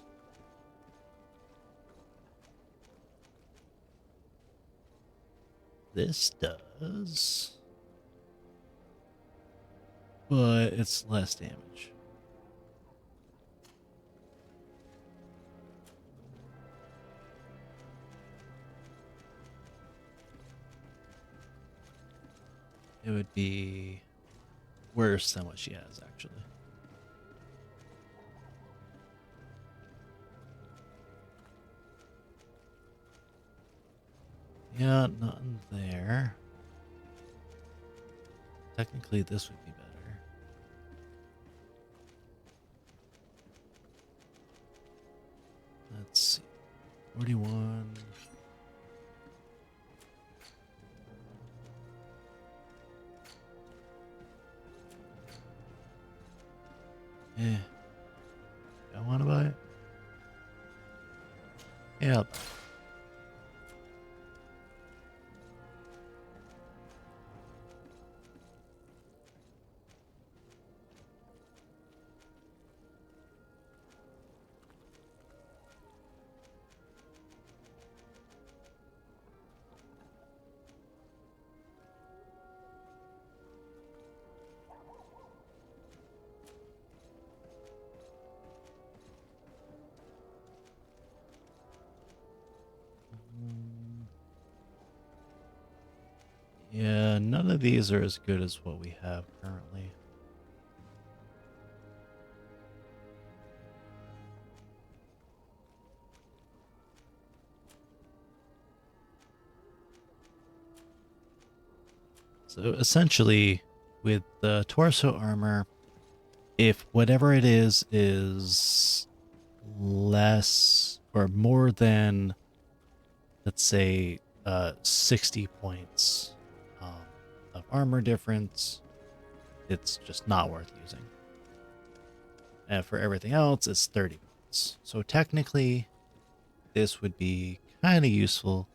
This does. But it's less damage. It would be worse than what she has, actually. Yeah, nothing there. Technically, this would be better. Let's see. 41. Yeah. I want to buy it. Yeah. I'll buy it. Yeah, none of these are as good as what we have currently. So essentially, with the torso armor, if whatever it is less or more than, let's say, 60 points of armor difference, it's just not worth using. And for everything else, it's 30 points. So technically, this would be kind of useful,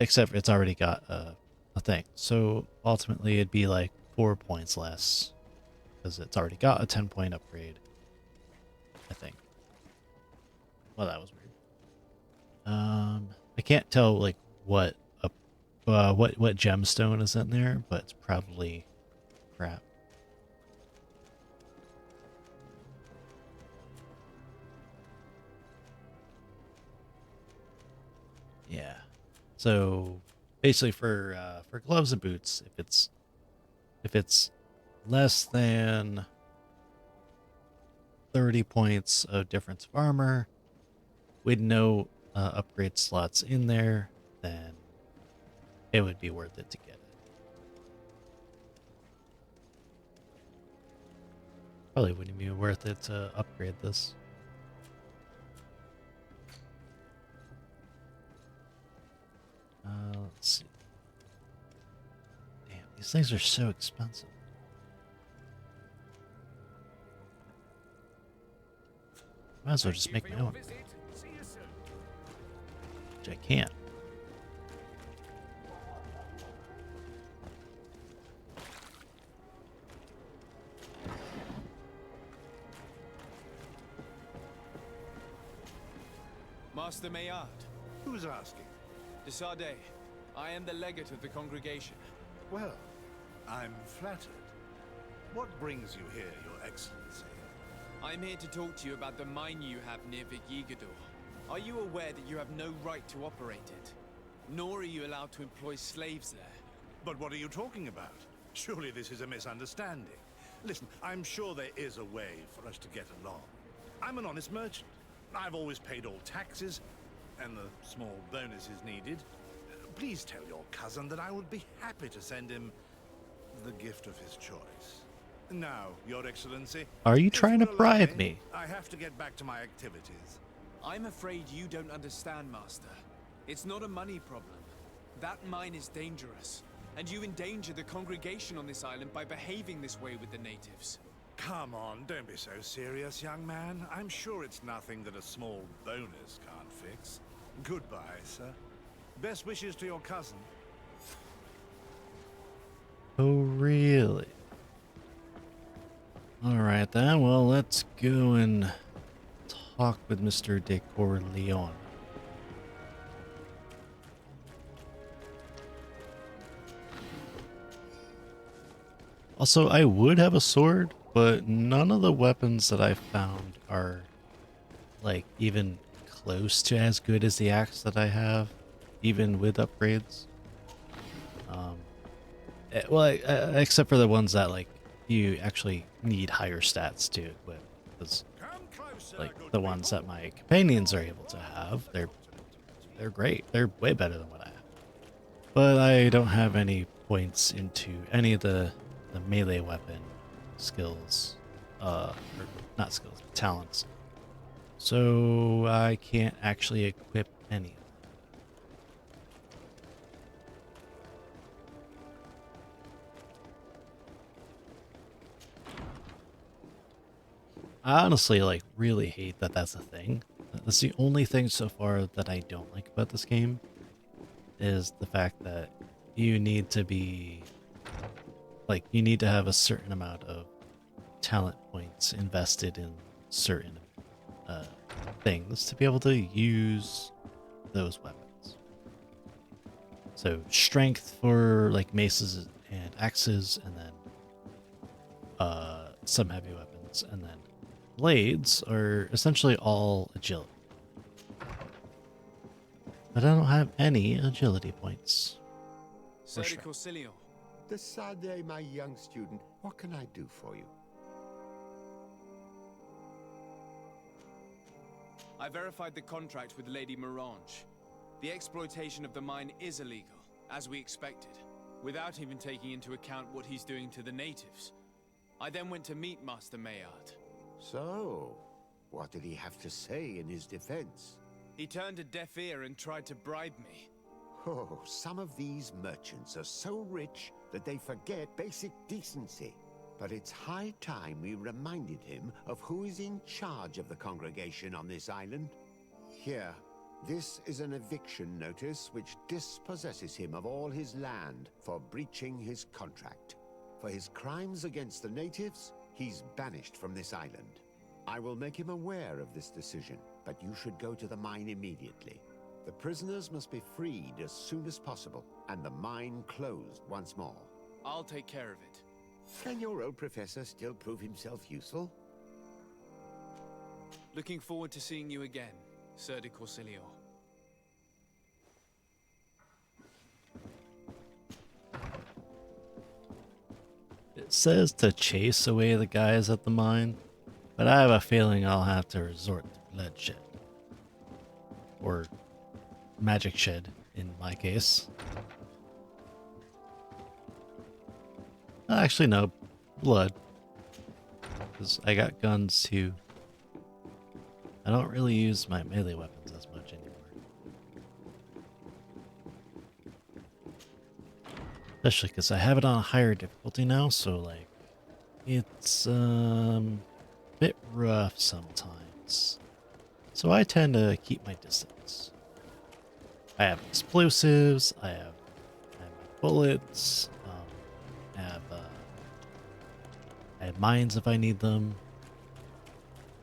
except it's already got a thing. So ultimately, it'd be like 4 points less, because it's already got a 10-point upgrade, I think. Well, that was weird. I can't tell like what gemstone is in there, but it's probably crap. Yeah. So basically, for gloves and boots, if it's less than 30 points of difference of armor, with no upgrade slots in there, then it would be worth it to get it. Probably wouldn't be worth it to upgrade this. Let's see. Damn, these things are so expensive. Might as well just make my own. Which I can't. Master Maillard. Who's asking? Desade, I am the legate of the congregation. Well, I'm flattered. What brings you here, Your Excellency? I'm here to talk to you about the mine you have near Vtuber. Are you aware that you have no right to operate it? Nor are you allowed to employ slaves there. But what are you talking about? Surely this is a misunderstanding. Listen, I'm sure there is a way for us to get along. I'm an honest merchant. I've always paid all taxes, and the small bonus is needed. Please tell your cousin that I would be happy to send him the gift of his choice. Now, Your Excellency, Are you if trying to you'll allow bribe me? I have to get back to my activities. I'm afraid you don't understand, Master. It's not a money problem. That mine is dangerous, and you endanger the congregation on this island by behaving this way with the natives. Come on, don't be so serious, young man. I'm sure it's nothing that a small bonus can't fix. Goodbye, sir. Best wishes to your cousin. Oh, really? Alright then, well, let's go and talk with Mr. de Corleone. Also, I would have a sword, but none of the weapons that I found are, like, even close to as good as the axe that I have, even with upgrades. Except for the ones that, like, you actually need higher stats to equip, because, like, the ones that my companions are able to have, they're great. They're way better than what I have. But I don't have any points into any of the melee weapon skills, or not skills, talents. So I can't actually equip any of them. I honestly, like, really hate that that's a thing. That's the only thing so far that I don't like about this game, is the fact that you need to be, like, you need to have a certain amount of talent points invested in certain things to be able to use those weapons. So strength for, like, maces and axes, and then some heavy weapons, and then blades are essentially all agility. But I don't have any agility points. Sir de Corleone. Decidez, my young student, what can I do for you? I verified the contract with Lady Mirange. The exploitation of the mine is illegal, as we expected, without even taking into account what he's doing to the natives. I then went to meet Master Maillard. So, what did he have to say in his defense? He turned a deaf ear and tried to bribe me. Oh, some of these merchants are so rich that they forget basic decency. But it's high time we reminded him of who is in charge of the congregation on this island. Here, this is an eviction notice which dispossesses him of all his land for breaching his contract. For his crimes against the natives, he's banished from this island. I will make him aware of this decision, but you should go to the mine immediately. The prisoners must be freed as soon as possible, and the mine closed once more. I'll take care of it. Can your old professor still prove himself useful? Looking forward to seeing you again, Sir de Corleone. It says to chase away the guys at the mine, but I have a feeling I'll have to resort to bloodshed. Or magic shed, in my case. Actually, no. Blood. Because I got guns too. I don't really use my melee weapons as much anymore. Especially because I have it on a higher difficulty now, so, like, it's a bit rough sometimes. So I tend to keep my distance. I have explosives, I have bullets, I have mines if I need them,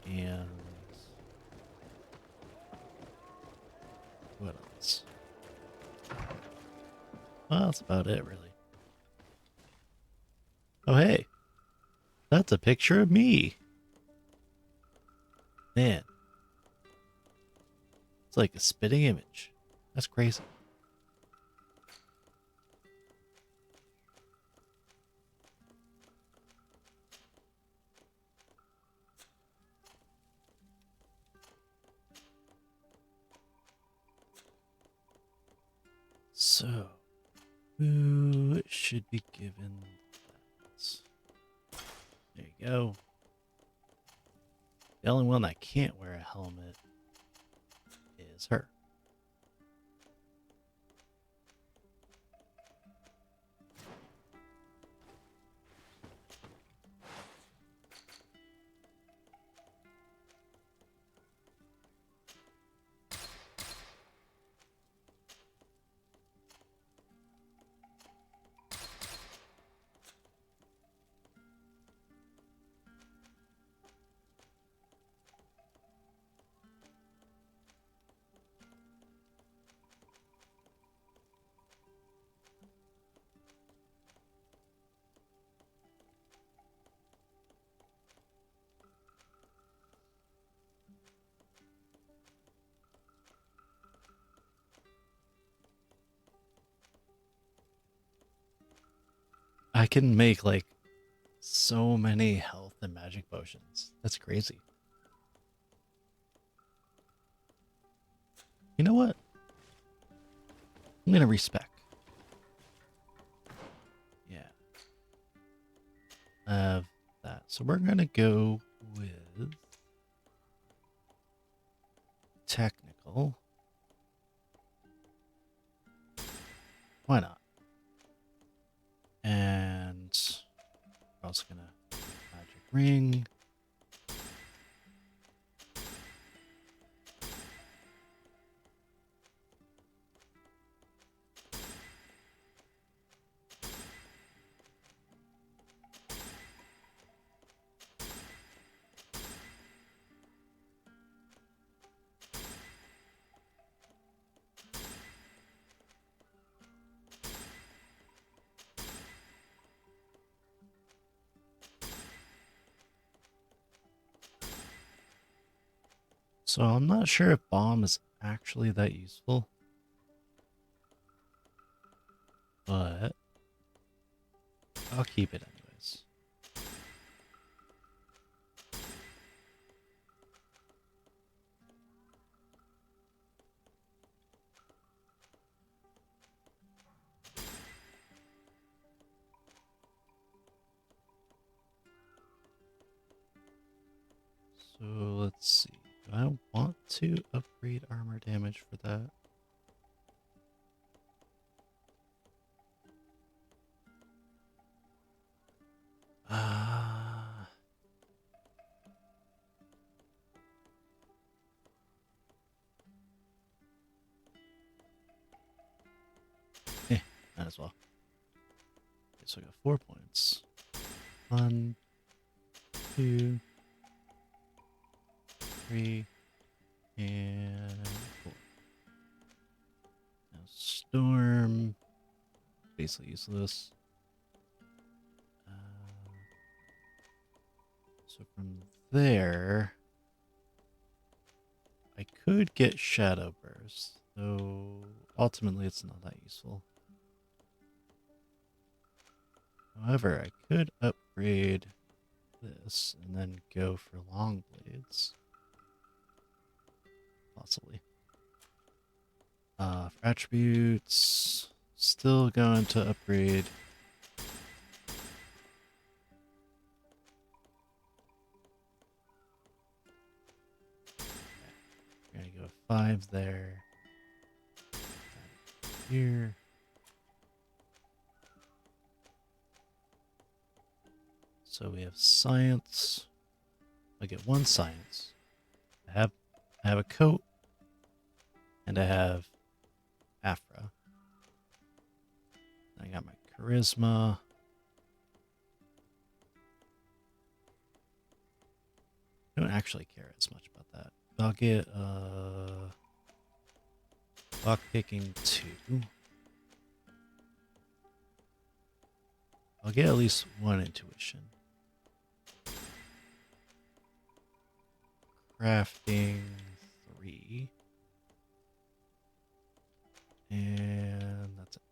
and what else? Well, that's about it, really. Oh, hey, that's a picture of me. Man, it's like a spitting image. That's crazy. So, who should be given that? There you go. The only one that can't wear a helmet is her. I can make like so many health and magic potions. That's crazy. You know what? I'm gonna respec. Yeah. That. So we're gonna go with technical. Why not? And we're also gonna magic ring. So I'm not sure if bomb is actually that useful, but I'll keep it anyways. So let's see. Do I want to upgrade armor damage for that? Might as well. Okay, so I got 4 points. 1, 2, 3, and 4. Now storm, basically useless. So from there, I could get shadow burst, though ultimately it's not that useful. However, I could upgrade this and then go for long blades. Possibly. For attributes, still going to upgrade. We're gonna go 5 there. Here. So we have science. I get 1 science. I have a coat, and I have Afra. I got my charisma. I don't actually care as much about that. I'll get lockpicking 2. I'll get at least 1 intuition. Crafting 3. And that's it.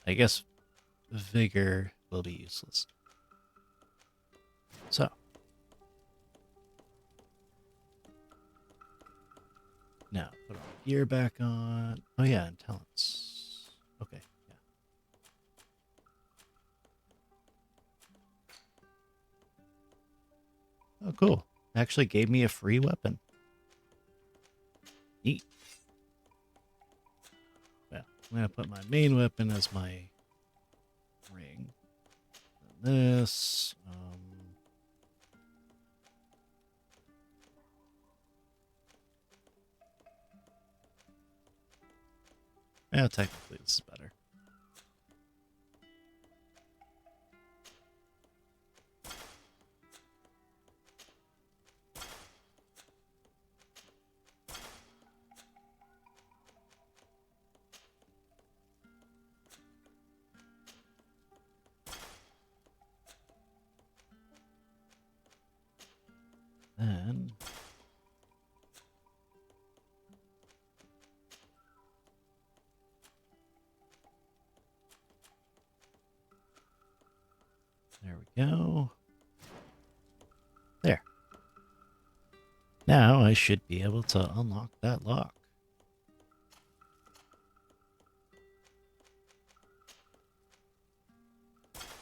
I guess vigor will be useless. So. Now, put our gear back on. Oh, yeah, and talents. Okay, yeah. Oh, cool. Actually gave me a free weapon. Neat. Well, I'm going to put my main weapon as my ring. And this. Yeah, technically this is better. Then there we go. There. Now I should be able to unlock that lock.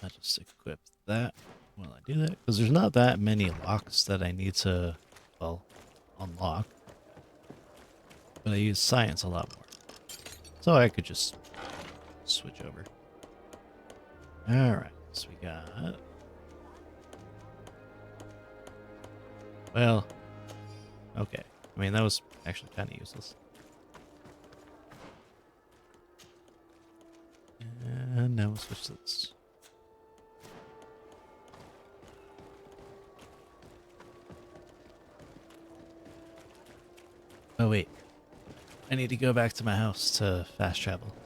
I'll just equip that while I do that, because there's not that many locks that I need to, well, unlock. But I use science a lot more. So I could just switch over. Alright, so we got... Well, okay. I mean, that was actually kind of useless. And now we'll switch to this. Oh, wait. I need to go back to my house to fast travel.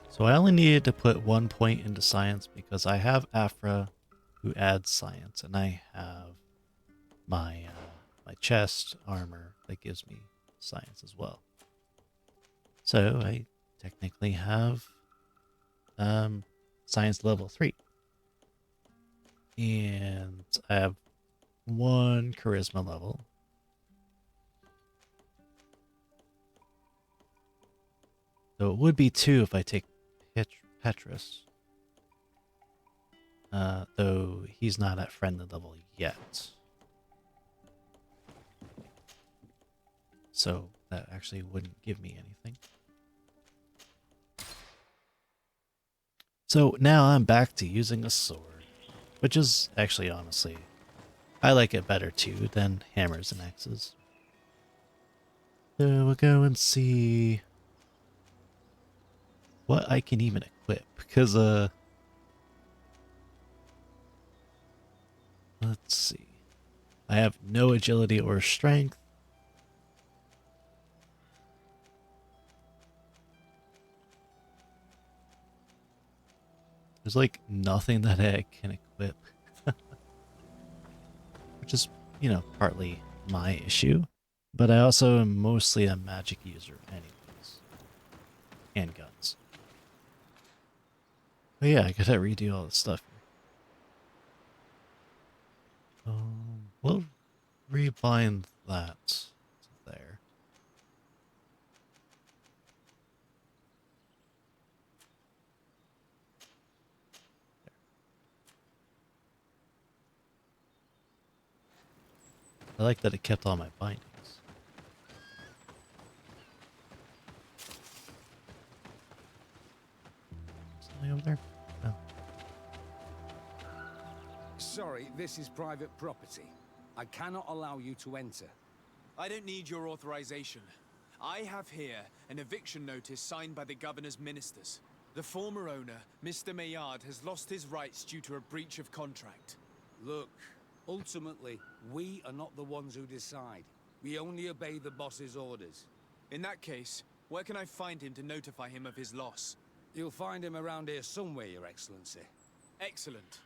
So I only needed to put 1 point into science because I have Afra who adds science, and I have my my chest armor that gives me science as well. So I technically have science level 3. And I have 1 charisma level. So it would be 2 if I take Petrus. Though he's not at friendly level yet. So that actually wouldn't give me anything. So now I'm back to using a sword, which is actually, honestly, I like it better too than hammers and axes. So we'll go and see what I can even equip, because let's see. I have no agility or strength. There's like nothing that I can equip. Which is, you know, partly my issue. But I also am mostly a magic user anyways. And guns. But yeah, I gotta redo all this stuff here. We'll rebind that to there. I like that it kept all my bindings. Something over there? No. Sorry, this is private property. I cannot allow you to enter. I don't need your authorization. I have here an eviction notice signed by the governor's ministers. The former owner, Mr. Maillard, has lost his rights due to a breach of contract. Look, ultimately, we are not the ones who decide. We only obey the boss's orders. In that case, where can I find him to notify him of his loss? You'll find him around here somewhere, Your Excellency. Excellent.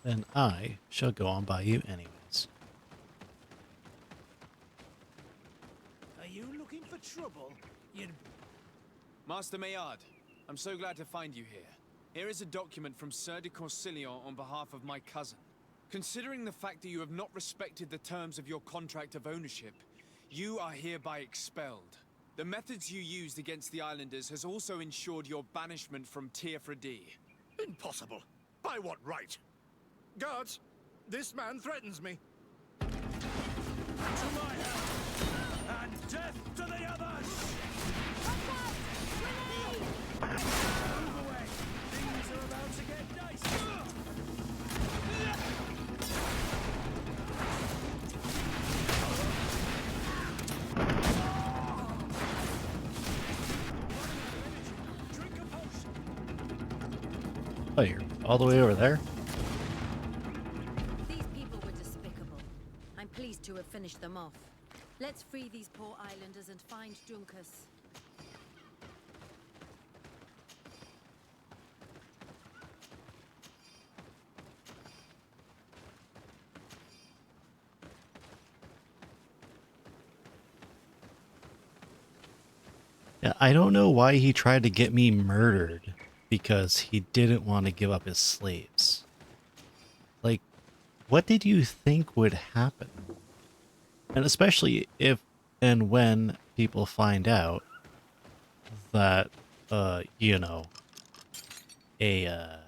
Then I shall go on by you anyways. Are you looking for trouble? You'd... Master Maillard, I'm so glad to find you here. Here is a document from Sir de Corsilion on behalf of my cousin. Considering the fact that you have not respected the terms of your contract of ownership, you are hereby expelled. The methods you used against the islanders has also ensured your banishment from Teofra D. Impossible. By what right? Guards, this man threatens me. To my help! And death to the others! Move away! Things are about to get dicey! Oh, you're all the way over there? These people were despicable. I'm pleased to have finished them off. Let's free these poor islanders and find Juncus. Yeah, I don't know why he tried to get me murdered because he didn't want to give up his slaves. Like, what did you think would happen? And especially if and when people find out that, you know, the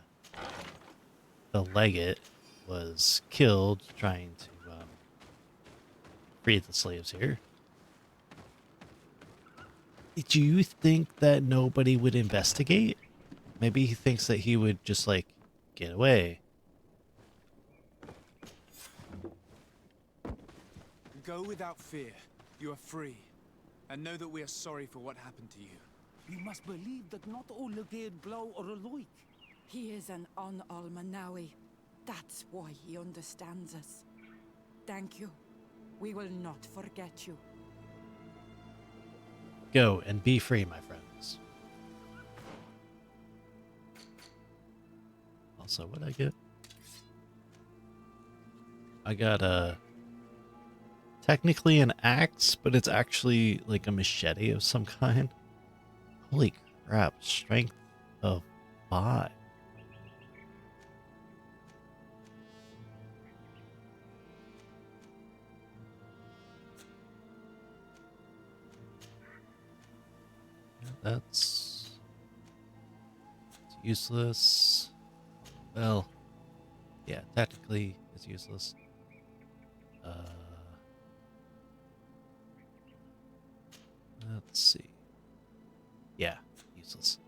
legate was killed trying to, free the slaves here. Do you think that nobody would investigate? Maybe he thinks that he would just, like, get away. Go without fear. You are free. And know that we are sorry for what happened to you. You must believe that not all Legade blow or alike. He is an Almanawi. That's why he understands us. Thank you. We will not forget you. Go and be free, my friends. Also, what'd I get? I got technically an axe, but it's actually like a machete of some kind. Holy crap, strength of 5. That's useless. Well, yeah, technically it's useless. Let's see. Yeah, useless.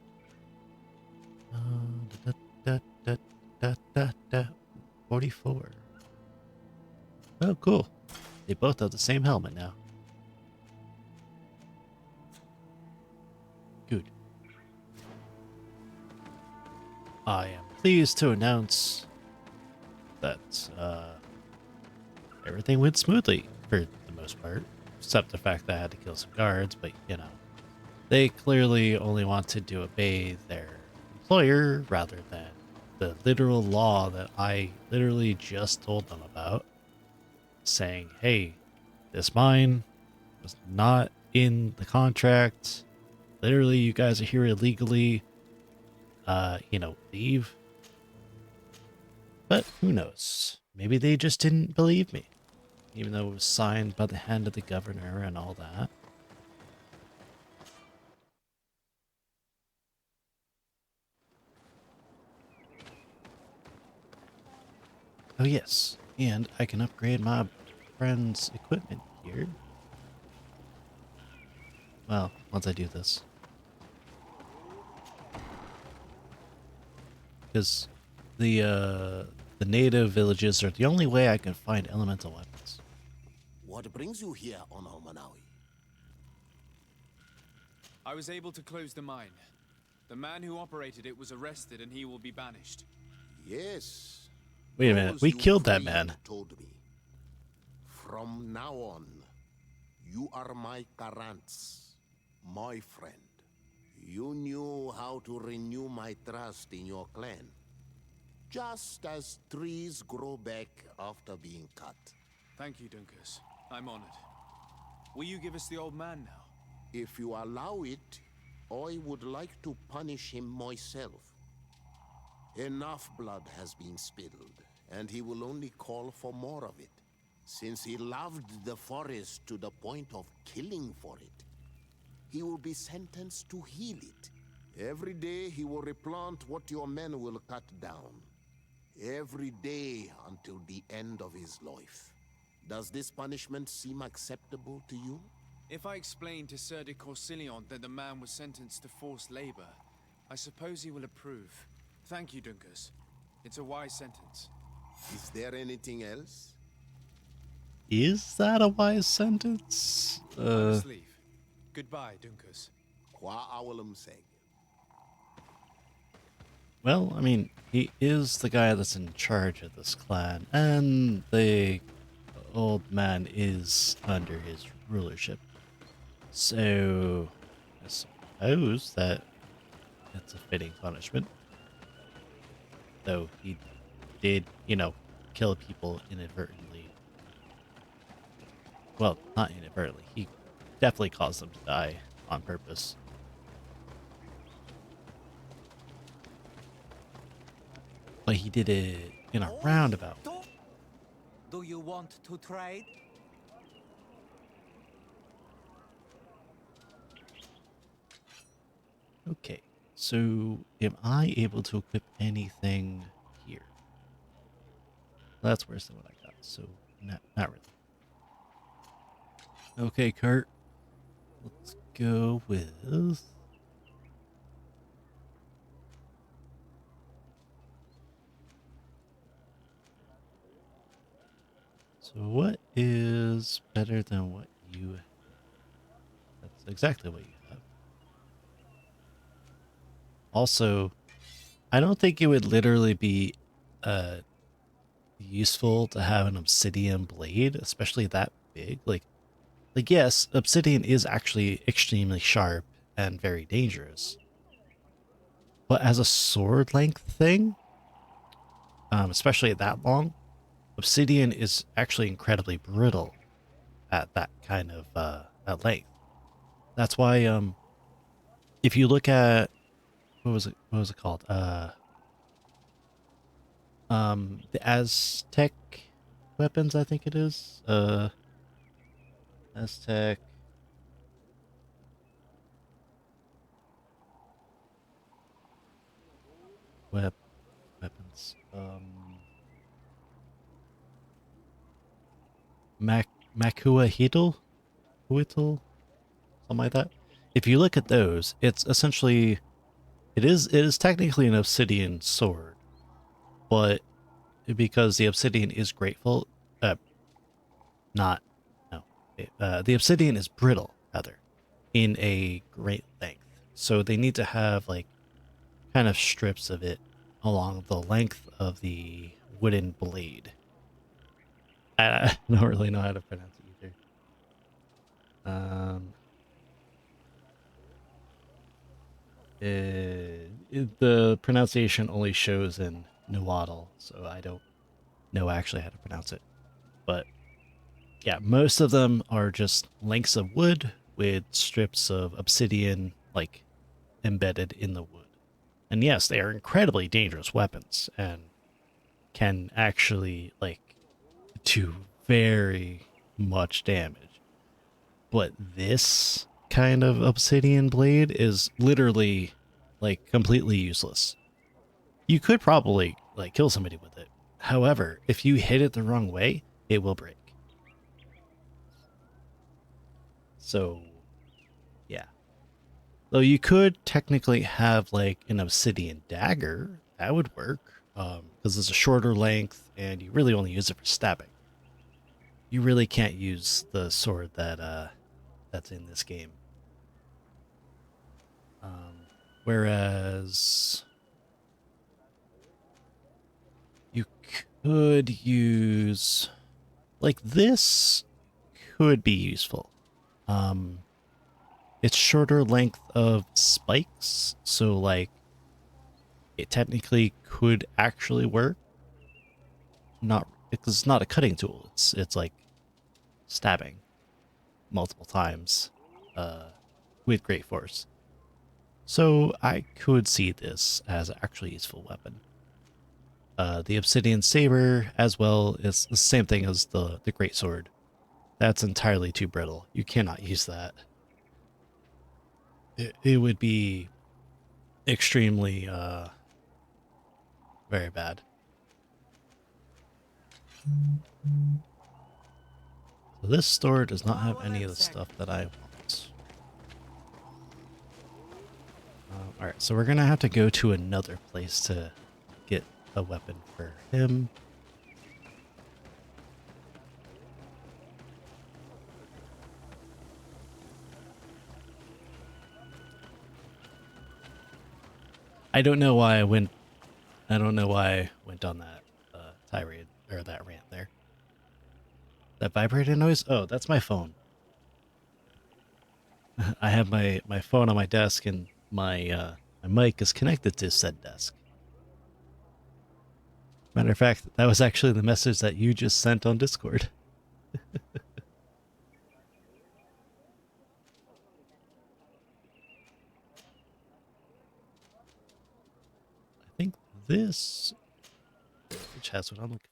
Da, da, da, da, da, da, 44. Oh, cool. They both have the same helmet now. Good. I am pleased to announce that everything went smoothly for the most part, except the fact that I had to kill some guards, but you know, they clearly only wanted to obey their employer rather than the literal law that I literally just told them about, saying, hey, this mine was not in the contract. Literally, you guys are here illegally. You know, leave. But who knows? Maybe they just didn't believe me, even though it was signed by the hand of the governor and all that. Oh yes, and I can upgrade my friend's equipment here. Well, once I do this. Because the native villages are the only way I can find elemental weapons. What brings you here on Almanawi? I was able to close the mine. The man who operated it was arrested and he will be banished. Yes. Wait a minute, we killed that man. Told me. From now on, you are my Karants, my friend. You knew how to renew my trust in your clan. Just as trees grow back after being cut. Thank you, Duncus. I'm honored. Will you give us the old man now? If you allow it, I would like to punish him myself. Enough blood has been spilled, and he will only call for more of it. Since he loved the forest to the point of killing for it, he will be sentenced to heal it. Every day he will replant what your men will cut down. Every day until the end of his life. Does this punishment seem acceptable to you? If I explain to Sir de Corsilion that the man was sentenced to forced labor, I suppose he will approve. Thank you, Dunkus. It's a wise sentence. Is there anything else? Is that a wise sentence? I must leave. Goodbye, Dunkus. Qua awalum seg. Well, I mean, he is the guy that's in charge of this clan, and the old man is under his rulership. So, I suppose that it's a fitting punishment. Though he did, you know, kill people inadvertently. Well, not inadvertently. He definitely caused them to die on purpose. But he did it in a roundabout. Do you want to trade? Okay, so am I able to equip anything here? That's worse than what I got, so not really. Okay, Kurt. Let's go with... So what is better than what you have? That's exactly what you have. Also, I don't think it would literally be useful to have an obsidian blade, especially that big. Like yes, obsidian is actually extremely sharp and very dangerous. But as a sword length thing, especially that long, obsidian is actually incredibly brittle at that kind of at length. That's why if you look at what was it called? The Aztec weapons, I think it is. Aztec weapons. Makua Huitl, something like that. If you look at those, it's essentially it is technically an obsidian sword, but because the obsidian is grateful, not no, the obsidian is brittle rather, in a great length. So they need to have like kind of strips of it along the length of the wooden blade. I don't really know how to pronounce it either. The pronunciation only shows in Nahuatl, so I don't know actually how to pronounce it. But yeah, most of them are just lengths of wood with strips of obsidian like embedded in the wood. And yes, they are incredibly dangerous weapons and can actually like do very much damage. But this kind of obsidian blade is literally like completely useless. You could probably like kill somebody with it. However, if you hit it the wrong way, it will break. So, yeah. Though you could technically have like an obsidian dagger, that would work, because it's a shorter length and you really only use it for stabbing. You really can't use the sword that's in this game. Whereas you could use like this could be useful. It's shorter length of spikes, so like it technically could actually work. Not because it's not a cutting tool. It's like stabbing multiple times with great force. So I could see this as an actually useful weapon. the obsidian saber, as well as the same thing as the great sword. That's entirely too brittle. You cannot use that. It would be extremely very bad. So this store does not have any of the stuff that I want. Alright, so we're gonna have to go to another place to get a weapon for him. I don't know why I went on that tirade or that rant there. That vibrating noise? Oh, that's my phone. I have my phone on my desk, and my mic is connected to said desk. Matter of fact, that was actually the message that you just sent on Discord. I think this which has what I'm looking for.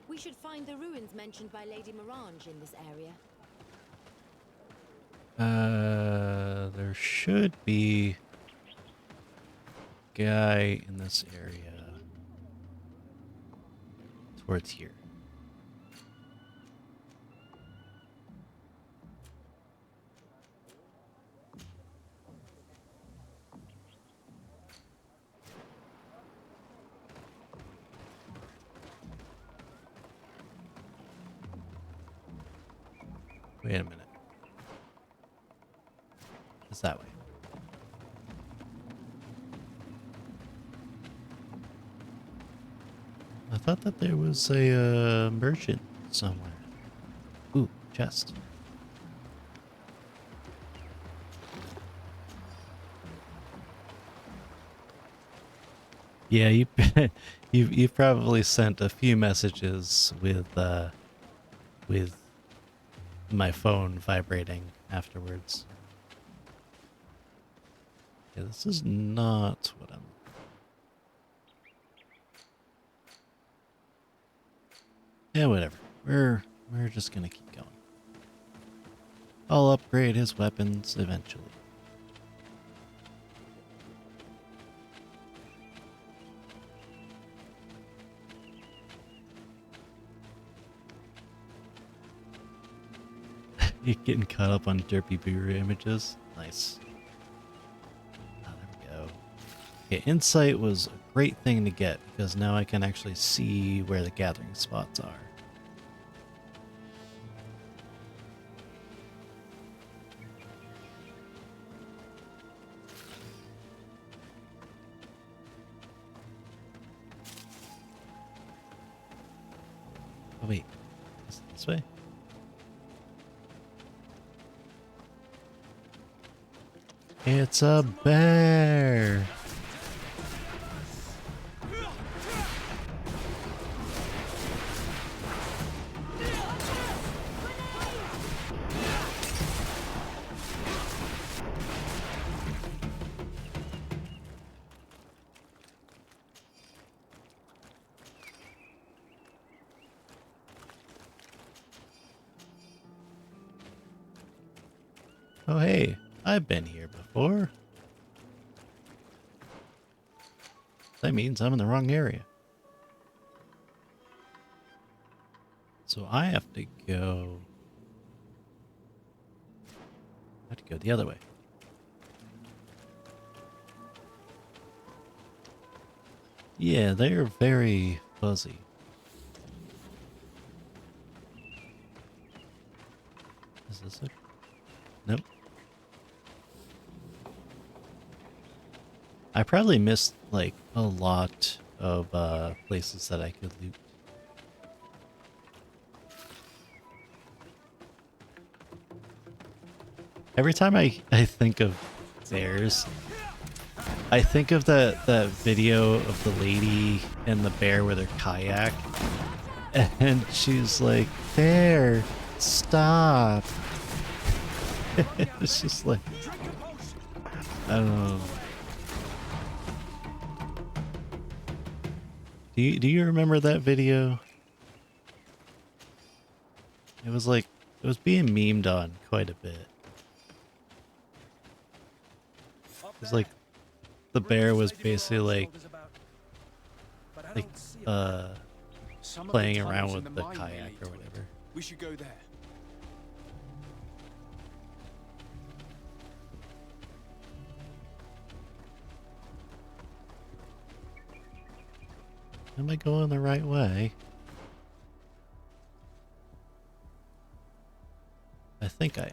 We should find the ruins mentioned by Lady Morange in this area. There should be a guy in this area towards here. Wait a minute. It's that way. I thought that there was a merchant somewhere. Ooh, chest. Yeah, you've probably sent a few messages with my phone vibrating afterwards. Yeah, this is not what I'm... Yeah, whatever. We're just gonna keep going. I'll upgrade his weapons eventually. You're getting caught up on derpy Buru images. Nice. Oh, there we go. Okay, insight was a great thing to get because now I can actually see where the gathering spots are. Oh wait, is it this way? It's a bear! Oh hey, I've been here before. That means I'm in the wrong area. So I have to go... I have to go the other way. Yeah, they're very fuzzy. Is this it? Nope. I probably missed, like, a lot of places that I could loot. Every time I think of bears, I think of that video of the lady and the bear with her kayak. And she's like, there, stop. It's just like, I don't know. Do you remember that video? It was like, it was being memed on quite a bit. It was like, the bear was basically like playing around with the kayak or whatever. We should go there. Am I going the right way? I think I am.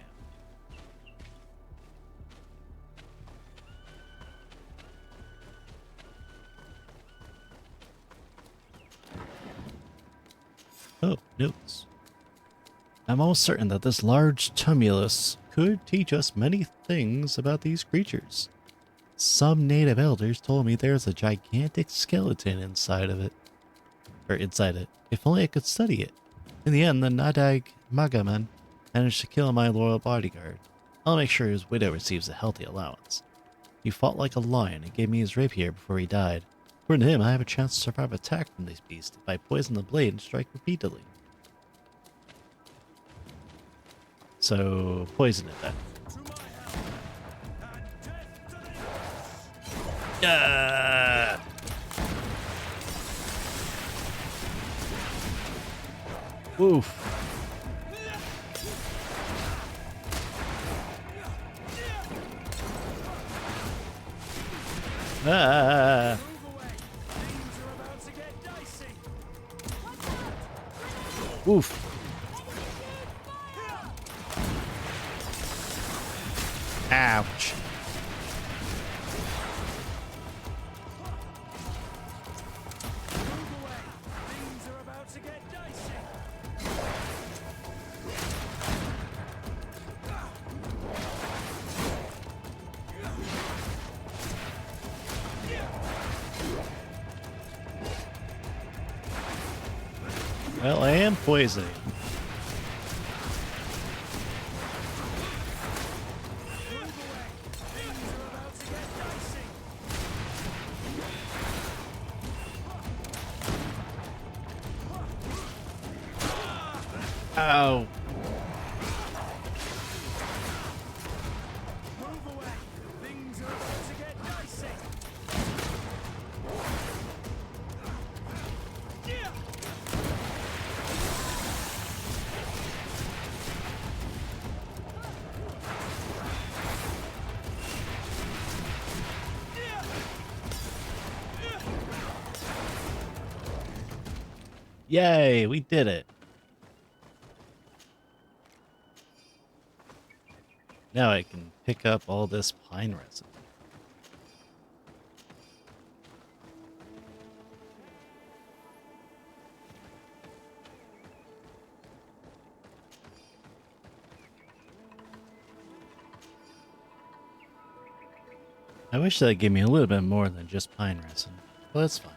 Oh, notes. I'm almost certain that this large tumulus could teach us many things about these creatures. Some native elders told me there's a gigantic skeleton inside of it. Or inside it. If only I could study it. In the end, the Nadag Magaman managed to kill my loyal bodyguard. I'll make sure his widow receives a healthy allowance. He fought like a lion and gave me his rapier before he died. According to him, I have a chance to survive attack from these beasts if I poison the blade and strike repeatedly. So, poison it then. Ah! Oof. Ah! Oof. Ouch. Well, I am poisoning. Ow. Yay, we did it. Now I can pick up all this pine resin. I wish that gave me a little bit more than just pine resin, but that's fine.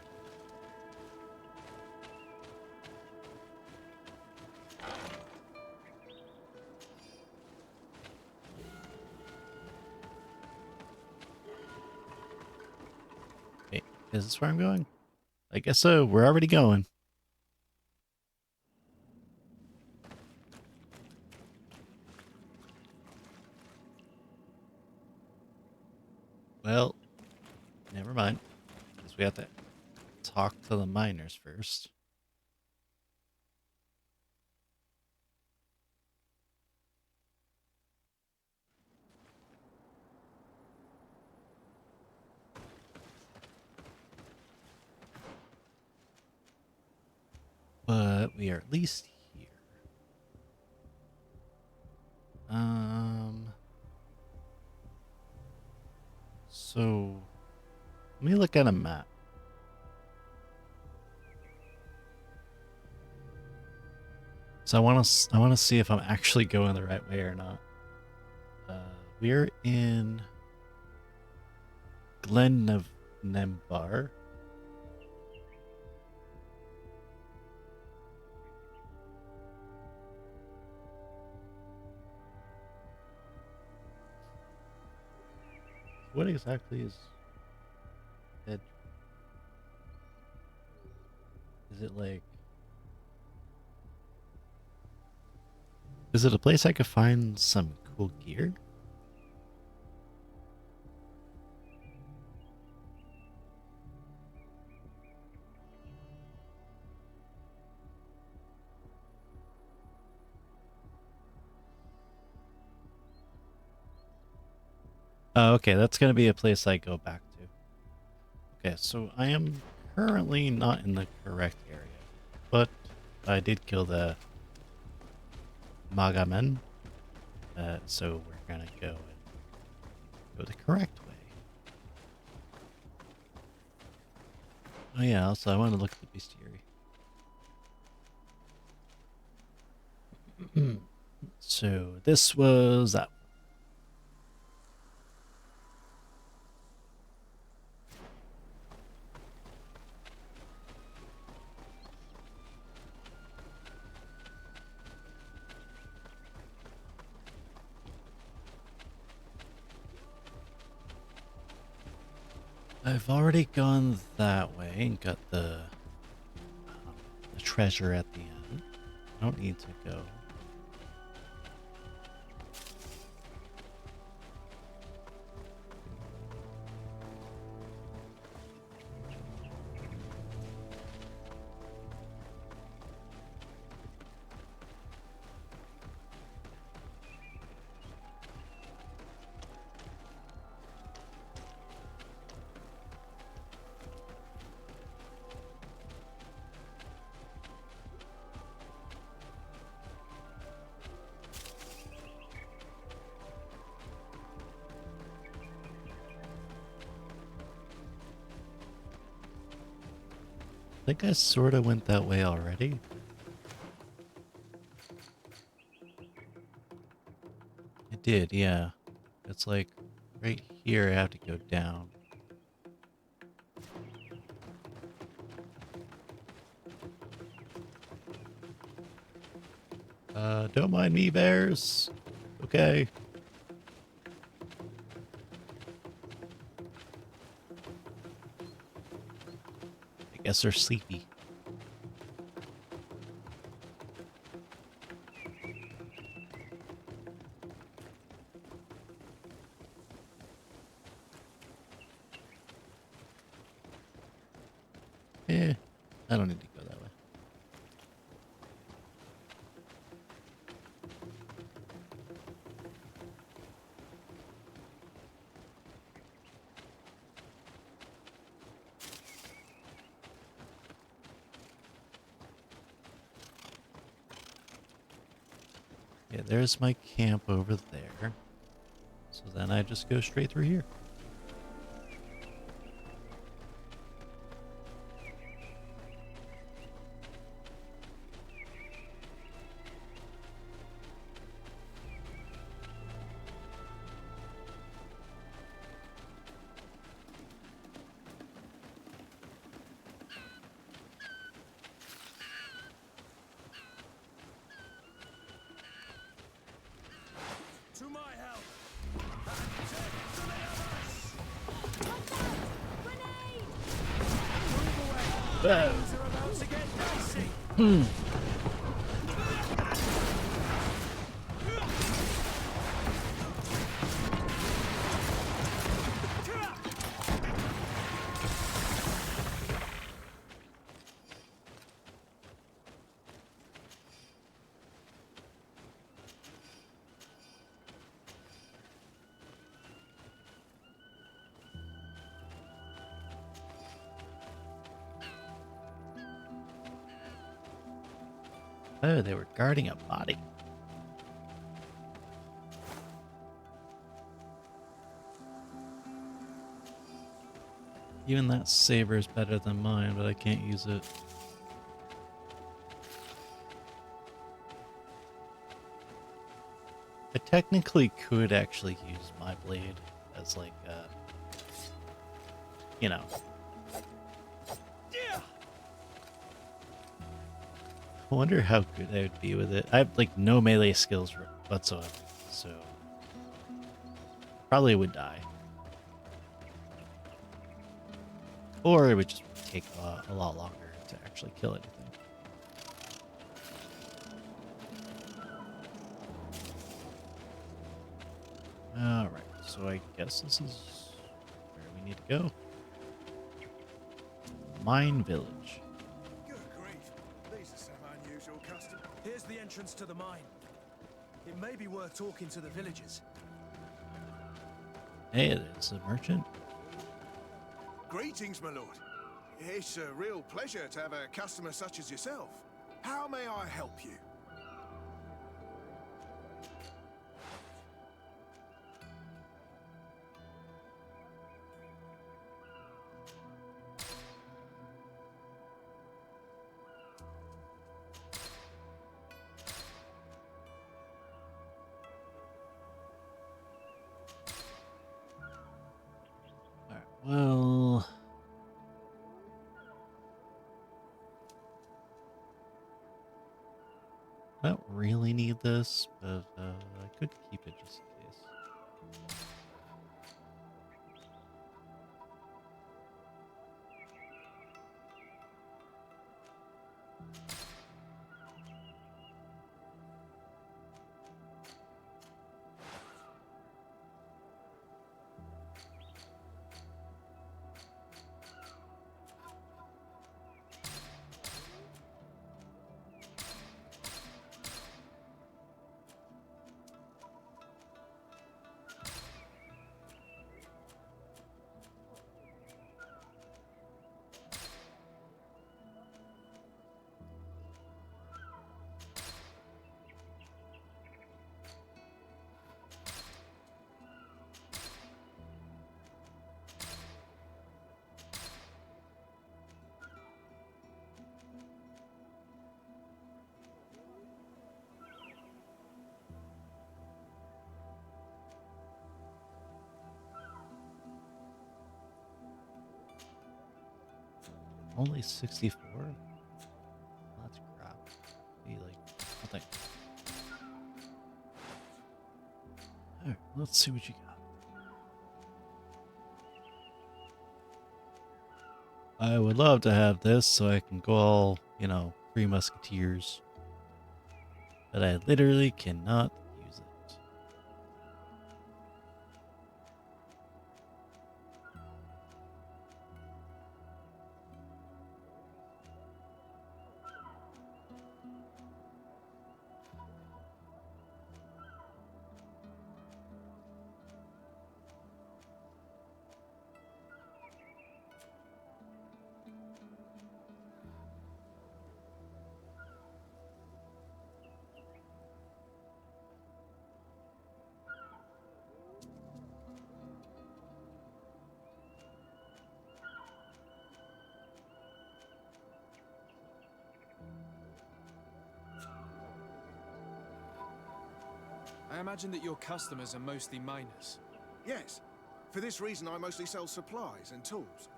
Wait, is this where I'm going? I guess so. We're already going. Well, never mind. Because we have to talk to the miners first. But we are at least here. So let me look at a map. So I want to see if I'm actually going the right way or not. We're in Glen Nembar. What exactly is that? Is it like? Is it a place I could find some cool gear? Oh, okay, that's gonna be a place I go back to. Okay, so I am currently not in the correct area, but I did kill the Magamen, so we're gonna go the correct way. Oh yeah, also I want to look at the bestiary. So this was that. I've already gone that way and got the treasure at the end. I don't need to go. I think I sort of went that way already. I did, yeah. It's like right here I have to go down. Don't mind me, bears. Okay. I guess they're sleepy. I don't need to go that way. Yeah, there's my camp over there. So then I just go straight through here. To my help! And death to the others! Move away! Things are about to get dicey! Oh, they were guarding a body. Even that saber is better than mine, but I can't use it. I technically could actually use my blade as like, you know. I wonder how good I would be with it. I have like no melee skills whatsoever, so probably would die. Or it would just take a lot longer to actually kill anything. Alright, so I guess this is where we need to go. Mine Village. Good grief. These are some unusual customs. Here's the entrance to the mine. It may be worth talking to the villagers. Hey, it's a merchant. Greetings, my lord. It's a real pleasure to have a customer such as yourself. How may I help you? Well, I don't really need this, but I could keep it just in case. Only 64? That's crap. Be like, nothing. Alright, let's see what you got. I would love to have this so I can go all, you know, Three Musketeers. But I literally cannot use it. I imagine that your customers are mostly miners. Yes. For this reason, I mostly sell supplies and tools.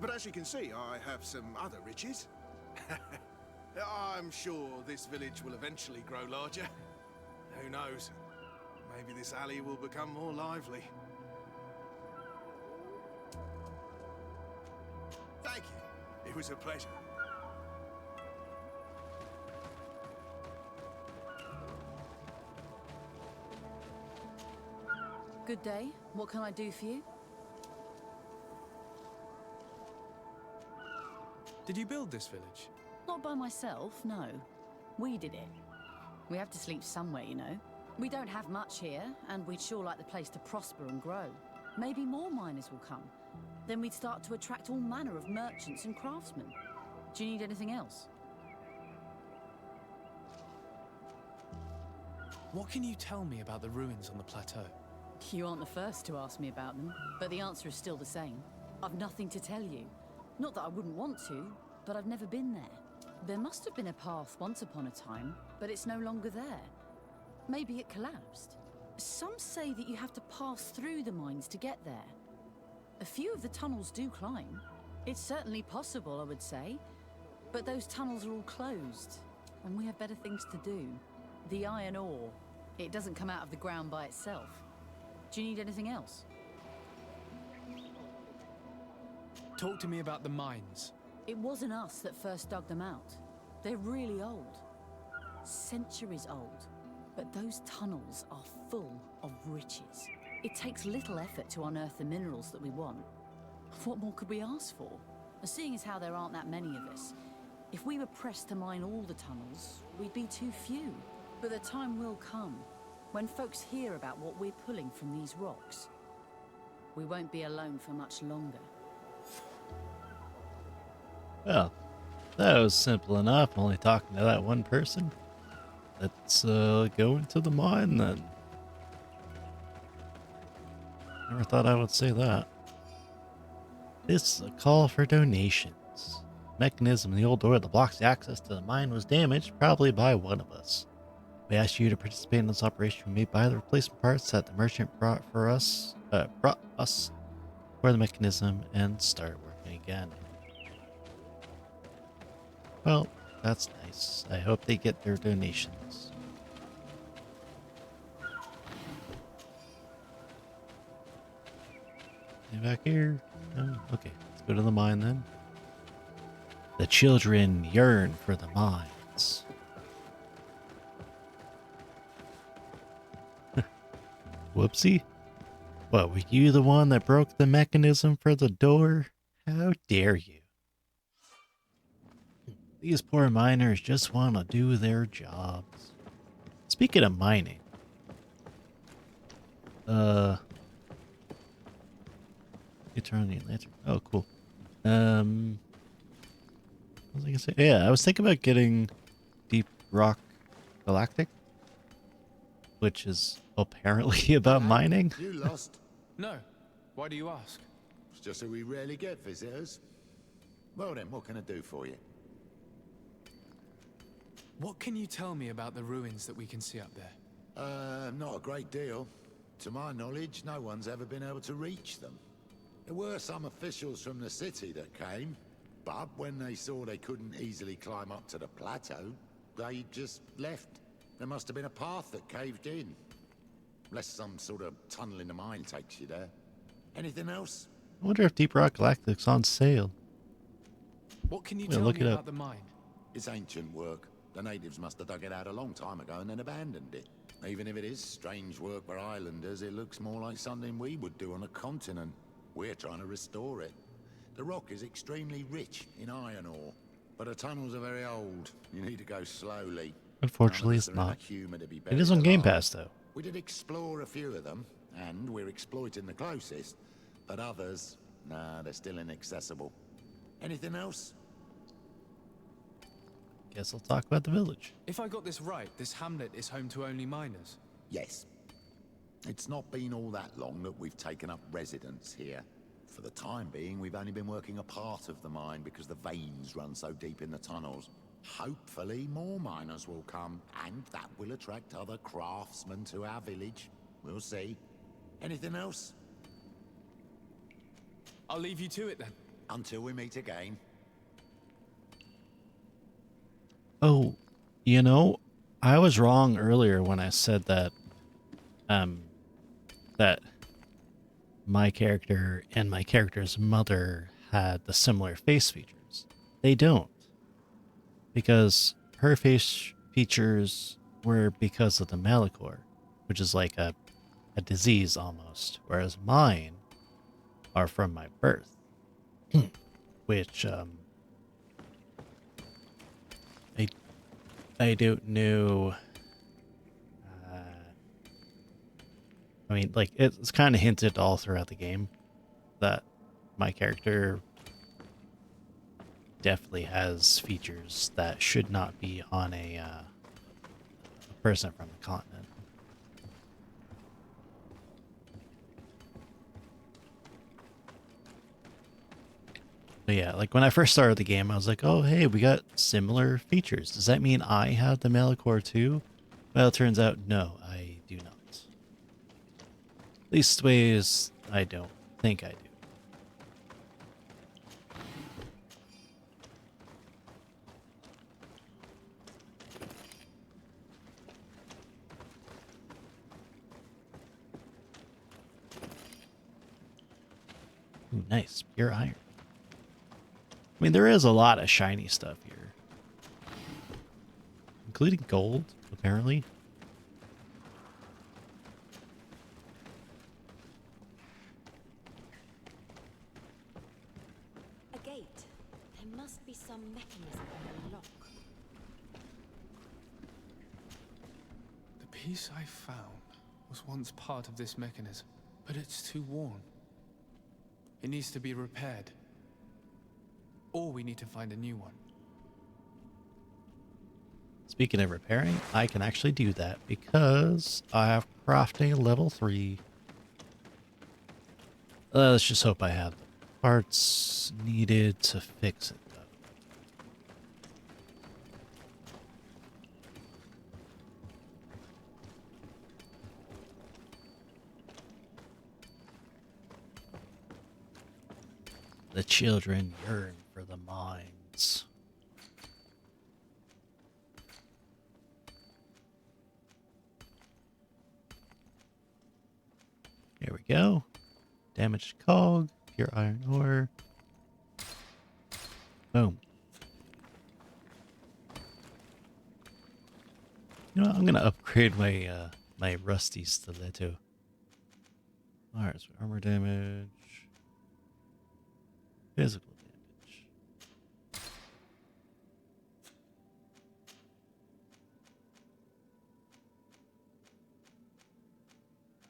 But as you can see, I have some other riches. I'm sure this village will eventually grow larger. Who knows? Maybe this alley will become more lively. Thank you. It was a pleasure. Good day. What can I do for you? Did you build this village? Not by myself, no. We did it. We have to sleep somewhere, you know. We don't have much here, and we'd sure like the place to prosper and grow. Maybe more miners will come. Then we'd start to attract all manner of merchants and craftsmen. Do you need anything else? What can you tell me about the ruins on the plateau? You aren't the first to ask me about them, but the answer is still the same. I've nothing to tell you. Not that I wouldn't want to, but I've never been there. There must have been a path once upon a time, but it's no longer there. Maybe it collapsed. Some say that you have to pass through the mines to get there. A few of the tunnels do climb. It's certainly possible, I would say. But those tunnels are all closed, and we have better things to do. The iron ore, it doesn't come out of the ground by itself. Do you need anything else? Talk to me about the mines. It wasn't us that first dug them out. They're really old. Centuries old. But those tunnels are full of riches. It takes little effort to unearth the minerals that we want. What more could we ask for? Seeing as how there aren't that many of us, if we were pressed to mine all the tunnels, we'd be too few. But the time will come when folks hear about what we're pulling from these rocks. We won't be alone for much longer. Well, that was simple enough, only talking to that one person. Let's go into the mine then. Never thought I would say that. This is a call for donations. Mechanism in the old door that blocks the access to the mine was damaged, probably by one of us. We ask you to participate in this operation. We may buy the replacement parts that the merchant brought us for the mechanism and start working again. Well, that's nice. I hope they get their donations. Back here. Oh, okay, let's go to the mine then. The children yearn for the mines. Whoopsie. What, were you the one that broke the mechanism for the door? How dare you? These poor miners just want to do their jobs. Speaking of mining. You turn the lantern. Oh, cool. What was I gonna say? Yeah, I was thinking about getting Deep Rock Galactic, which is apparently about mining. You lost? No. Why do you ask? It's just that we rarely get visitors. Well then, what can I do for you? What can you tell me about the ruins that we can see up there? Not a great deal. To my knowledge, no one's ever been able to reach them. There were some officials from the city that came, but when they saw they couldn't easily climb up to the plateau, they just left. There must have been a path that caved in. Unless some sort of tunnel in the mine takes you there. Anything else? I wonder if Deep Rock Galactic's on sale. What can you Yeah, tell look me it about up. the mine? It's ancient work. The natives must have dug it out a long time ago and then abandoned it. Even if it is strange work for islanders, it looks more like something we would do on a continent. We're trying to restore it. The rock is extremely rich in iron ore, but the tunnels are very old. You need to go slowly. Unfortunately, it's not. It is on Game Pass, though. We did explore a few of them, and we're exploiting the closest. But others, nah, they're still inaccessible. Anything else? Guess I'll talk about the village. If I got this right, this hamlet is home to only miners. Yes. It's not been all that long that we've taken up residence here. For the time being, we've only been working a part of the mine because the veins run so deep in the tunnels. Hopefully, more miners will come, and that will attract other craftsmen to our village. We'll see. Anything else? I'll leave you to it then. Until we meet again. Oh, you know, I was wrong earlier when I said that that my character and my character's mother had the similar face features. They don't. Because her face features were because of the Malachor, which is like a disease almost, whereas mine are from my birth. Which I don't know. I mean, like, it's kind of hinted all throughout the game that my character definitely has features that should not be on a person from the continent. But yeah, like when I first started the game, I was like, oh, hey, we got similar features. Does that mean I have the Malachor too? Well, it turns out, no, I do not. Leastways, I don't think I do. Ooh, nice. Pure iron. I mean, there is a lot of shiny stuff here, including gold, apparently. A gate. There must be some mechanism in the lock. The piece I found was once part of this mechanism, but it's too worn. It needs to be repaired. Or we need to find a new one. Speaking of repairing, I can actually do that because I have crafting level 3. Let's just hope I have the parts needed to fix it, though. The children yearn for the mines. Here we go. Damaged cog, pure iron ore. Boom. You know what? I'm gonna upgrade my my rusty stiletto. Alright, so armor damage. Physical damage.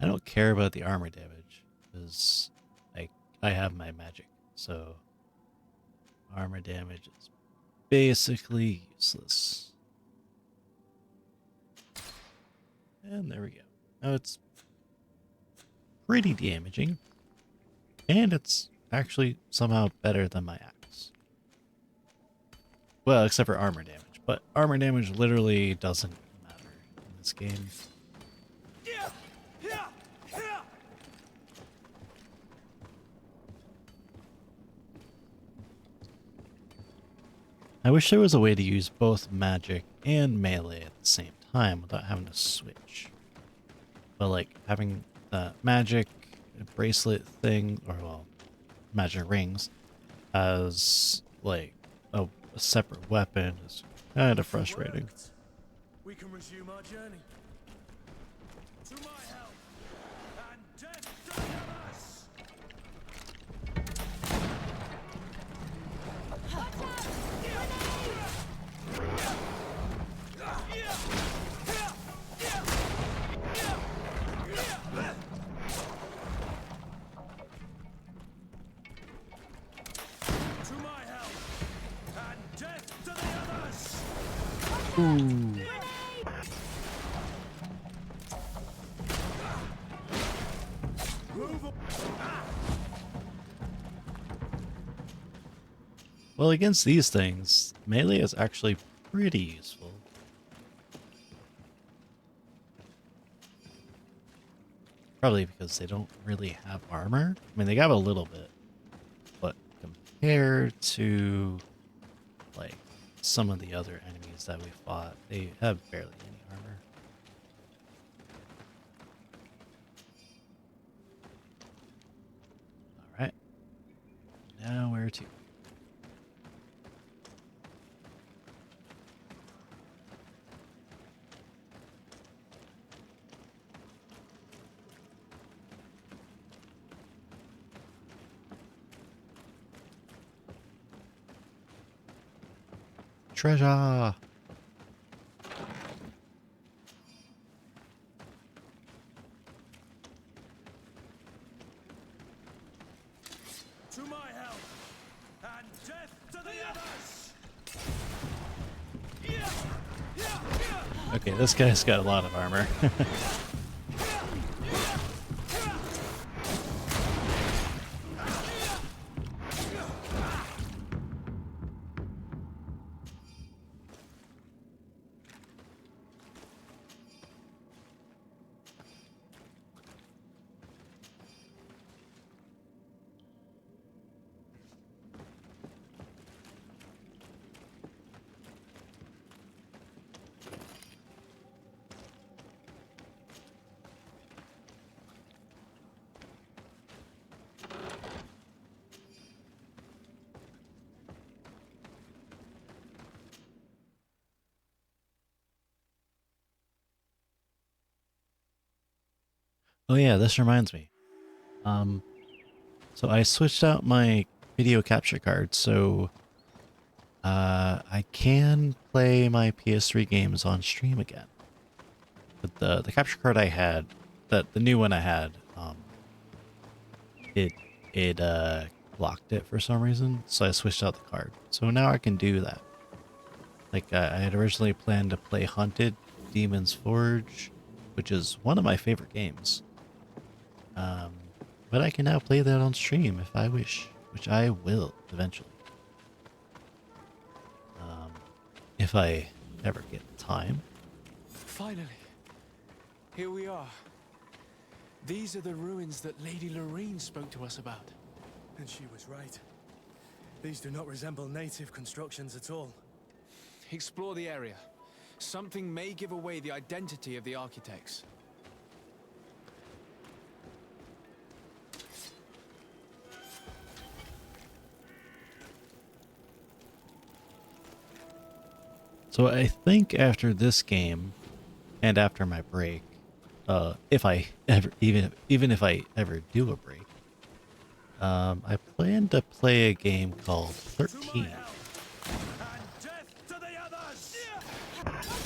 I don't care about the armor damage because I have my magic, so armor damage is basically useless. And there we go. Now it's pretty damaging, and it's actually somehow better than my axe. Well, except for armor damage, but armor damage literally doesn't matter in this game. I wish there was a way to use both magic and melee at the same time without having to switch. But like having the magic bracelet thing, or well, magic rings, as like a separate weapon is kind of frustrating. We can resume our journey. To my help, and death to us! To my help, and death to the others! Ooh. Well, against these things, melee is actually pretty useful. Probably because they don't really have armor. I mean, they have a little bit, but compared to like some of the other enemies that we fought, they have barely any armor. All right, now where to? Treasure! To my help, and death to the others! Okay, this guy's got a lot of armor. Oh yeah, this reminds me. So I switched out my video capture card, so I can play my PS3 games on stream again. But the capture card I had, the new one I had, it blocked it for some reason, so I switched out the card. So now I can do that. Like I had originally planned to play Hunted Demon's Forge, which is one of my favorite games. But I can now play that on stream if I wish, which I will eventually. If I ever get time. Finally, here we are. These are the ruins that Lady Lorene spoke to us about. And she was right. These do not resemble native constructions at all. Explore the area. Something may give away the identity of the architects. So I think after this game, and after my break, if I ever, even if I ever do a break, I plan to play a game called 13,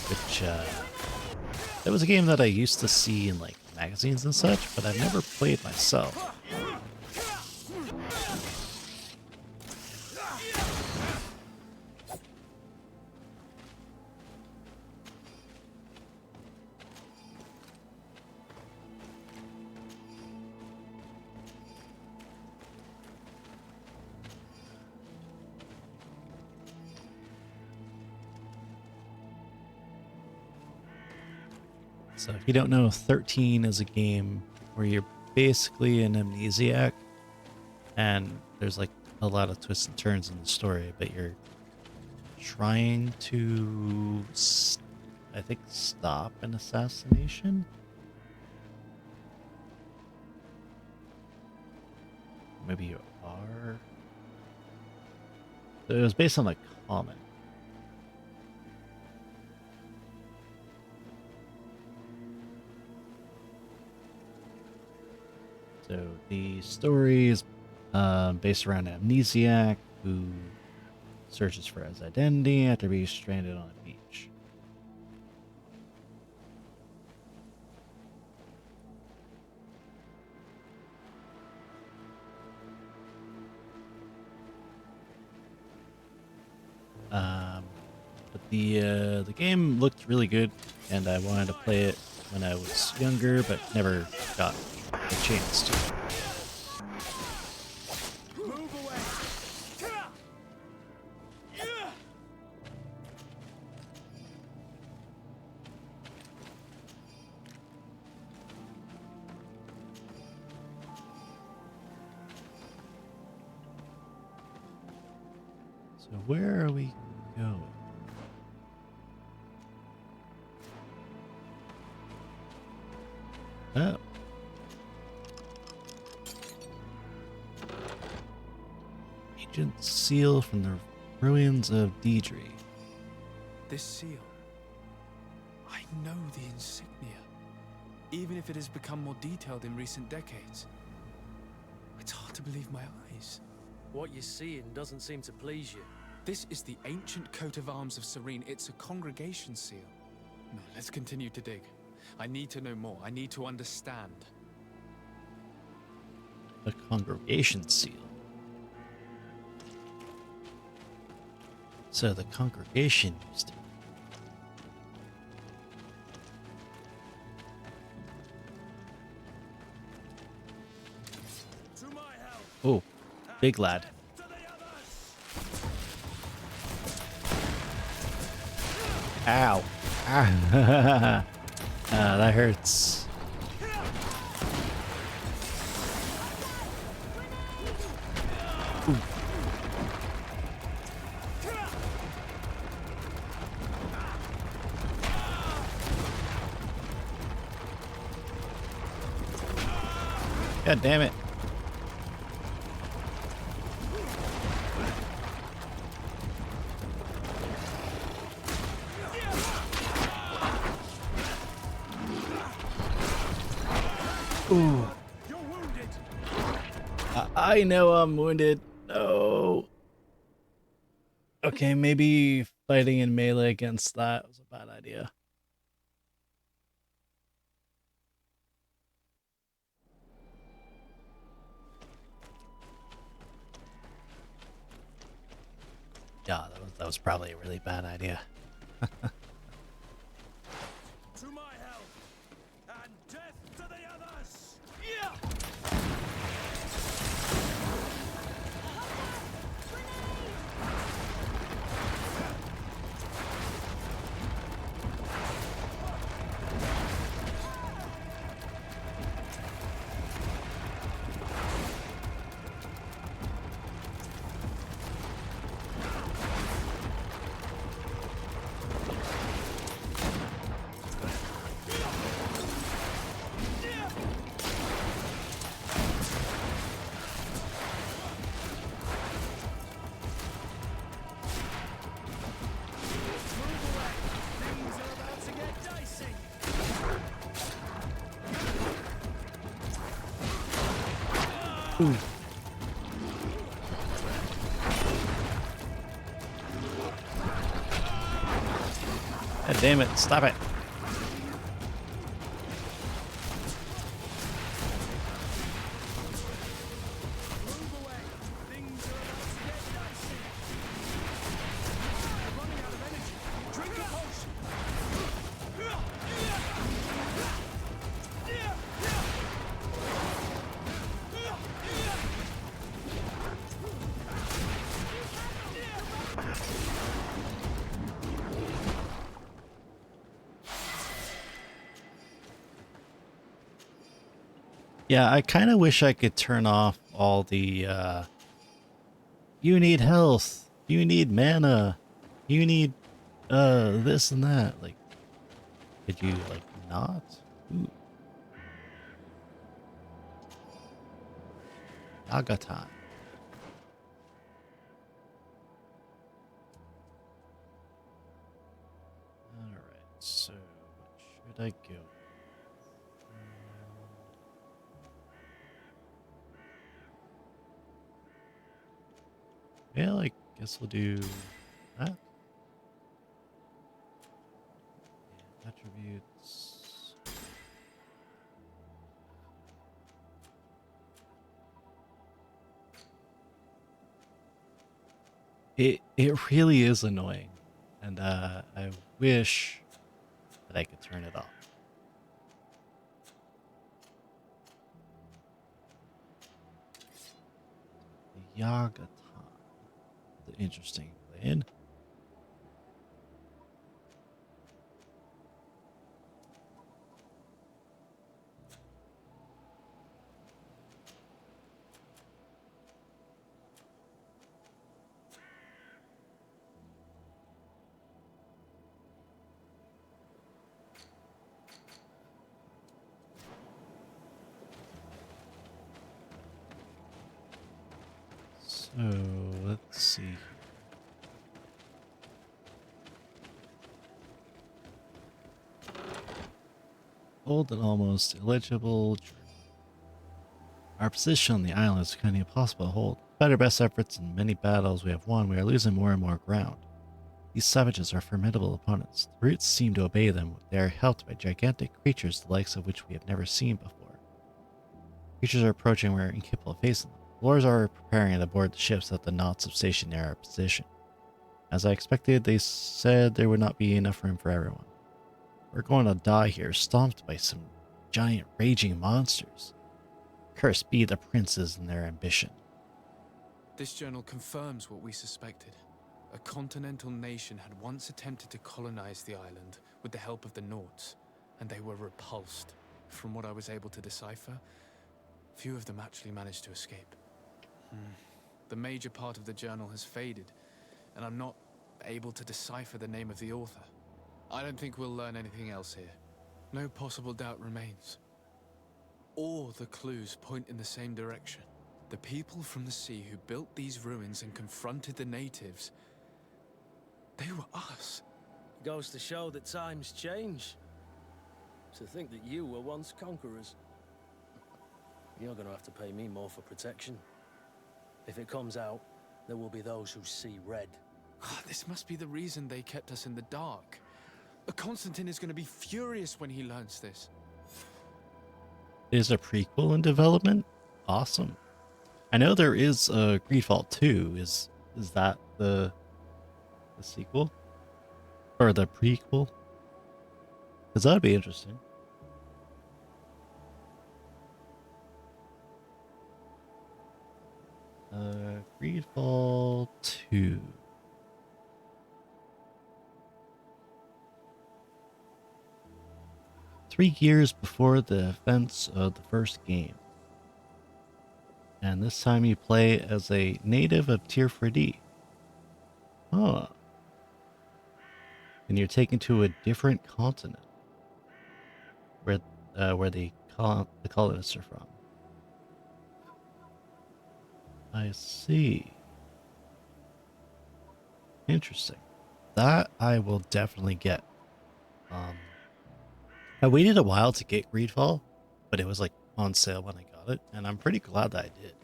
which it was a game that I used to see in like magazines and such, but I've never played myself. So if you don't know, 13 is a game where you're basically an amnesiac, and there's like a lot of twists and turns in the story, but you're trying to, I think, stop an assassination? Maybe you are? So it was based on a comic. So the story is based around an amnesiac who searches for his identity after being stranded on a beach. But the game looked really good, and I wanted to play it when I was younger, but never got a chance to. So where are we going? Oh. Ancient seal from the ruins of Deidre. This seal. I know the insignia, even if it has become more detailed in recent decades. It's hard to believe my eyes. What you're seeing doesn't seem to please you. This is the ancient coat of arms of Serene. It's a congregation seal. No, let's continue to dig. I need to know more. I need to understand. A congregation seal. So the congregation used to. Oh, big lad. Ow. Ah, that hurts. Ooh. God damn it. Ooh. I know I'm wounded. No. Okay, maybe fighting in melee against that was a bad idea. Yeah, that was probably a really bad idea. To my help, and death to the others! Ooh. God damn it, stop it. Yeah, I kind of wish I could turn off all the, you need health, you need mana, you need, this and that. Like, could you, like, not? Ooh. Yaga time. Alright, so, what should I go? Yeah, I guess we'll do that. And attributes. It really is annoying, and I wish that I could turn it off. The Yaga time. The interesting plan. So let's see. Old and almost illegible. Our position on the island is kind of impossible to hold. Despite our best efforts and many battles we have won, we are losing more and more ground. These savages are formidable opponents. The roots seem to obey them. They are helped by gigantic creatures the likes of which we have never seen before. Creatures are approaching and we are incapable of facing them. Lords are preparing to board the ships at the knots of station near our position. As I expected, they said there would not be enough room for everyone. We're going to die here, stomped by some giant raging monsters. Cursed be the princes and their ambition. This journal confirms what we suspected. A continental nation had once attempted to colonize the island with the help of the Nords, and they were repulsed. From what I was able to decipher, few of them actually managed to escape. The major part of the journal has faded, and I'm not able to decipher the name of the author. I don't think we'll learn anything else here. No possible doubt remains. All the clues point in the same direction. The people from the sea who built these ruins and confronted the natives, they were us. Goes to show that times change. To think that you were once conquerors. you're going to have to pay me more for protection. If it comes out, there will be those who see red. This must be the reason they kept us in the dark. Constantine is going to be furious when he learns this. Is a prequel in development? Awesome. I know there is a Greedfall 2. Is that the sequel? Or the prequel? Because that would be interesting. Greedfall 2. Three years before the events of the first game. And this time you play as a native of Tier 4D. Huh. And you're taken to a different continent. Where the colonists are from. I see. Interesting. That I will definitely get. I waited a while to get Greedfall, but it was like on sale when I got it, and I'm pretty glad that I did.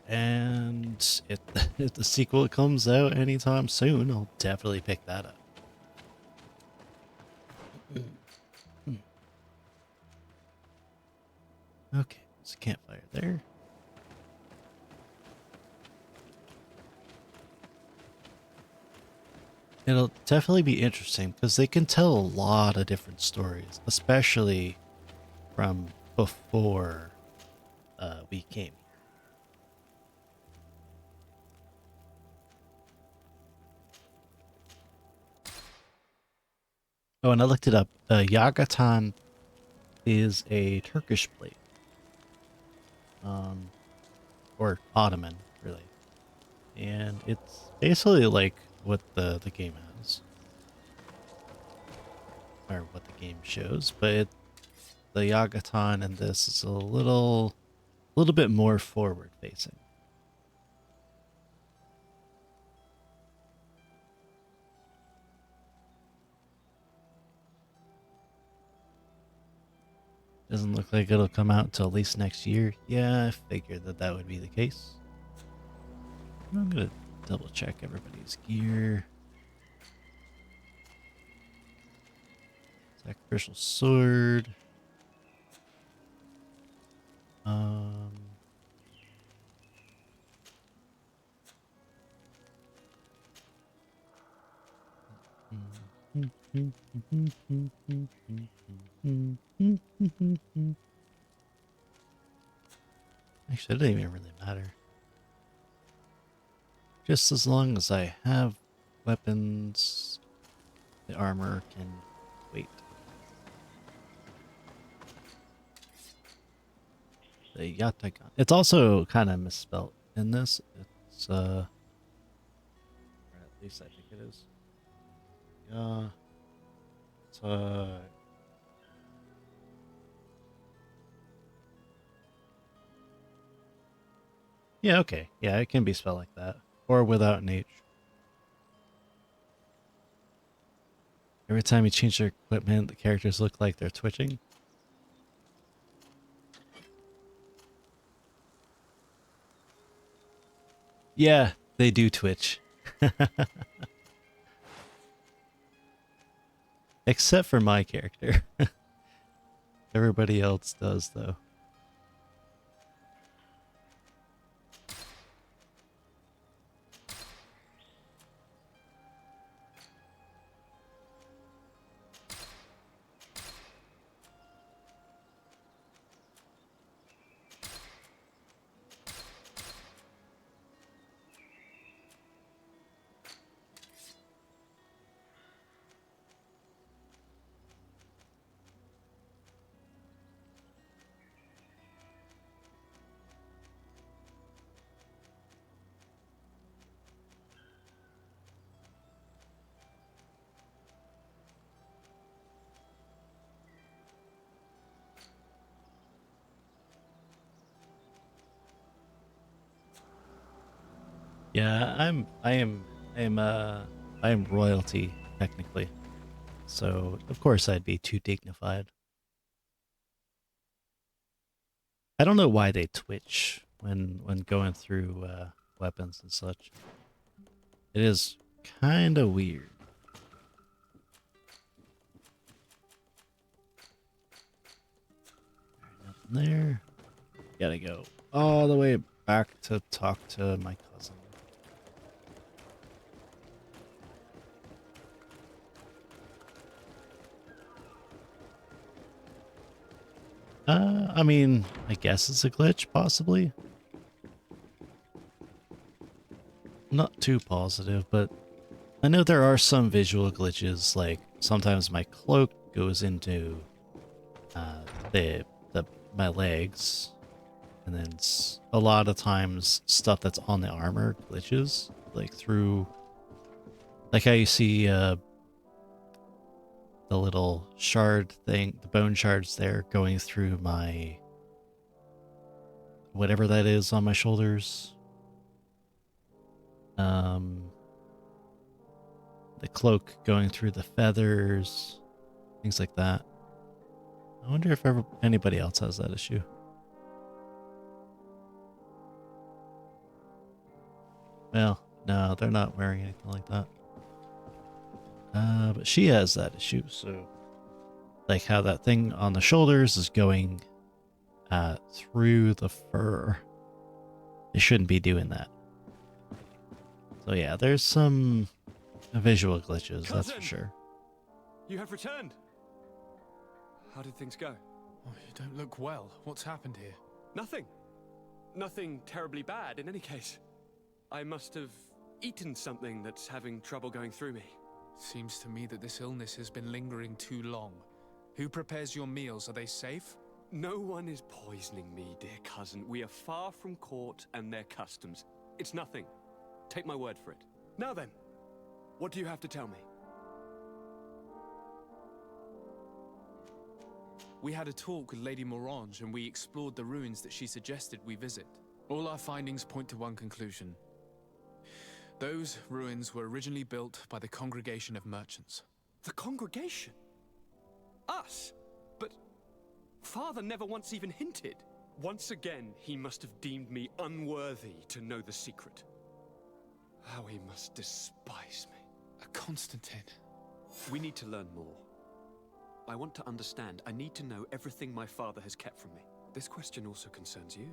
And if the sequel comes out anytime soon, I'll definitely pick that up. Okay, there's a campfire there. It'll definitely be interesting because they can tell a lot of different stories, especially from before we came here. Oh, and I looked it up. Yagatan is a Turkish plate. Or Ottoman, really. And it's basically like what the game has. Or what the game shows, but the Yagatan in this is a little bit more forward facing. Doesn't look like it'll come out until at least next year. Yeah, I figured that would be the case. I'm gonna double check everybody's gear. Sacrificial sword. Actually, it doesn't even really matter. Just as long as I have weapons, the armor can wait. The Yatagan. It's also kind of misspelled in this. It's or at least I think it is. Yeah, okay. Yeah, it can be spelled like that. Or without an H. Every time you change their equipment, the characters look like they're twitching. Yeah, they do twitch. Except for my character. Everybody else does, though. Yeah, I am royalty technically. So, of course I'd be too dignified. I don't know why they twitch when going through weapons and such. It is kind of weird. Nothing there. Gotta go all the way back to talk to my cousin. I mean, I guess it's a glitch, possibly. Not too positive, but I know there are some visual glitches, like sometimes my cloak goes into the my legs, and then a lot of times stuff that's on the armor glitches, like through, like how you see the little shard thing, the bone shards there going through my, whatever that is on my shoulders. The cloak going through the feathers, things like that. I wonder if anybody else has that issue. Well, no, they're not wearing anything like that. But she has that issue, so like how that thing on the shoulders is going through the fur. It shouldn't be doing that. So yeah, there's some visual glitches, Cousin! that's for sure. You have returned. How did things go? Oh, you don't look well. What's happened here? Nothing. Nothing terribly bad in any case. I must have eaten something that's having trouble going through me. Seems to me that this illness has been lingering too long. Who prepares your meals? Are they safe? No one is poisoning me, dear cousin. We are far from court and their customs. It's nothing. Take my word for it. Now then, what do you have to tell me? We had a talk with Lady Morange and we explored the ruins that she suggested we visit. All our findings point to one conclusion. Those ruins were originally built by the Congregation of Merchants. The Congregation? Us? But Father never once even hinted. Once again, he must have deemed me unworthy to know the secret. How he must despise me. Constantine. We need to learn more. I want to understand. I need to know everything my father has kept from me. This question also concerns you.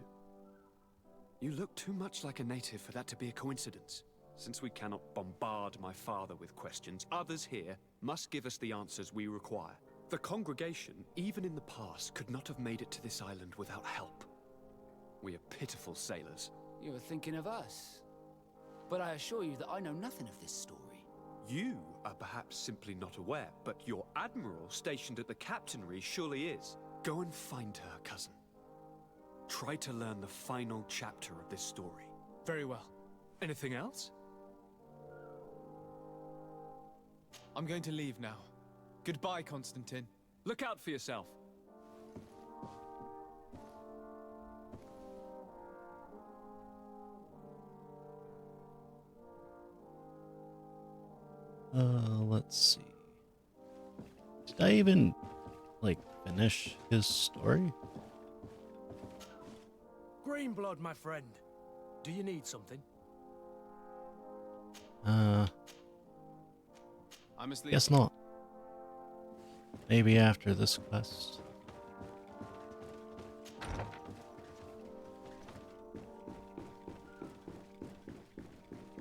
You look too much like a native for that to be a coincidence. Since we cannot bombard my father with questions, others here must give us the answers we require. The congregation, even in the past, could not have made it to this island without help. We are pitiful sailors. You were thinking of us. But I assure you that I know nothing of this story. You are perhaps simply not aware, but your admiral stationed at the captainry surely is. Go and find her, cousin. Try to learn the final chapter of this story. Very well. Anything else? I'm going to leave now. Goodbye, Constantine. Look out for yourself. Let's see. Did I even, like, finish his story? Greenblood, my friend. Do you need something? I must leave. Guess not. Maybe after this quest.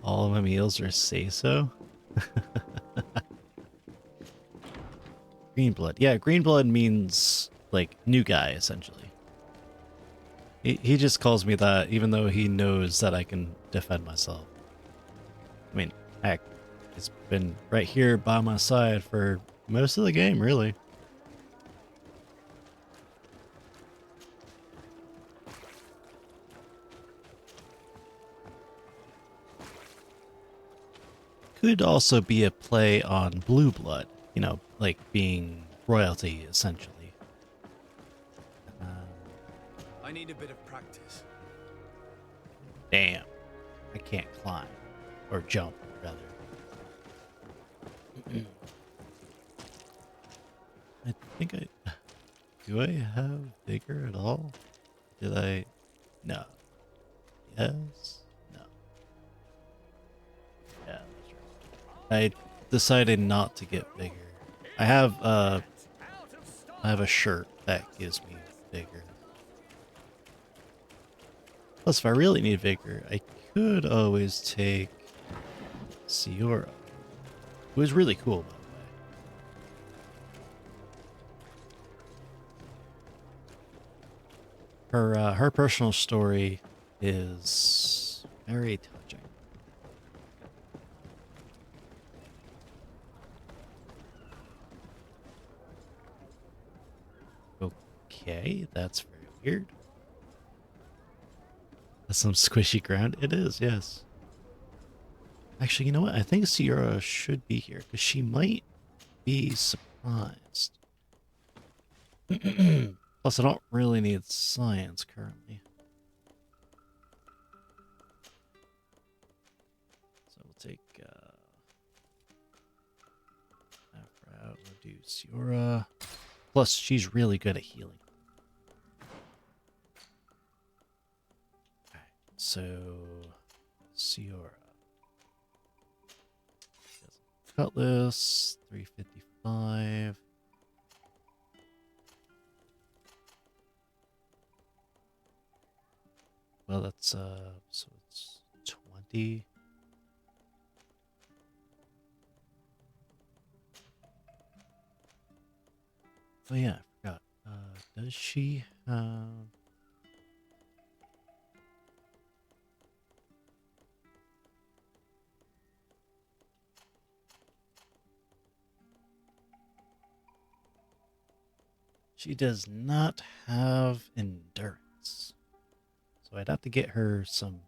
All of my meals are say-so? Greenblood. Yeah, Greenblood means, like, new guy, essentially. He just calls me that, even though he knows that I can defend myself. I mean, heck, he's been right here by my side for most of the game, really. Could also be a play on Blue Blood, you know, like being royalty, essentially. I need a bit of practice. Damn, I can't climb. Or jump, rather. I think do I have vigor at all? Did I? No. Yes? No. Yeah, that's right. I decided not to get bigger. I have a shirt that gives me vigor. Plus, if I really need vigor, I could always take Siora, who is really cool, by the way. Her personal story is very touching. Okay, that's very weird. That's some squishy ground. It is, yes. Actually, you know what? I think Sierra should be here because she might be surprised. Plus, I don't really need science currently. So we'll take that route. We'll do Sierra. Plus, she's really good at healing. Alright, so Sierra. Cutlass, 355. Well, that's so it's 20. Oh yeah, I forgot. Does she have? She does not have endurance. So I'd have to get her some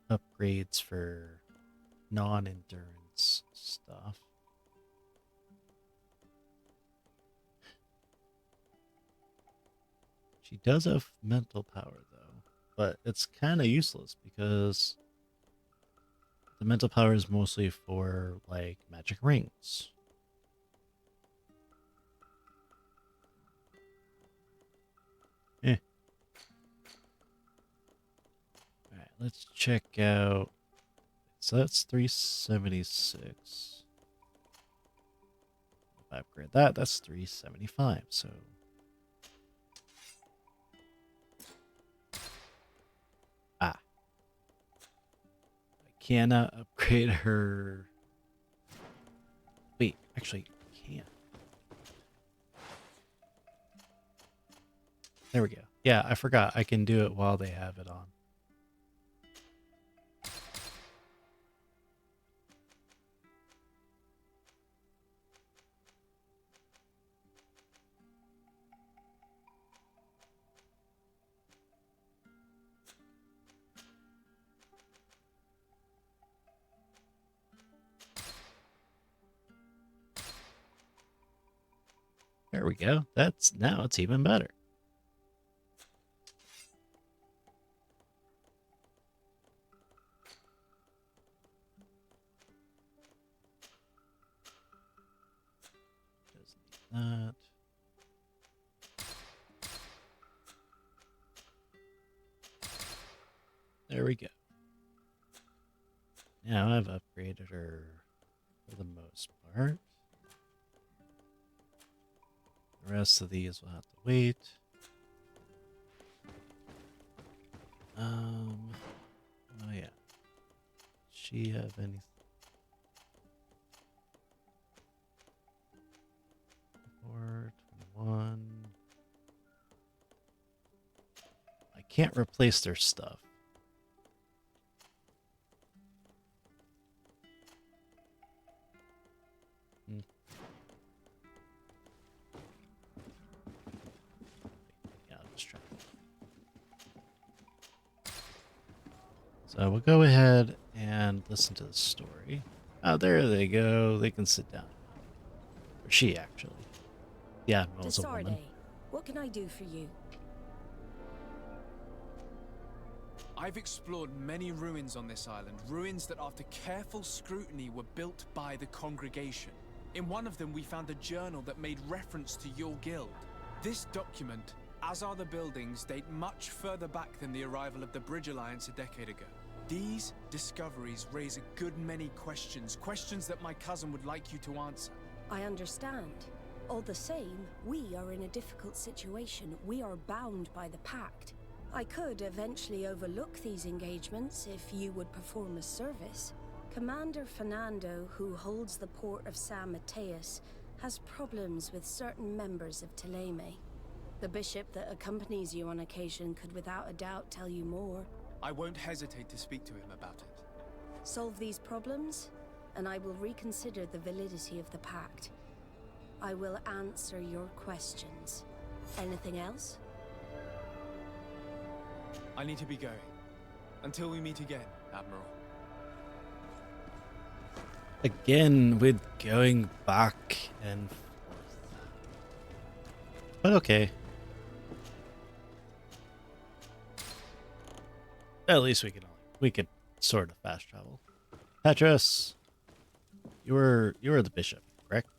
upgrades for non-endurance stuff. She does have mental power though, but it's kind of useless because the mental power is mostly for like magic rings. Eh. Alright, let's check out. So that's 376. If I upgrade that, that's 375. So I cannot upgrade her. Wait, actually, I can. There we go. Yeah, I forgot. I can do it while they have it on. There we go. Now it's even better. That. There we go. Now I've upgraded her for the most part. The rest of these will have to wait. Oh yeah. Does she have anything? 421. I can't replace their stuff. Yeah, I'll just try. So we'll go ahead and listen to the story. Oh, there they go. They can sit down. Or she, actually. The Admiral's a woman. What can I do for you? I've explored many ruins on this island, ruins that after careful scrutiny were built by the congregation. In one of them we found a journal that made reference to your guild. This document as are the buildings, date much further back than the arrival of the Bridge Alliance a decade ago. These discoveries raise a good many questions, questions that my cousin would like you to answer. I understand. All the same, we are in a difficult situation. We are bound by the Pact. I could eventually overlook these engagements if you would perform a service. Commander Fernando, who holds the port of San Mateus, has problems with certain members of Thélème. The bishop that accompanies you on occasion could without a doubt tell you more. I won't hesitate to speak to him about it. Solve these problems, and I will reconsider the validity of the Pact. I will answer your questions. Anything else? I need to be going. Until we meet again, Admiral. Again, with going back and forth. But okay. At least we could sort of fast travel. Petrus, you were the bishop, correct?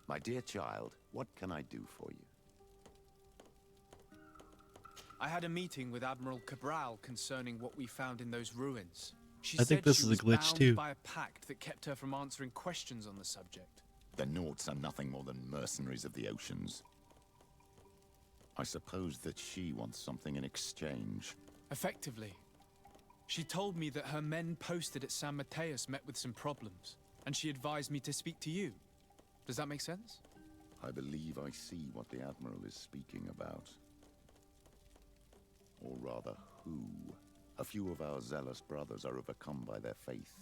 My dear child, what can I do for you? I had a meeting with Admiral Cabral concerning what we found in those ruins. She I think said this she is a was glitch bound too. by a pact that kept her from answering questions on the subject. The Nauts are nothing more than mercenaries of the oceans. I suppose that she wants something in exchange. Effectively. She told me that her men posted at San Mateus met with some problems, and she advised me to speak to you. Does that make sense? I believe I see what the Admiral is speaking about. Or rather, who. A few of our zealous brothers are overcome by their faith.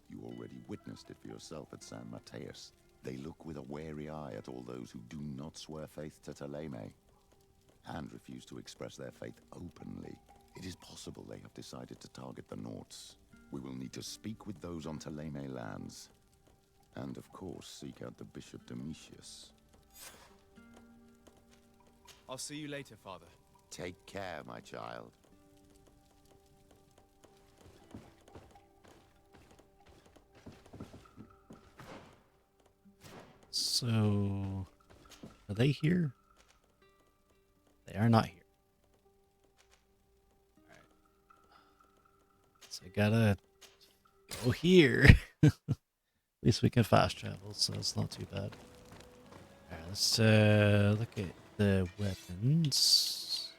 You already witnessed it for yourself at San Mateus. They look with a wary eye at all those who do not swear faith to Thélème, and refuse to express their faith openly. It is possible they have decided to target the Nauts. We will need to speak with those on Thélème lands, and of course seek out the Bishop Domitius. I'll see you later, Father. Take care, my child. So, are they here? They are not here. Alright. So I gotta go here. At least we can fast travel, so it's not too bad. Alright, let's look at the weapons.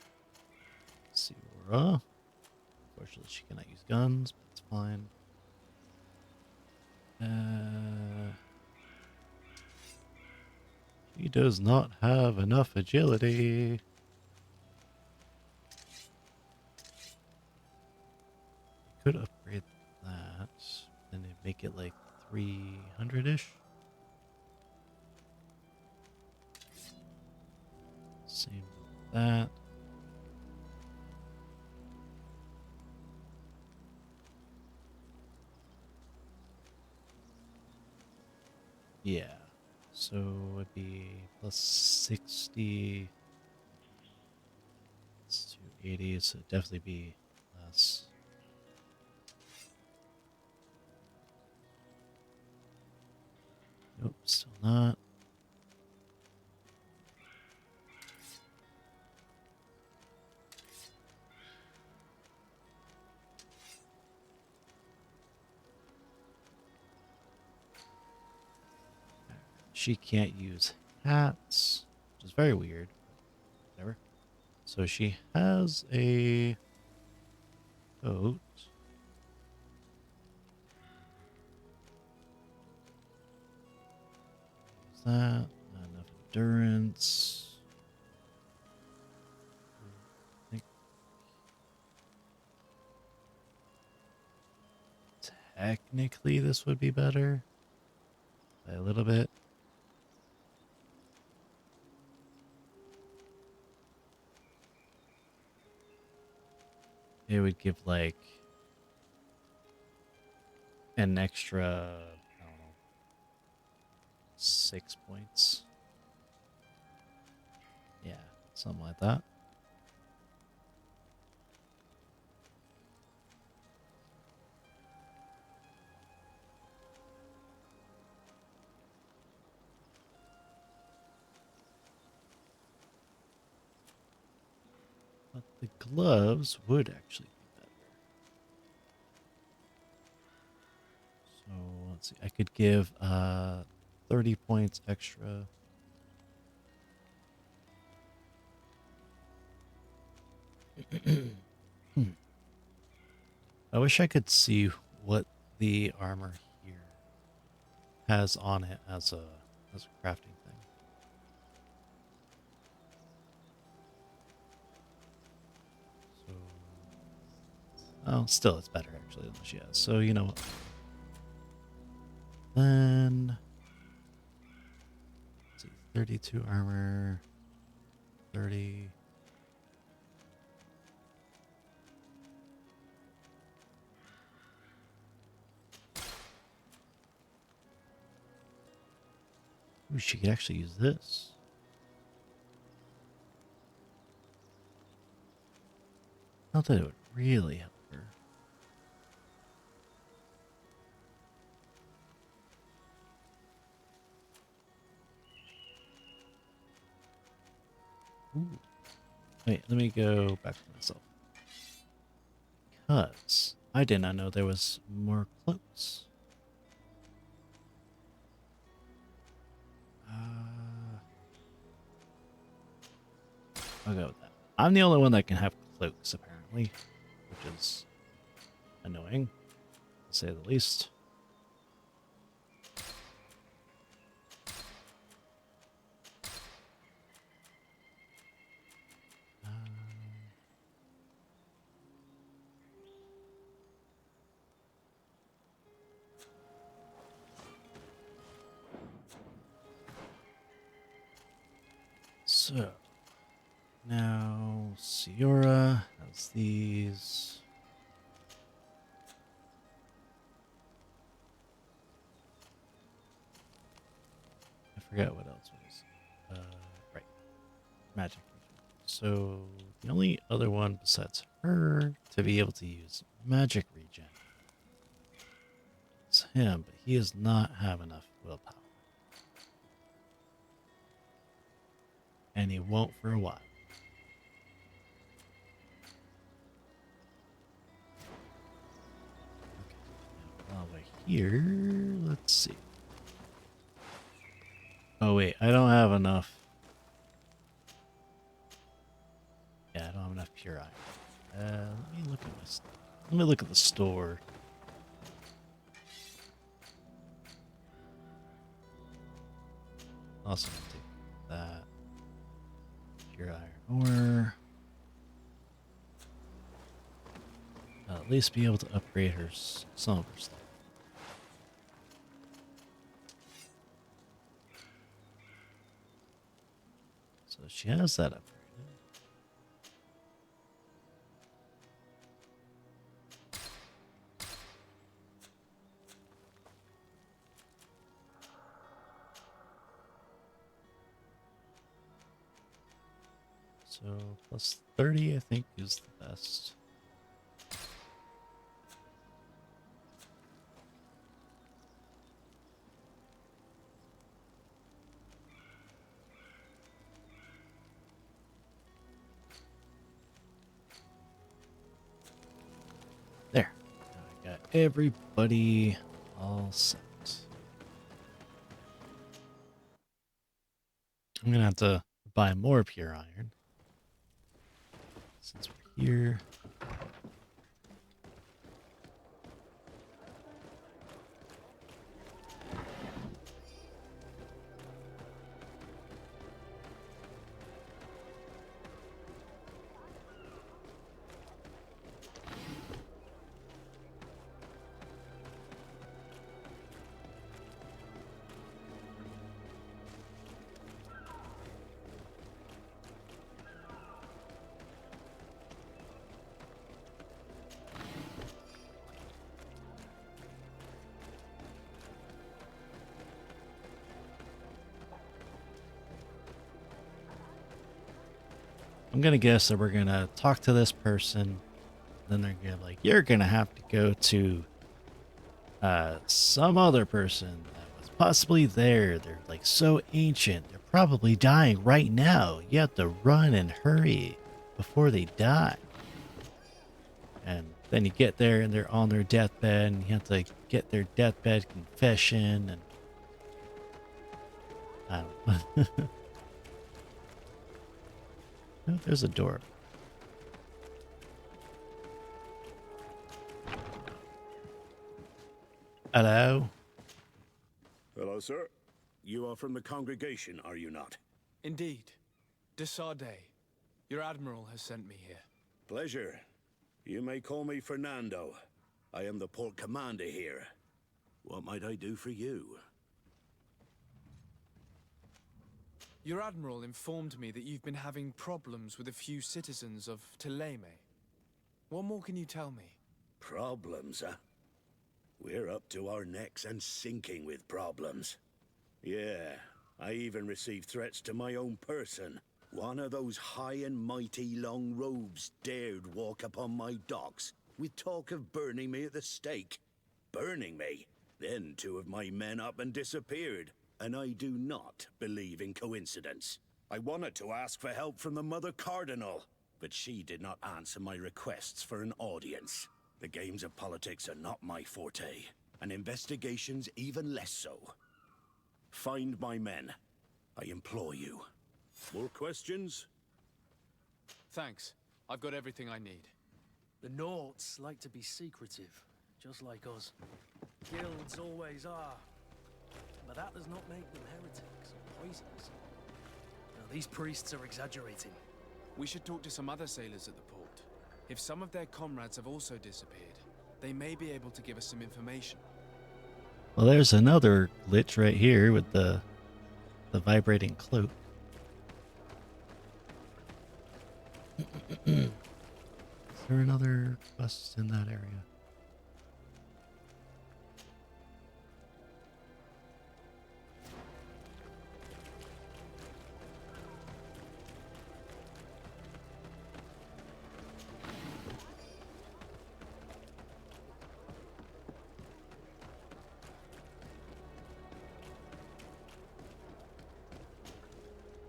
Let's see Aurora. Unfortunately, she cannot use guns, but it's fine. He does not have enough agility. Could upgrade that and it'd make it like 300-ish. Same with that. Yeah. So it'd be plus 60. It's 280, so it'd definitely be less. Nope, still not. She can't use hats, which is very weird. Whatever. So she has a coat. Use that. Not enough endurance. I think technically this would be better by a little bit. It would give like an extra, I don't know, 6 points. Yeah, something like that. But the gloves would actually be better. So let's see. I could give 30 points extra. I wish I could see what the armor here has on it as a crafting thing. So, oh, still it's better actually than she has. So you know what? Then let's see, 32 armor, 30. Ooh, she could actually use this. Not that it would really help her. Ooh. Wait, let me go back to myself. Because I did not know there was more cloaks. I'll go with that. I'm the only one that can have cloaks, apparently, which is annoying, to say the least. So, now Ciora has these. I forgot what else was. Right. Magic. So, the only other one besides her to be able to use magic regen is him, but he does not have enough willpower. And he won't for a while. Okay, now over here, let's see. Oh wait, I don't have enough. Yeah, I don't have enough pure iron. Let me look at this. Let me look at the store. Also take that pure iron ore. I'll at least be able to upgrade her some of her stuff. So she has that upgraded. So plus 30, I think, is the best. There. Now I got everybody all set. I'm gonna have to buy more pure iron since we're here. I'm gonna guess that we're gonna talk to this person, then they're gonna be like, you're gonna have to go to some other person that was possibly there. They're like so ancient. They're probably dying right now. You have to run and hurry. before they die. And then you get there and they're on their deathbed and you have to get their deathbed confession and I don't know. Oh, there's a door. Hello? Hello, sir. You are from the congregation, are you not? Indeed. De Sardet. Your admiral has sent me here. Pleasure. You may call me Fernando. I am the port commander here. What might I do for you? Your admiral informed me that you've been having problems with a few citizens of Thélème. What more can you tell me? Problems, huh? We're up to our necks and sinking with problems. Yeah, I even received threats to my own person. One of those high and mighty long robes dared walk upon my docks with talk of burning me at the stake. Burning me? Then two of my men up and disappeared, and I do not believe in coincidence. I wanted to ask for help from the Mother Cardinal, but she did not answer my requests for an audience. The games of politics are not my forte, and investigations even less so. Find my men. I implore you. More questions? Thanks. I've got everything I need. The Nauts like to be secretive, just like us. Guilds always are. But that does not make them heretics or poisonous. Now, these priests are exaggerating. We should talk to some other sailors at the port. If some of their comrades have also disappeared, they may be able to give us some information. Well, there's another glitch right here with the vibrating cloak. Is there another quest in that area?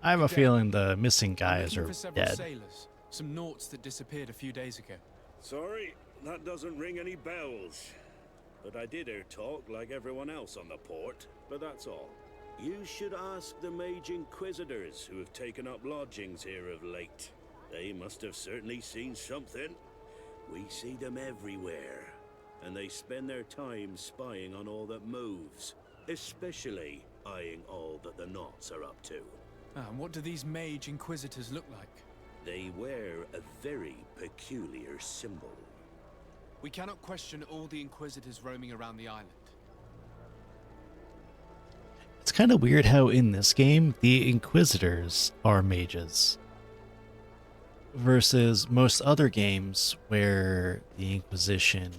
I have a feeling the missing guys are dead. Sailors, some Nauts that disappeared a few days ago. Sorry, that doesn't ring any bells. But I did hear talk like everyone else on the port, but that's all. You should ask the Mage Inquisitors who have taken up lodgings here of late. They must have certainly seen something. We see them everywhere, and they spend their time spying on all that moves, especially eyeing all that the Nauts are up to. And what do these Mage Inquisitors look like? They wear a very peculiar symbol. We cannot question all the Inquisitors roaming around the island. It's kind of weird how in this game, the Inquisitors are mages. Versus most other games where the Inquisition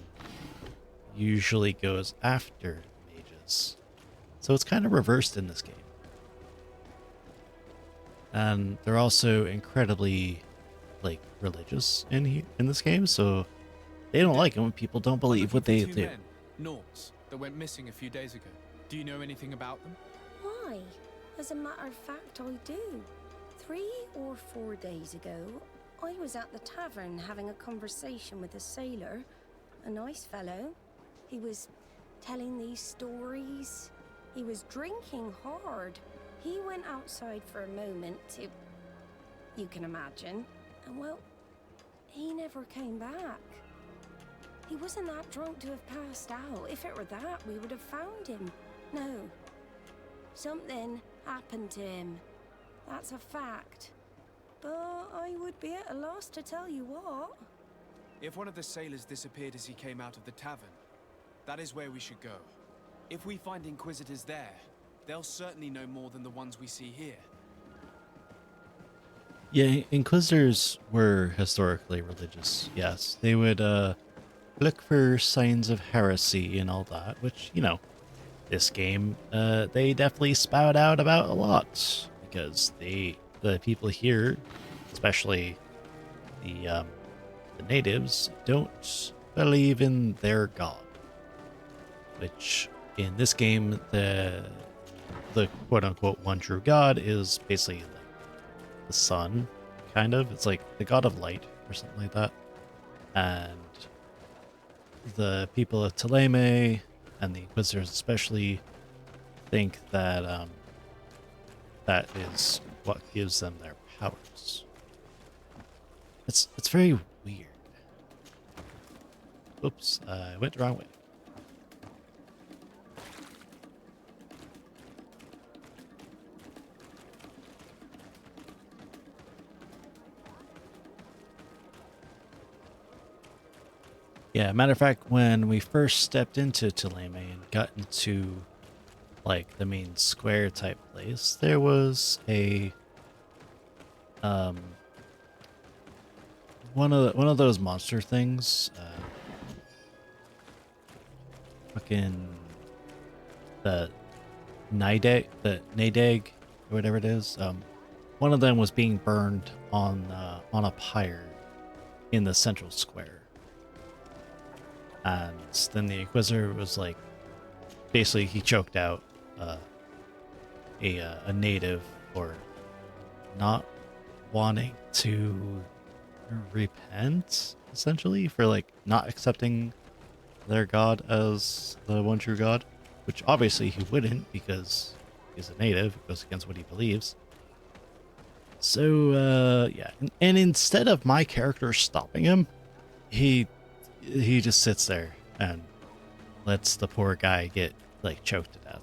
usually goes after mages. So it's kind of reversed in this game. And they're also incredibly, like, religious in this game, so they don't like it when people don't believe what they do. Nauts that went missing a few days ago. Do you know anything about them? Why? As a matter of fact, I do. 3 or 4 days ago, I was at the tavern having a conversation with a sailor, a nice fellow. He was telling these stories. He was drinking hard. He went outside for a moment, you can imagine, and well, he never came back. He wasn't that drunk to have passed out. If it were that, we would have found him. No. Something happened to him. That's a fact. But I would be at a loss to tell you what. If one of the sailors disappeared as he came out of the tavern, that is where we should go. If we find Inquisitors there, they'll certainly know more than the ones we see here. Yeah, Inquisitors were historically religious, yes. They would look for signs of heresy and all that, which, you know, this game, they definitely spout out about a lot. Because the people here, especially the natives, don't believe in their god. Which, in this game, the quote-unquote one true god is basically the sun, kind of. It's like the god of light or something like that. And the people of Thélème and the Inquisitors especially think that that is what gives them their powers. It's very weird. Oops, I went the wrong way. Yeah, matter of fact, when we first stepped into Thélème and got into like the main square type place, there was a one of those monster things, fucking the Nideg, or whatever it is. One of them was being burned on a pyre in the central square. And then the Inquisitor was like, basically he choked out a native for not wanting to repent, essentially, for like not accepting their god as the one true god, which obviously he wouldn't because he's a native. It goes against what he believes. So yeah, and instead of my character stopping him, he just sits there and lets the poor guy get like choked to death.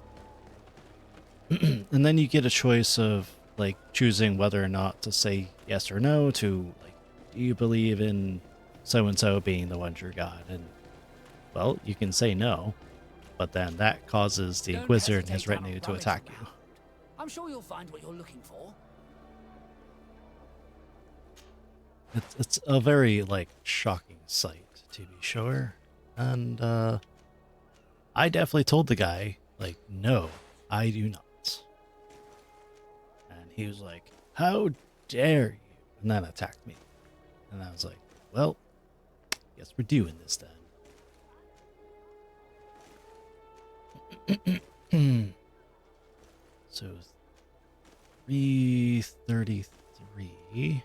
And then you get a choice of like choosing whether or not to say yes or no to like, do you believe in so and so being the one true god? And well, you can say no, but then that causes the Inquisitor and his retinue to attack you. I'm sure you'll find what you're looking for. It's a very like shocking sight, to be sure. And I definitely told the guy, like, no, I do not. And he was like, how dare you? And then attacked me. And I was like, well, guess we're doing this then. So 333.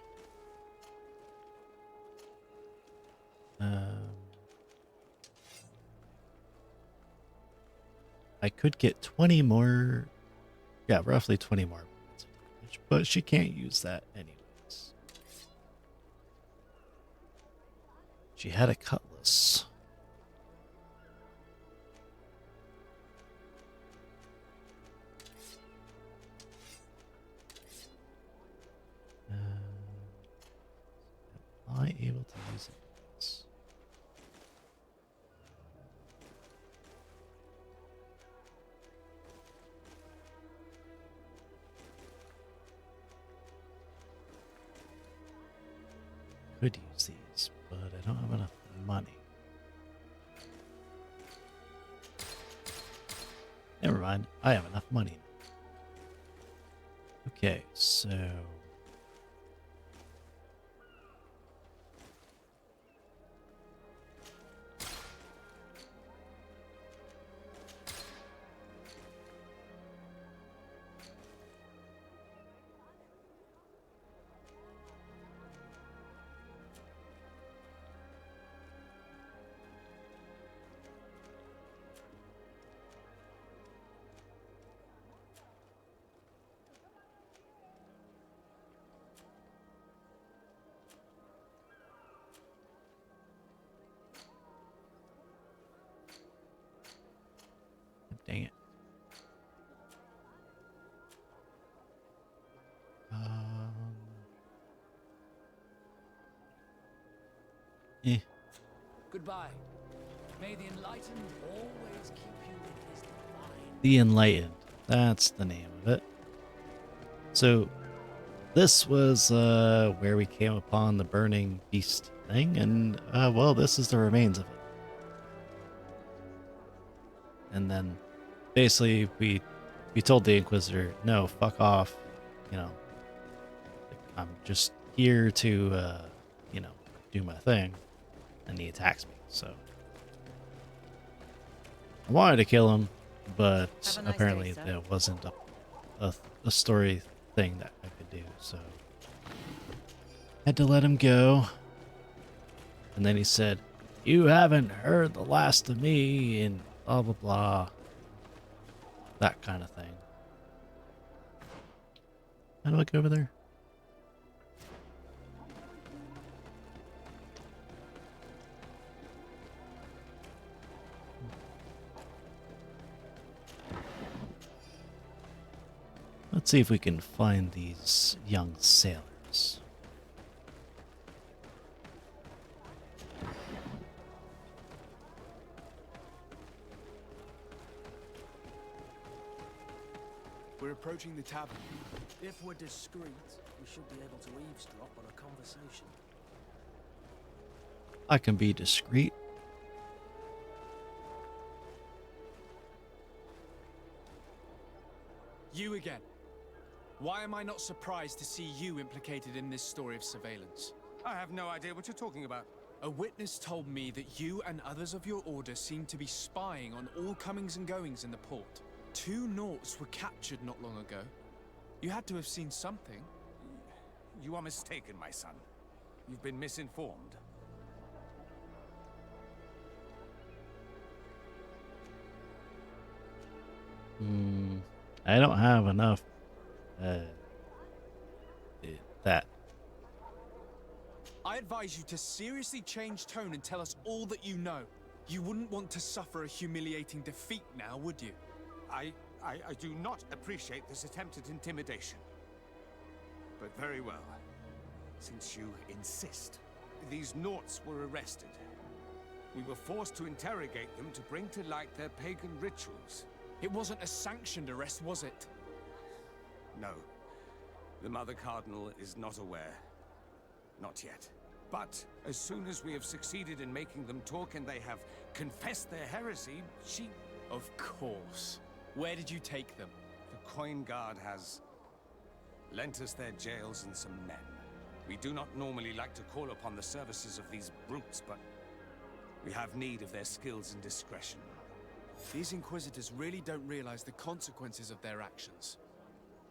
I could get 20 more, yeah, roughly 20 more points of damage, but she can't use that anyways. She had a cutlass. Am I able to use it? Could use these, but I don't have enough money. Never mind, I have enough money. Okay, so dang it. Goodbye. May the Enlightened always keep you in his divine. The Enlightened. That's the name of it. So this was where we came upon the burning beast thing, and well, this is the remains of it. And then basically we told the Inquisitor, no, fuck off, you know, like, I'm just here to you know, do my thing. And he attacks me, so I wanted to kill him, but apparently there wasn't a story thing that I could do, so Had to let him go. And then he said, "You haven't heard the last of me," and blah, blah, blah. That kind of thing. How do I go over there? Let's see if we can find these young sailors. We're approaching the tavern. If we're discreet, we should be able to eavesdrop on a conversation. I can be discreet. You again. Why am I not surprised to see you implicated in this story of surveillance? I have no idea what you're talking about. A witness told me that you and others of your order seem to be spying on all comings and goings in the port. 2 Nauts were captured not long ago. You had to have seen something. You are mistaken, my son. You've been misinformed. I don't have enough. That. I advise you to seriously change tone and tell us all that you know. You wouldn't want to suffer a humiliating defeat now, would you? I do not appreciate this attempt at intimidation. But very well. Since you insist. These Nauts were arrested. We were forced to interrogate them to bring to light their pagan rituals. It wasn't a sanctioned arrest, was it? No. The Mother Cardinal is not aware. Not yet. But as soon as we have succeeded in making them talk and they have confessed their heresy, she... Of course. Where did you take them? The Coin Guard has lent us their jails and some men. We do not normally like to call upon the services of these brutes, but we have need of their skills and discretion. These Inquisitors really don't realize the consequences of their actions.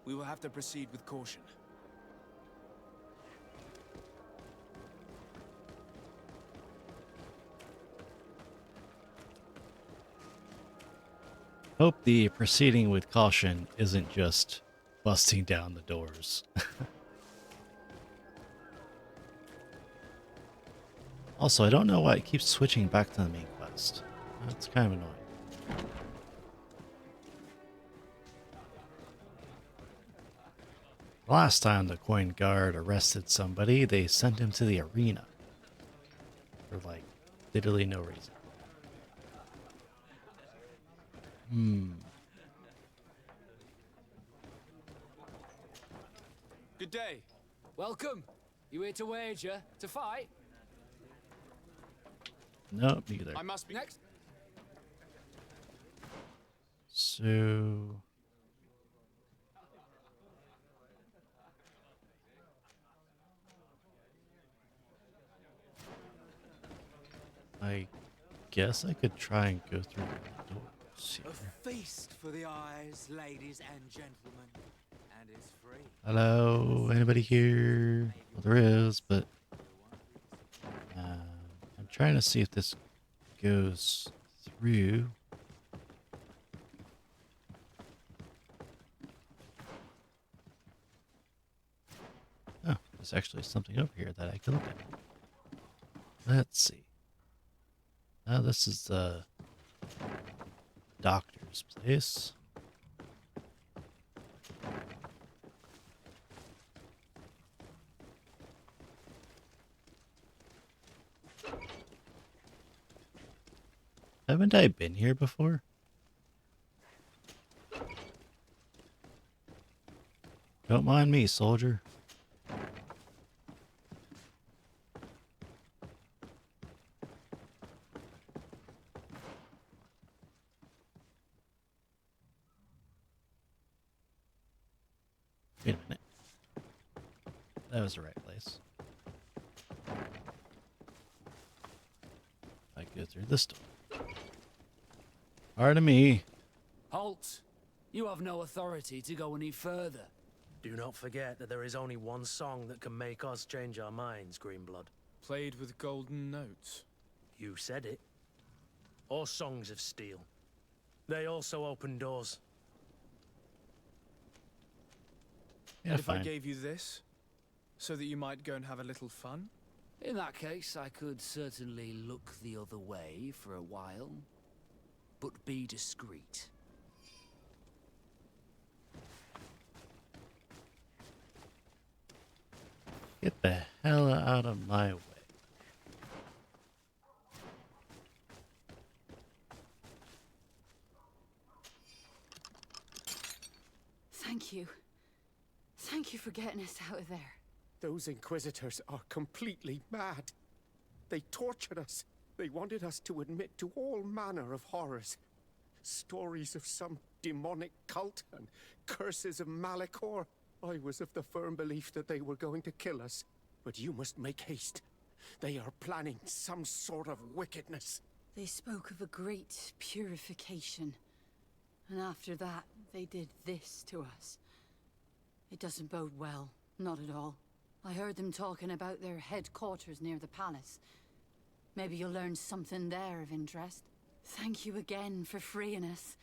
We will have to proceed with caution. Hope the proceeding with caution isn't just busting down the doors. Also, I don't know why it keeps switching back to the main quest. That's kind of annoying. Last time the Coin Guard arrested somebody, they sent him to the arena. For like, literally no reason. Good day. Welcome. You here to wager? To fight? Nope, neither. I must be next. So... I guess I could try and go through the doors here. A feast for the eyes, ladies and gentlemen, and it's free. Hello, anybody here? Well, there is, but I'm trying to see if this goes through. Oh, there's actually something over here that I can look at. Let's see. Now this is the doctor's place. Haven't I been here before? Don't mind me, soldier. Wait a minute. That was the right place. I go through this door. Pardon me. Halt! You have no authority to go any further. Do not forget that there is only one song that can make us change our minds, Greenblood. Played with golden notes. You said it. Or songs of steel. They also open doors. Yeah, And if I fine. gave you this, so that you might go and have a little fun? In that case, I could certainly look the other way for a while, but be discreet. Get the hell out of my way. Thank you. Thank you for getting us out of there. Those Inquisitors are completely mad. They tortured us. They wanted us to admit to all manner of horrors. Stories of some demonic cult and curses of Malachor. I was of the firm belief that they were going to kill us. But you must make haste. They are planning some sort of wickedness. They spoke of a great purification. And after that, they did this to us. It doesn't bode well. Not at all. I heard them talking about their headquarters near the palace. Maybe you'll learn something there of interest. Thank you again for freeing us.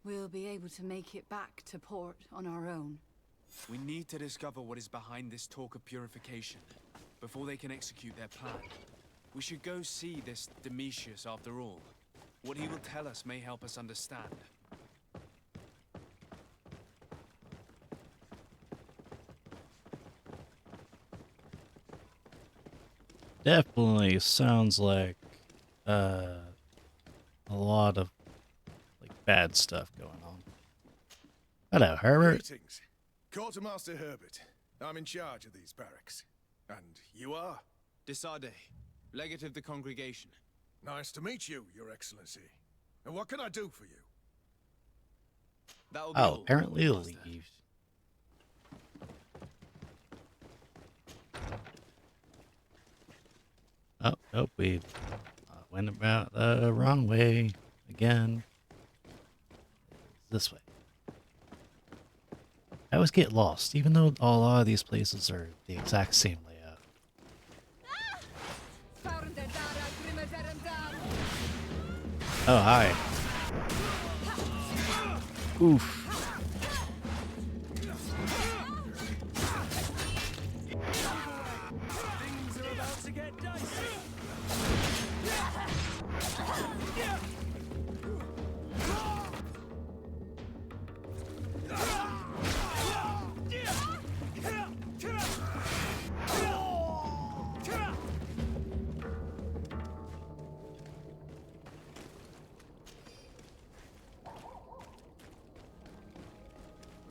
We'll be able to make it back to port on our own. We need to discover what is behind this talk of purification, before they can execute their plan. We should go see this Domitius after all. What he will tell us may help us understand. Definitely sounds like a lot of like bad stuff going on. Hello, Herbert. Greetings. Quartermaster Herbert. I'm in charge of these barracks. And you are? Desade, legate of the congregation. Nice to meet you, Your Excellency. And what can I do for you? That'll be Oh, all, apparently Master. leave. Oh, nope, we went about the wrong way again. This way. I always get lost, even though a lot of these places are the exact same layout. Oh, hi. Oof. Things are about to get dicey.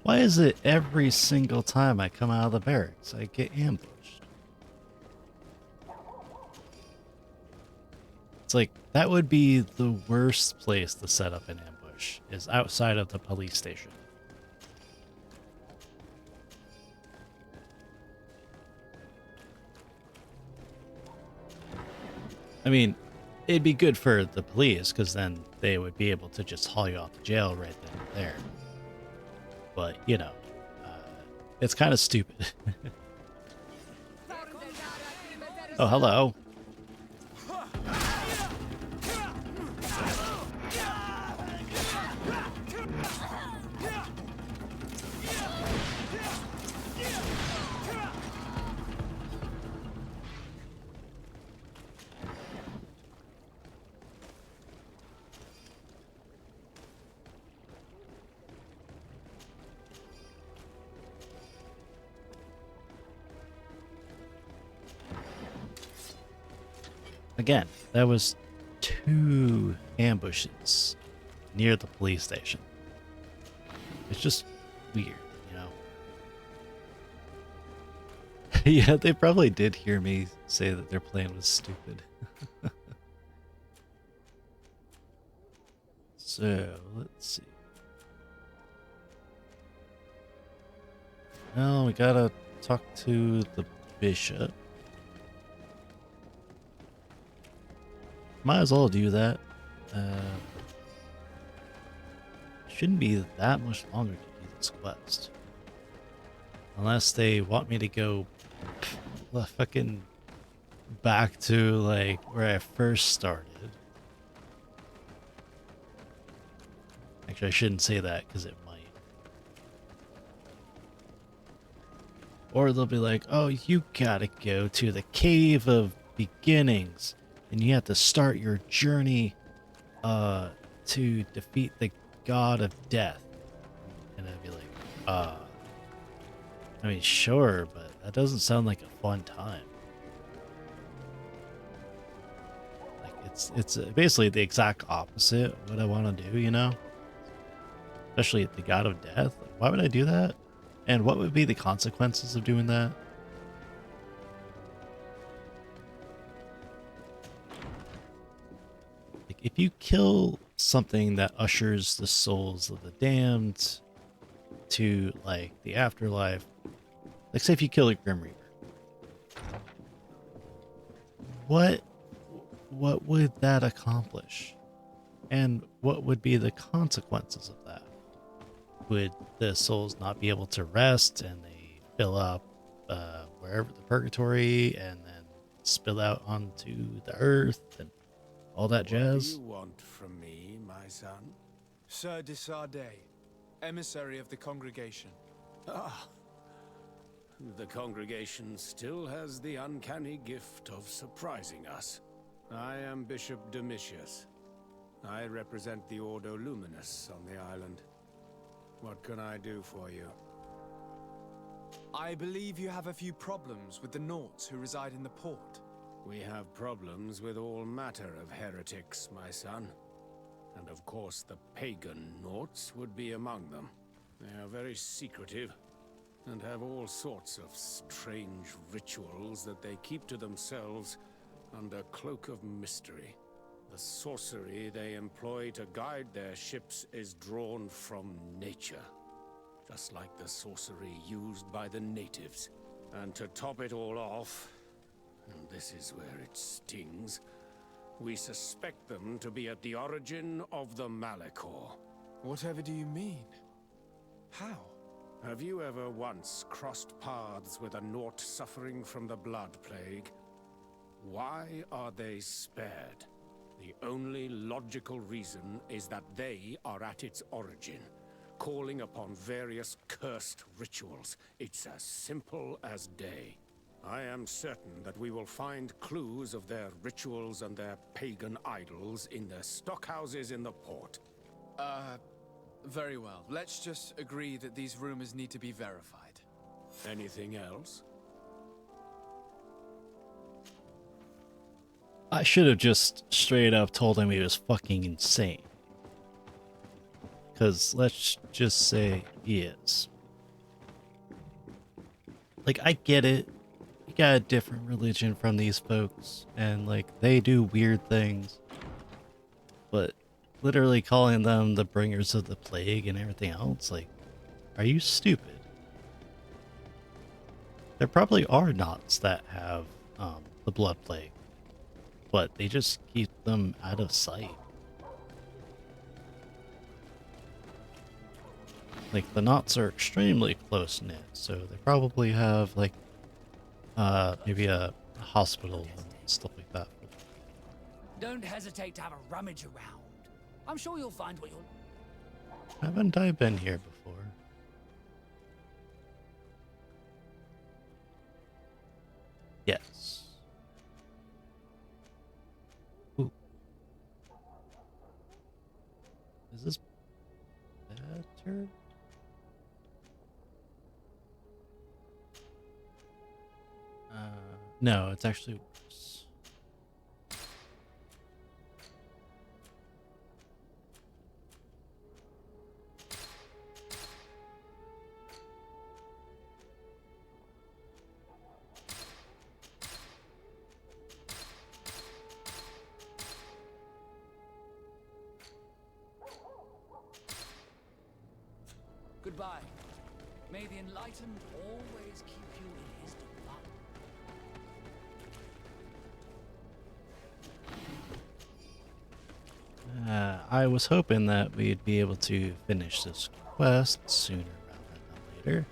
Why is it every single time I come out of the barracks, I get ambushed? It's like, that would be the worst place to set up an ambush, is outside of the police station. I mean, it'd be good for the police, because then they would be able to just haul you off to jail right then and there. But, you know, it's kind of stupid. Oh, hello. Again, that was 2 ambushes near the police station. It's just weird, you know? Yeah, they probably did hear me say that their plan was stupid. So, let's see. Well, we gotta talk to the bishop. Might as well do that. Shouldn't be that much longer to do this quest. Unless they want me to go fucking back to like where I first started. Actually, I shouldn't say that because it might. Or they'll be like, oh, you gotta go to the Cave of Beginnings and you have to start your journey to defeat the God of Death. And I'd be like, I mean, sure, but that doesn't sound like a fun time. Like, it's basically the exact opposite of what I want to do, you know? Especially the God of Death. Like, why would I do that? And what would be the consequences of doing that? Like, if you kill something that ushers the souls of the damned to, like, the afterlife, like, say if you kill a Grim Reaper, what would that accomplish? And what would be the consequences of that? Would the souls not be able to rest and they fill up wherever the purgatory and then spill out onto the earth and all that jazz? What do you want from me, my son? Sir de Sardet, emissary of the congregation. Ah, the congregation still has the uncanny gift of surprising us. I am Bishop Domitius. I represent the Ordo Luminous on the island. What can I do for you? I believe you have a few problems with the Nauts who reside in the port. We have problems with all matter of heretics, my son. And of course the pagan Nauts would be among them. They are very secretive, and have all sorts of strange rituals that they keep to themselves under cloak of mystery. The sorcery they employ to guide their ships is drawn from nature, just like the sorcery used by the natives. And to top it all off, and this is where it stings, we suspect them to be at the origin of the Malachor. Whatever do you mean? How? Have you ever once crossed paths with a Naut suffering from the blood plague? Why are they spared? The only logical reason is that they are at its origin, calling upon various cursed rituals. It's as simple as day. I am certain that we will find clues of their rituals and their pagan idols in their stockhouses in the port. Very well. Let's just agree that these rumors need to be verified. Anything else? I should have just straight up told him he was fucking insane. Because let's just say he is. Like, I get it. You got a different religion from these folks, and, like, they do weird things. But literally calling them the bringers of the plague and everything else, like, are you stupid? There probably are Nauts that have the blood plague, but they just keep them out of sight. Like, the Nauts are extremely close-knit, so they probably have, like, maybe a hospital and stuff like that. Don't hesitate to have a rummage around. I'm sure you'll find what you'll... Haven't I been here before? Yes. Ooh. Is this better? No, it's actually worse. Goodbye. May the Enlightened always keep you in his delight. I was hoping that we'd be able to finish this quest sooner rather than later.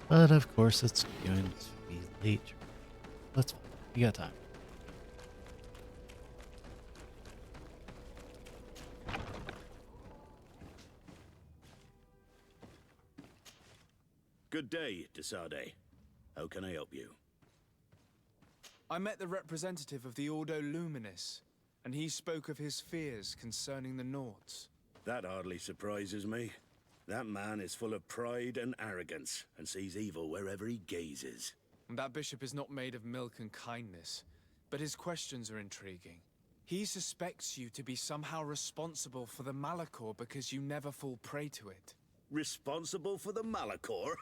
But of course, it's going to be later. That's fine. We got time. Good day, Desade. How can I help you? I met the representative of the Ordo Luminis, and he spoke of his fears concerning the Nauts. That hardly surprises me. That man is full of pride and arrogance, and sees evil wherever he gazes. That bishop is not made of milk and kindness, but his questions are intriguing. He suspects you to be somehow responsible for the Malachor because you never fall prey to it. Responsible for the Malachor?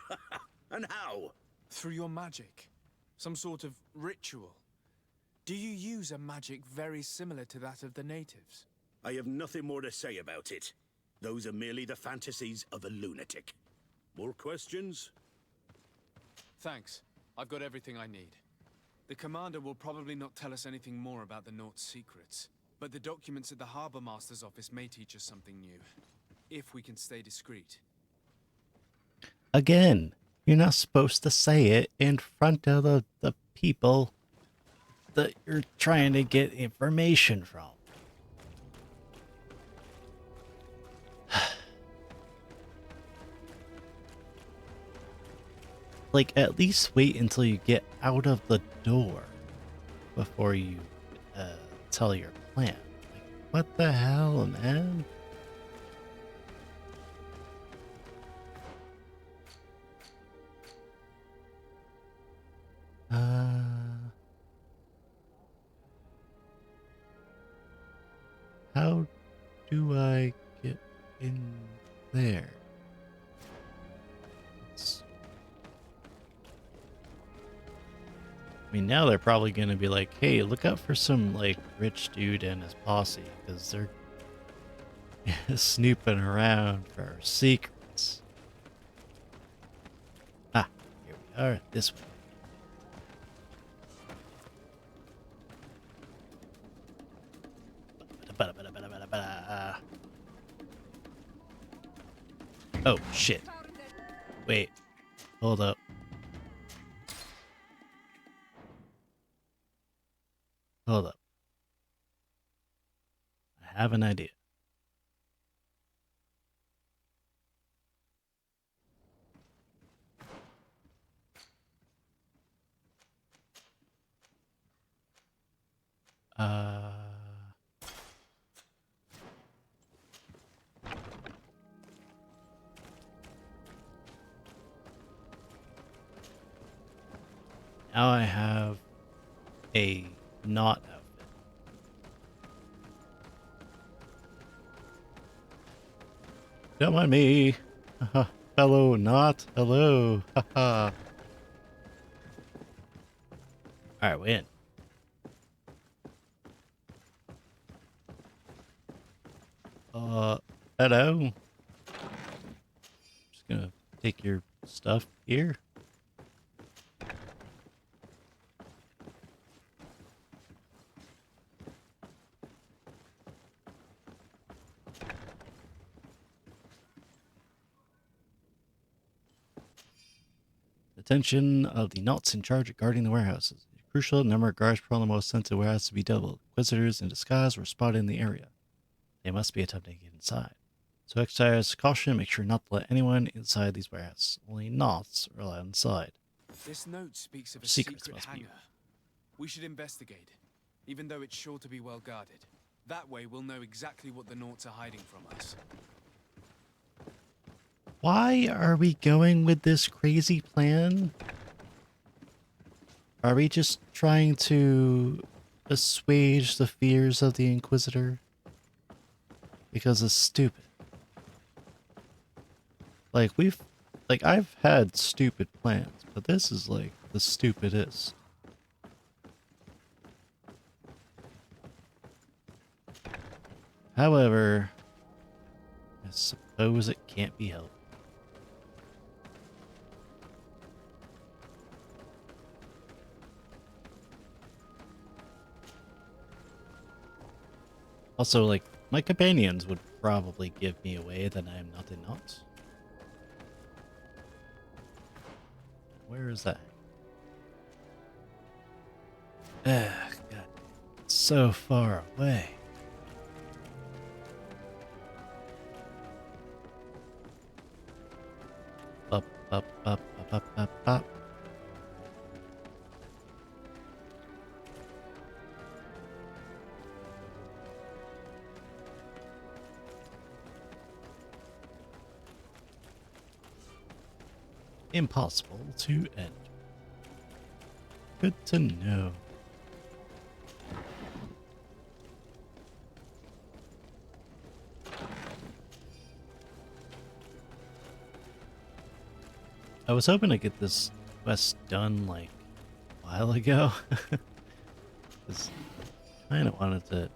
And how? Through your magic. Some sort of ritual. Do you use a magic very similar to that of the natives? I have nothing more to say about it. Those are merely the fantasies of a lunatic. More questions? Thanks. I've got everything I need. The commander will probably not tell us anything more about the Naught's secrets, but the documents at the Harbor Master's office may teach us something new, if we can stay discreet. Again, you're not supposed to say it in front of the people that you're trying to get information from. Like, at least wait until you get out of the door before you tell your plan. Like, what the hell, man? How do I get in there? I mean, now they're probably going to be like, hey, look out for some, like, rich dude and his posse, because they're snooping around for our secrets. Ah, here we are, this way. Oh, shit. Wait. Hold up. Hold up. I have an idea. Now I have a knot outfit. Don't mind me. Fellow knot. Hello. Haha. Alright, we're in. Hello. Just gonna take your stuff here. Attention of the Nauts in charge of guarding the warehouses. Crucial number of guards patrolling the most sensitive warehouse to be doubled. Inquisitors in disguise were spotted in the area. They must be attempting to get inside. So exercise caution, make sure not to let anyone inside these warehouses. Only Nauts are allowed inside. This note speaks of a Secrets secret must be hangar. We should investigate, even though it's sure to be well guarded. That way we'll know exactly what the Nauts are hiding from us. Why are we going with this crazy plan? Are we just trying to assuage the fears of the Inquisitor? Because it's stupid. Like, I've had stupid plans, but this is like the stupidest. However, I suppose it can't be helped. Also, like, my companions would probably give me away that I am not a Naut. Where is that? Ugh, God. It's so far away. Up, up, up, up, up, up, up. Impossible to end. Good to know. I was hoping to get this quest done like a while ago. Because I kind of wanted to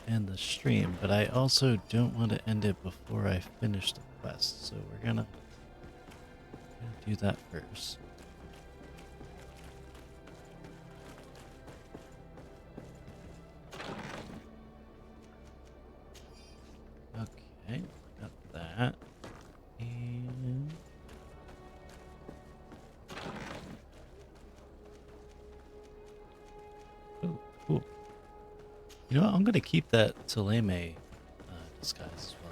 end the stream, but I also don't want to end it before I finish the quest. So we're gonna do that first. Okay, got that. And oh, cool. You know what? I'm gonna keep that Teleme disguise as well.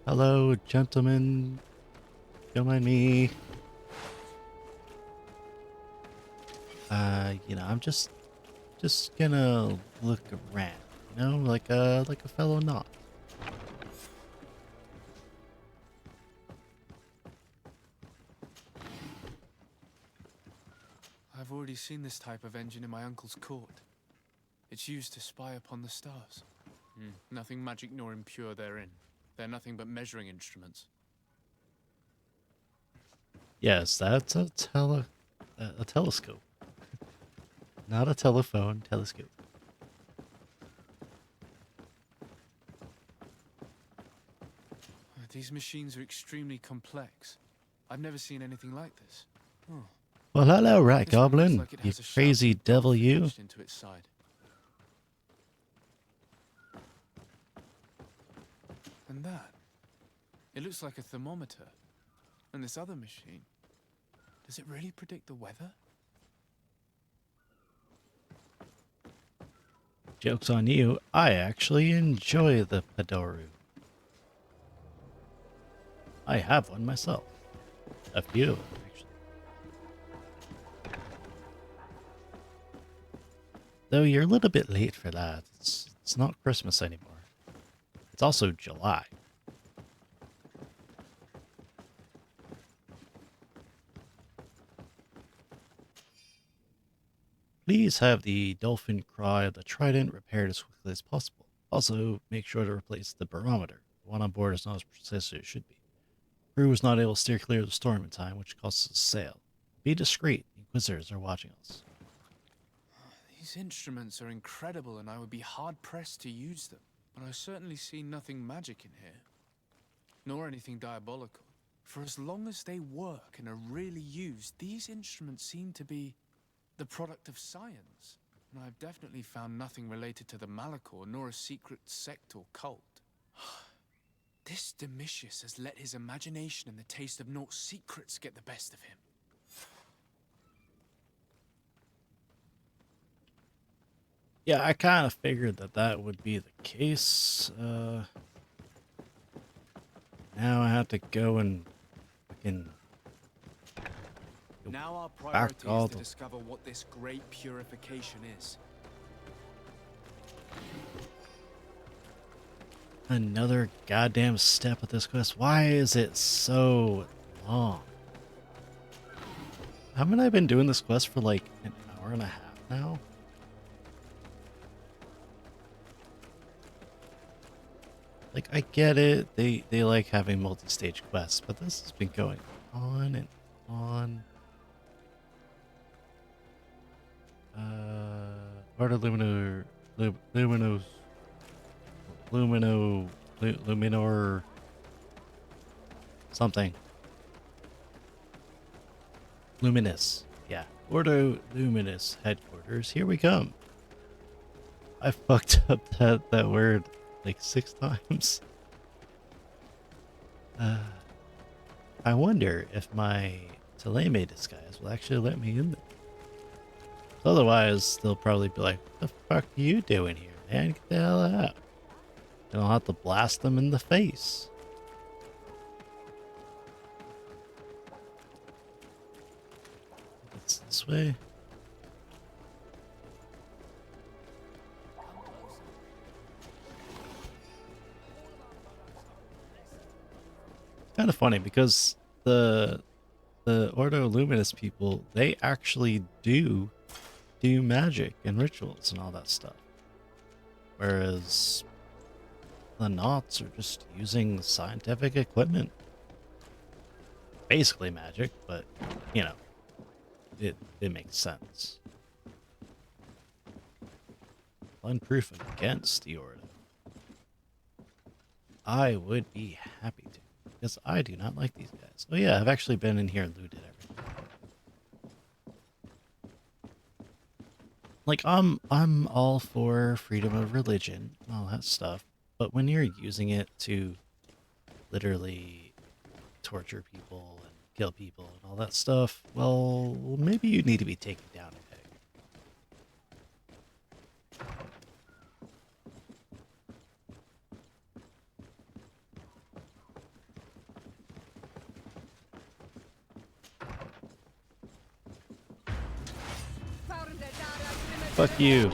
Hello, gentlemen. Don't mind me. You know, I'm just gonna look around. You know, like a fellow knot. I've already seen this type of engine in my uncle's court. It's used to spy upon the stars. Nothing magic nor impure therein. They're nothing but measuring instruments. Yes, that's a telescope. Not a telephone, telescope. These machines are extremely complex. I've never seen anything like this. Oh. Well, hello, Rat This one looks Goblin. like it You has a crazy shouting devil, dove you. etched into its side. And that. It looks like a thermometer. And this other machine. Does it really predict the weather? Joke's on you. I actually enjoy the Padoru. I have one myself. A few of them, actually. Though you're a little bit late for that. It's not Christmas anymore. It's also July. Please have the dolphin cry of the trident repaired as quickly as possible. Also, make sure to replace the barometer. The one on board is not as precise as it should be. Crew was not able to steer clear of the storm in time, which costs us a sail. Be discreet. The Inquisitors are watching us. These instruments are incredible and I would be hard-pressed to use them. But I certainly see nothing magic in here. Nor anything diabolical. For as long as they work and are really used, these instruments seem to be the product of science. And I've definitely found nothing related to the Malachor, nor a secret sect or cult. This Domitius has let his imagination and the taste of Naught's secrets get the best of him. Yeah, I kind of figured that would be the case. Now I have to go and fucking Now our back priority all is to the discover what this great purification is. another goddamn step with this quest. Why is it so long? Haven't I been doing this quest for like an hour and a half now? Like, I get it. They like having multi-stage quests, but this has been going on and on. Order Luminor, something. Luminous, yeah. Ordo Luminous headquarters. Here we come. I fucked up that word like 6 times. I wonder if my Teleme disguise will actually let me in there. Otherwise, they'll probably be like, "What the fuck are you doing here, man? Get the hell out." And I'll have to blast them in the face. It's this way. Kind of funny because the Ordo Luminous people, they actually do magic and rituals and all that stuff, whereas the Knots are just using scientific equipment. Basically magic, but you know, it makes sense. Unproof against the Ordo. I would be happy to, because I do not like these guys. Oh yeah, I've actually been in here and looted everything. Like, I'm all for freedom of religion and all that stuff, but when you're using it to literally torture people and kill people and all that stuff, well, maybe you need to be taken down a peg. Fuck you.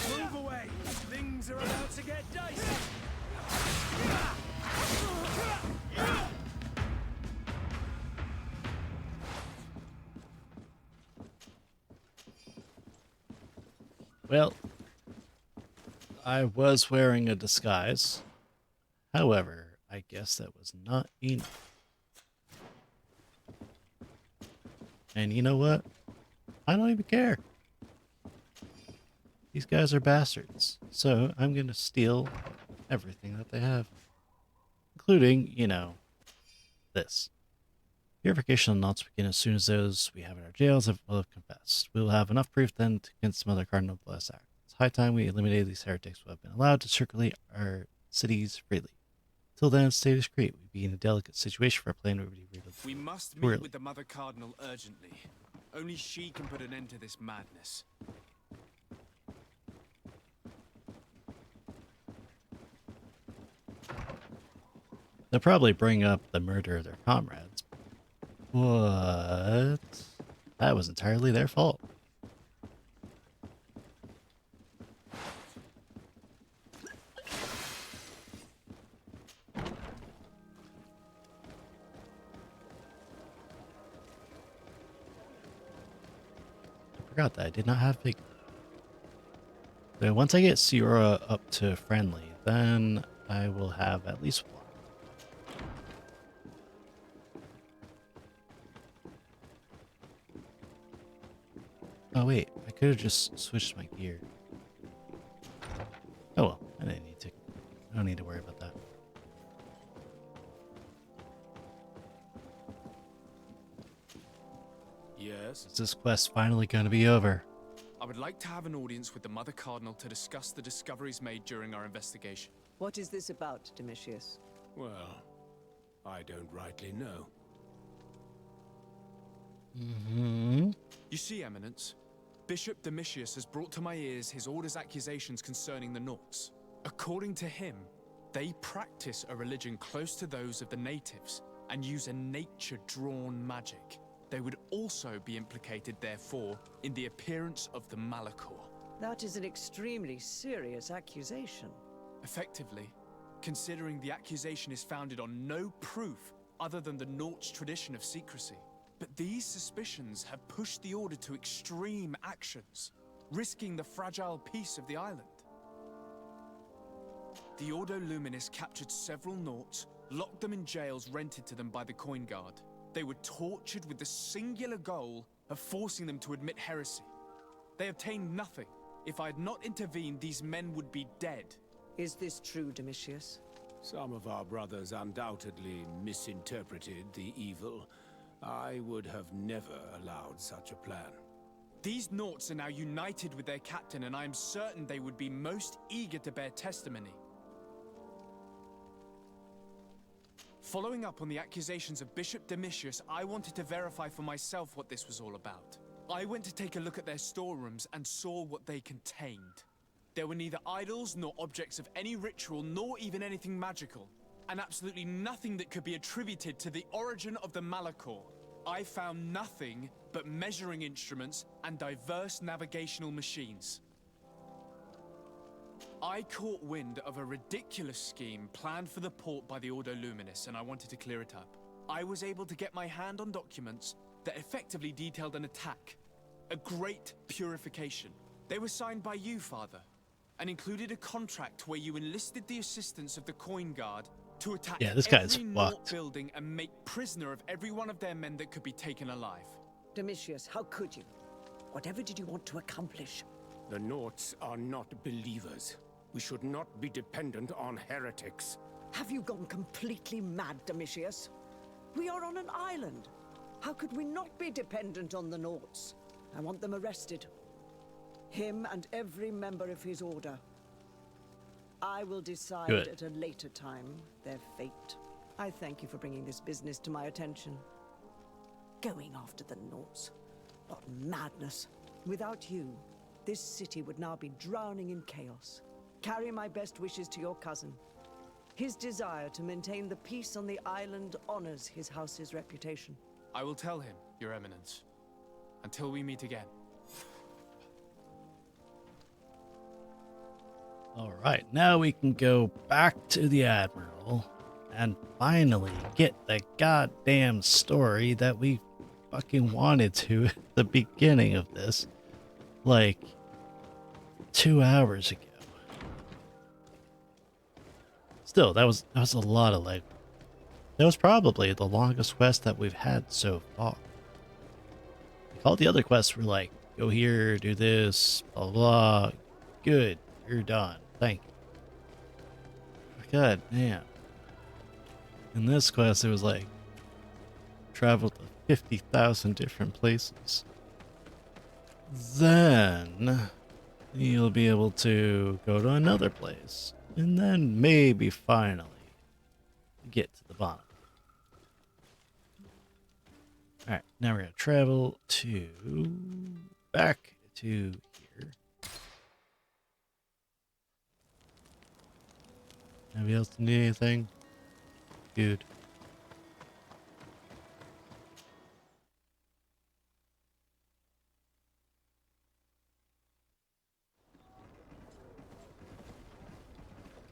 Move away! Things are about to get dicey! Well, I was wearing a disguise. However, I guess that was not enough. And you know what? I don't even care. These guys are bastards. So I'm going to steal everything that they have. Including, you know, this. Purification of Knots begin as soon as those we have in our jails have confessed. We will have enough proof then to against Mother Cardinal Bless Act. It's high time we eliminated these heretics who have been allowed to circulate our cities freely. Till then, stay discreet. We'd be in a delicate situation for our plan would be We must meet with the Mother Cardinal urgently. Only she can put an end to this madness. They'll probably bring up the murder of their comrades. But that was entirely their fault. I forgot that I did not have big. So once I get Sierra up to friendly, then I will have at least one. Oh wait, I could have just switched my gear. Oh well, I didn't need to. I don't need to worry about that. Yes? Is this quest finally going to be over? I would like to have an audience with the Mother Cardinal to discuss the discoveries made during our investigation. What is this about, Domitius? Well, I don't rightly know. You see, Eminence, Bishop Domitius has brought to my ears his order's accusations concerning the Nauts. According to him, they practice a religion close to those of the natives and use a nature-drawn magic. They would also be implicated, therefore, in the appearance of the Malachor. That is an extremely serious accusation. Effectively, considering the accusation is founded on no proof other than the Nauts' tradition of secrecy. But these suspicions have pushed the Order to extreme actions, risking the fragile peace of the island. The Ordo Luminis captured several Nauts, locked them in jails rented to them by the Coin Guard. They were tortured with the singular goal of forcing them to admit heresy. They obtained nothing. If I had not intervened, these men would be dead. Is this true, Domitius? Some of our brothers undoubtedly misinterpreted the evil. I would have never allowed such a plan. These Naughts are now united with their captain, and I am certain they would be most eager to bear testimony. Following up on the accusations of Bishop Domitius, I wanted to verify for myself what this was all about. I went to take a look at their storerooms and saw what they contained. There were neither idols nor objects of any ritual, nor even anything magical, and absolutely nothing that could be attributed to the origin of the Malachor. I found nothing but measuring instruments and diverse navigational machines. I caught wind of a ridiculous scheme planned for the port by the Ordo Luminis, and I wanted to clear it up. I was able to get my hand on documents that effectively detailed an attack, a great purification. They were signed by you, Father, and included a contract where you enlisted the assistance of the Coin Guard to attack this guy's every Naught fucked. building and make prisoner of every one of their men that could be taken alive. Domitius, how could you? Whatever did you want to accomplish? The Naughts are not believers. We should not be dependent on heretics. Have you gone completely mad, Domitius? We are on an island. How could we not be dependent on the Naughts? I want them arrested. Him and every member of his order. I will decide Good. at a later time their fate. I thank you for bringing this business to my attention. Going after the Naughts. What madness. Without you, this city would now be drowning in chaos. Carry my best wishes to your cousin. His desire to maintain the peace on the island honors his house's reputation. I will tell him, Your Eminence. Until we meet again. Alright, now we can go back to the Admiral and finally get the goddamn story that we fucking wanted to at the beginning of this. Like, 2 hours ago. Still, that was a lot of leg. That was probably the longest quest that we've had so far. Like, all the other quests were like, go here, do this, blah blah. Good, you're done. Thank you. God damn. In this quest, it was like, travel to 50,000 different places. Then you'll be able to go to another place. And then maybe finally get to the bottom. Alright, now we're going to travel to back to here. Anybody else need anything? Good.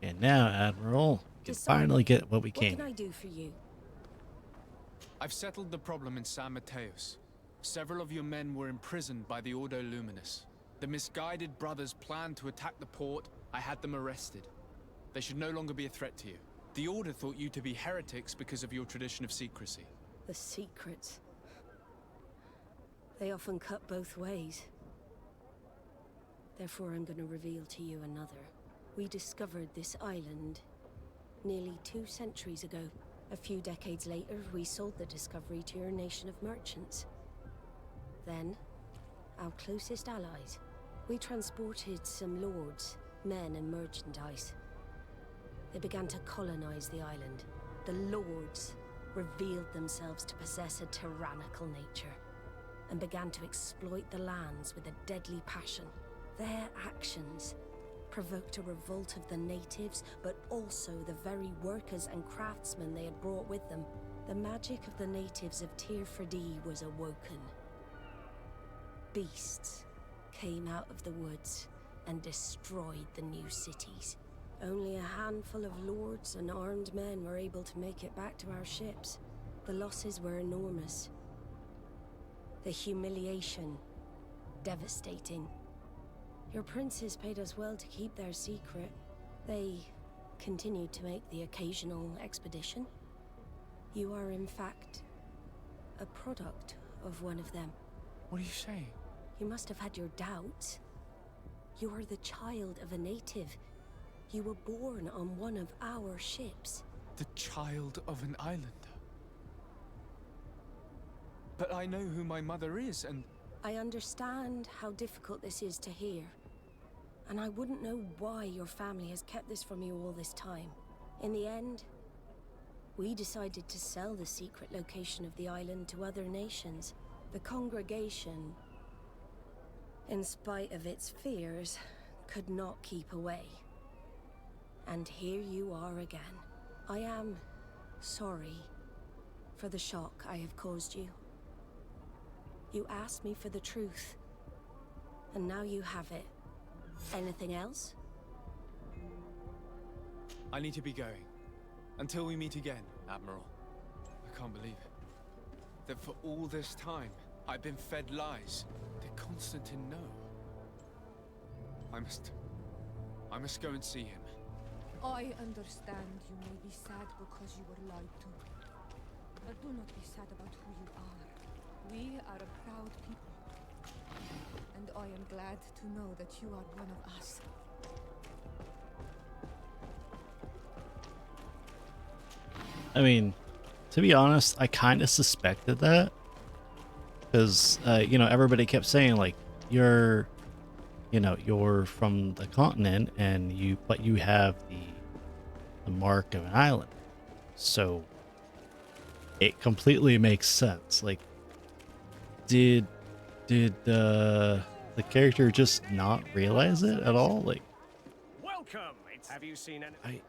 And now, Admiral, we can finally get what we came. What can I do for you? I've settled the problem in San Mateus. Several of your men were imprisoned by the Ordo Luminis. The misguided brothers planned to attack the port. I had them arrested. They should no longer be a threat to you. The Order thought you to be heretics because of your tradition of secrecy. The secrets. They often cut both ways. Therefore, I'm going to reveal to you another. We discovered this island nearly 2 centuries ago. A few decades later, we sold the discovery to your nation of merchants. Then, our closest allies. We transported some lords, men and merchandise. They began to colonize the island. The lords revealed themselves to possess a tyrannical nature and began to exploit the lands with a deadly passion. Their actions provoked a revolt of the natives, but also the very workers and craftsmen they had brought with them. The magic of the natives of Tir-Fadi was awoken. Beasts came out of the woods and destroyed the new cities. Only a handful of lords and armed men were able to make it back to our ships. The losses were enormous. The humiliation, devastating. Your princes paid us well to keep their secret. They continued to make the occasional expedition. You are, in fact, a product of one of them. What are you saying? You must have had your doubts. You are the child of a native. You were born on one of our ships. The child of an islander. But I know who my mother is, and... I understand how difficult this is to hear. And I wouldn't know why your family has kept this from you all this time. In the end, we decided to sell the secret location of the island to other nations. The congregation, in spite of its fears, could not keep away. And here you are again. I am sorry for the shock I have caused you. You asked me for the truth, and now you have it. Anything else? I need to be going. Until we meet again, Admiral. I can't believe it. That for all this time, I've been fed lies. Did Constantine know? I must go and see him. I understand you may be sad because you were lied to. But do not be sad about who you are. We are a proud people. And I am glad to know that you are one of us. I mean, to be honest, I kind of suspected that. Because, you know, everybody kept saying, like, you're from the continent, and but you have the mark of an island. So, it completely makes sense. Like, did the character just not realize it at all? Like, Welcome. Have you seen any?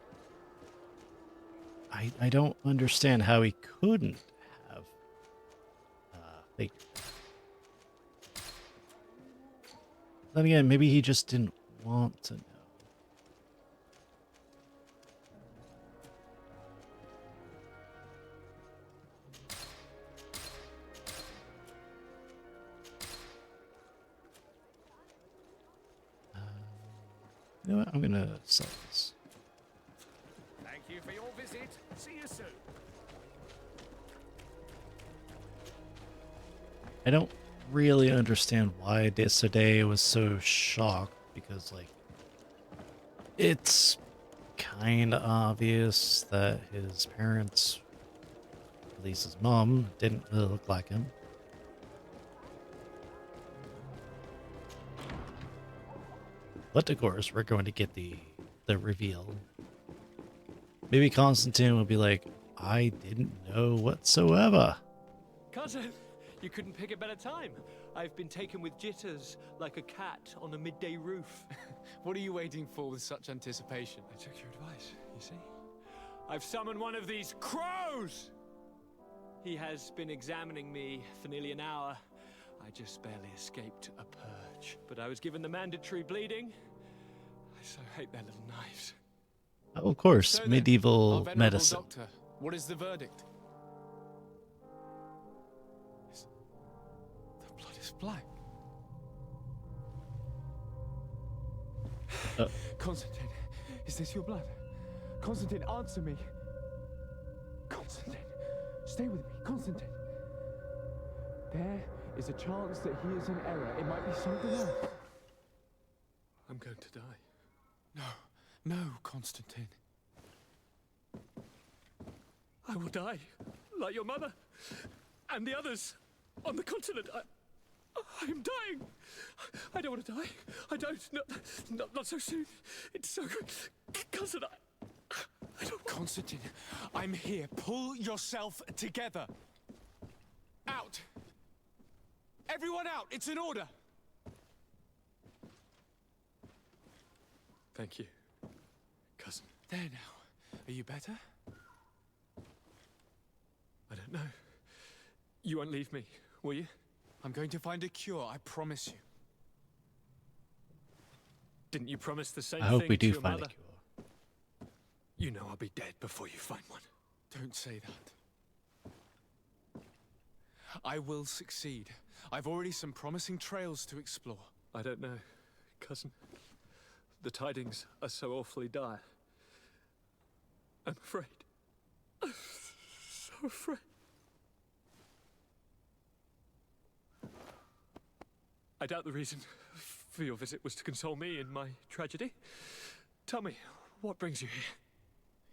I don't understand how he couldn't have figured. Then again, maybe he just didn't want to know. You know what? I'm gonna sell this. Thank you for your visit. See you soon. I don't really understand why Desade was so shocked, because, like, it's kind of obvious that his parents, at least his mom, didn't really look like him. But of course, we're going to get the reveal. Maybe Constantine will be like, I didn't know whatsoever. Cousin, you couldn't pick a better time. I've been taken with jitters like a cat on a midday roof. What are you waiting for with such anticipation? I took your advice, you see. I've summoned one of these crows! He has been examining me for nearly an hour. I just barely escaped a purge. But I was given the mandatory bleeding. I so hate their little knives. Oh, of course, So then, medieval our venerable medicine. Doctor, what is the verdict? The blood is black. Constantine, is this your blood? Constantine, answer me. Constantine, stay with me. Constantine. There is a chance that he is in error. It might be something else. I'm going to die. No, Constantine. I will die, like your mother, and the others on the continent. I am dying. I don't want to die. I don't. Not so soon. It's so good. Cousin, I don't. Constantine, I'm here. Pull yourself together. Out. Everyone out. It's an order. Thank you, cousin. There now. Are you better? I don't know. You won't leave me, will you? I'm going to find a cure, I promise you. Didn't you promise the same I hope thing we to do your find mother? a cure. You know I'll be dead before you find one. Don't say that. I will succeed. I've already some promising trails to explore. I don't know, cousin. The tidings are so awfully dire. I'm afraid. I'm so afraid. I doubt the reason for your visit was to console me in my tragedy. Tell me, what brings you here?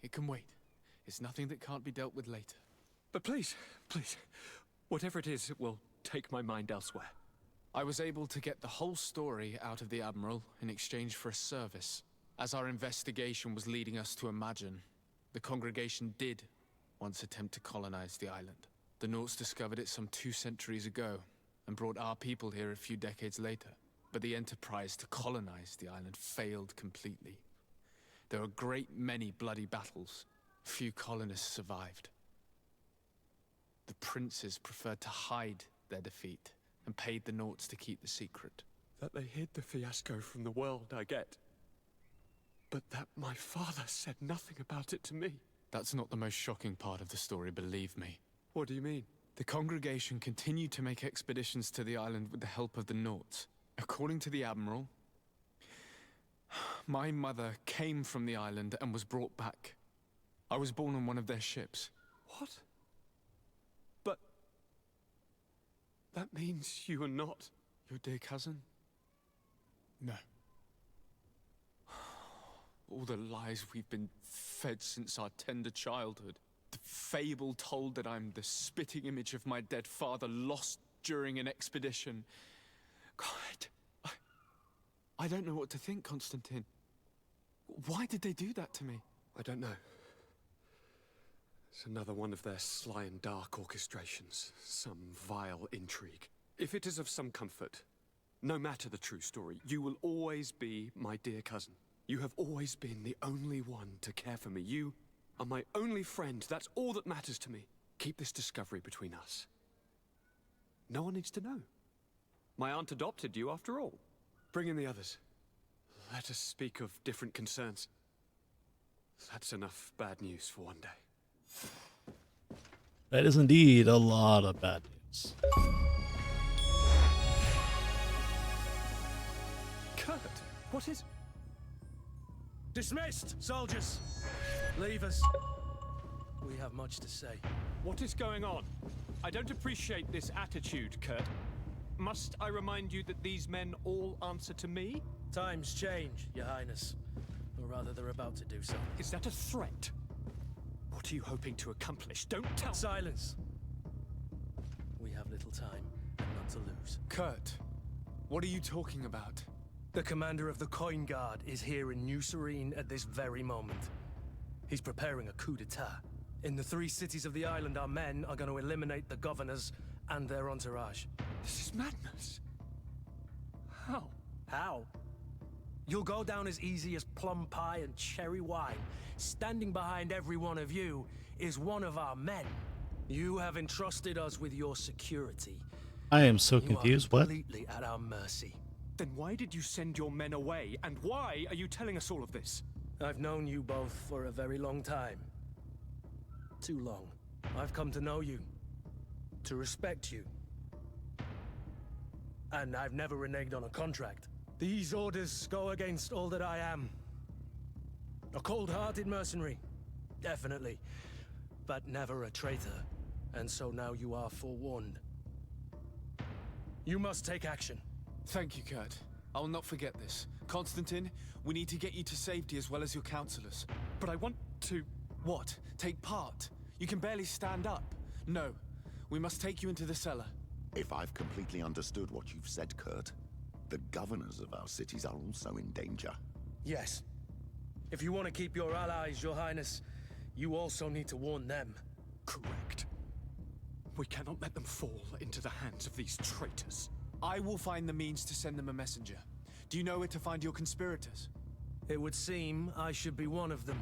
It can wait. It's nothing that can't be dealt with later. But please, please, Whatever it is, it will take my mind elsewhere. I was able to get the whole story out of the Admiral in exchange for a service. As our investigation was leading us to imagine, the congregation did once attempt to colonize the island. The Nauts discovered it some 2 centuries ago and brought our people here a few decades later. But the enterprise to colonize the island failed completely. There were a great many bloody battles. Few colonists survived. The princes preferred to hide their defeat and paid the Nauts to keep the secret. That they hid the fiasco from the world, I get. But that my father said nothing about it to me. That's not the most shocking part of the story, believe me. What do you mean? The congregation continued to make expeditions to the island with the help of the Nauts. According to the Admiral, my mother came from the island and was brought back. I was born on one of their ships. What? But... that means you are not your dear cousin? No. All the lies we've been fed since our tender childhood. The fable told that I'm the spitting image of my dead father lost during an expedition. God, I don't know what to think, Constantine. Why did they do that to me? I don't know. It's another one of their sly and dark orchestrations. Some vile intrigue. If it is of some comfort, no matter the true story, you will always be my dear cousin. You have always been the only one to care for me. You are my only friend. That's all that matters to me. Keep this discovery between us. No one needs to know. My aunt adopted you after all. Bring in the others. Let us speak of different concerns. That's enough bad news for one day. That is indeed a lot of bad news. Kurt, what is... Dismissed, soldiers! Leave us. We have much to say. What is going on? I don't appreciate this attitude, Kurt. Must I remind you that these men all answer to me? Times change, Your Highness. Or rather, they're about to do so. Is that a threat? What are you hoping to accomplish? Don't tell— Silence! We have little time, and none to lose. Kurt, what are you talking about? The commander of the Coin Guard is here in New Serene at this very moment. He's preparing a coup d'etat. In the 3 cities of the island, our men are going to eliminate the governors and their entourage. This is madness. How? How? You'll go down as easy as plum pie and cherry wine. Standing behind every one of you is one of our men. You have entrusted us with your security. I am so confused. You are What? completely at our mercy. Then why did you send your men away? And why are you telling us all of this? I've known you both for a very long time. Too long. I've come to know you. To respect you. And I've never reneged on a contract. These orders go against all that I am. A cold-hearted mercenary. Definitely. But never a traitor. And so now you are forewarned. You must take action. Thank you, Kurt. I will not forget this. Constantine, we need to get you to safety as well as your counselors. But I want to... What? Take part? You can barely stand up. No. We must take you into the cellar. If I've completely understood what you've said, Kurt, the governors of our cities are also in danger. Yes. If you want to keep your allies, Your Highness, you also need to warn them. Correct. We cannot let them fall into the hands of these traitors. I will find the means to send them a messenger. Do you know where to find your conspirators? It would seem I should be one of them.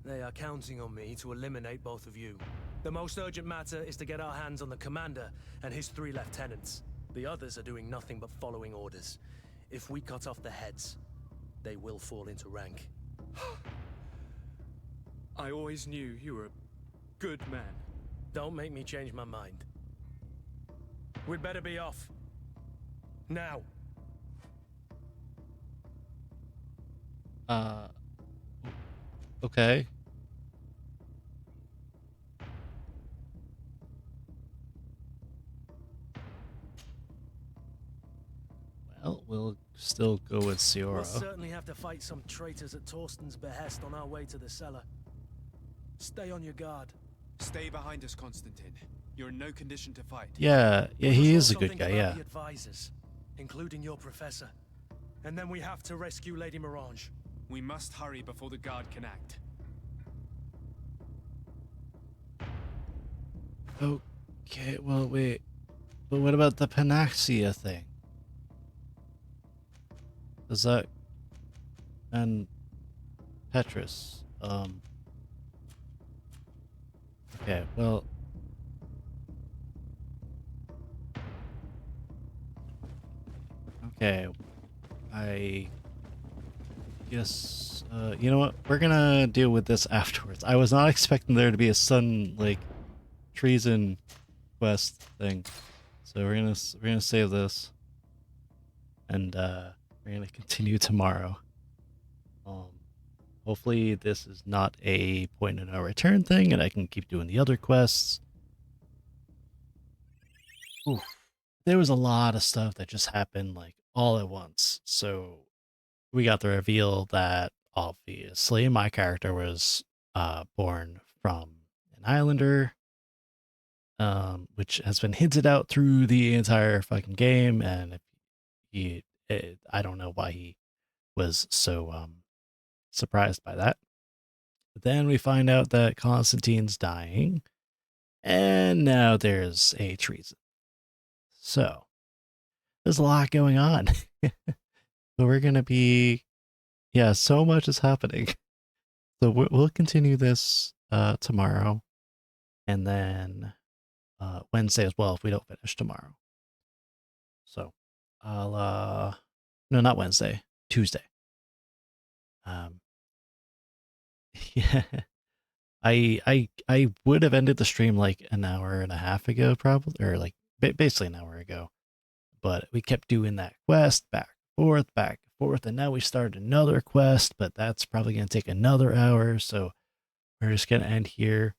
They are counting on me to eliminate both of you. The most urgent matter is to get our hands on the commander and his 3 lieutenants. The others are doing nothing but following orders. If we cut off their heads, they will fall into rank. I always knew you were a good man. Don't make me change my mind. We'd better be off. Now. Okay. Well, we'll still go with Ciora. We'll certainly have to fight some traitors at Torsten's behest on our way to the cellar. Stay on your guard. Stay behind us, Constantine. You're in no condition to fight. Yeah, We he must is a also good think guy, about yeah. the advisors, including your professor. And then we have to rescue Lady Mirage. We must hurry before the guard can act. Okay, well, wait. But what about the Panaxia thing? Does that... And Petrus, okay, well... Okay, I guess, you know what? We're gonna deal with this afterwards. I was not expecting there to be a sudden, like, treason quest thing. So we're gonna save this. And, we're gonna continue tomorrow. Hopefully this is not a point of no return thing and I can keep doing the other quests. Oof. There was a lot of stuff that just happened, like, all at once. So we got the reveal that obviously my character was born from an islander, which has been hinted out through the entire fucking game. And if I don't know why he was so surprised by that. But then we find out that Constantine's dying, and now there's a treason. So there's a lot going on. So we're gonna be, yeah, so much is happening. So we'll continue this tomorrow, and then Wednesday as well if we don't finish tomorrow. So I'll no, not Wednesday, Tuesday. Yeah, I would have ended the stream like an hour and a half ago, probably, or like basically an hour ago. But we kept doing that quest back and forth, and now we started another quest, but that's probably gonna take another hour. So we're just gonna end here,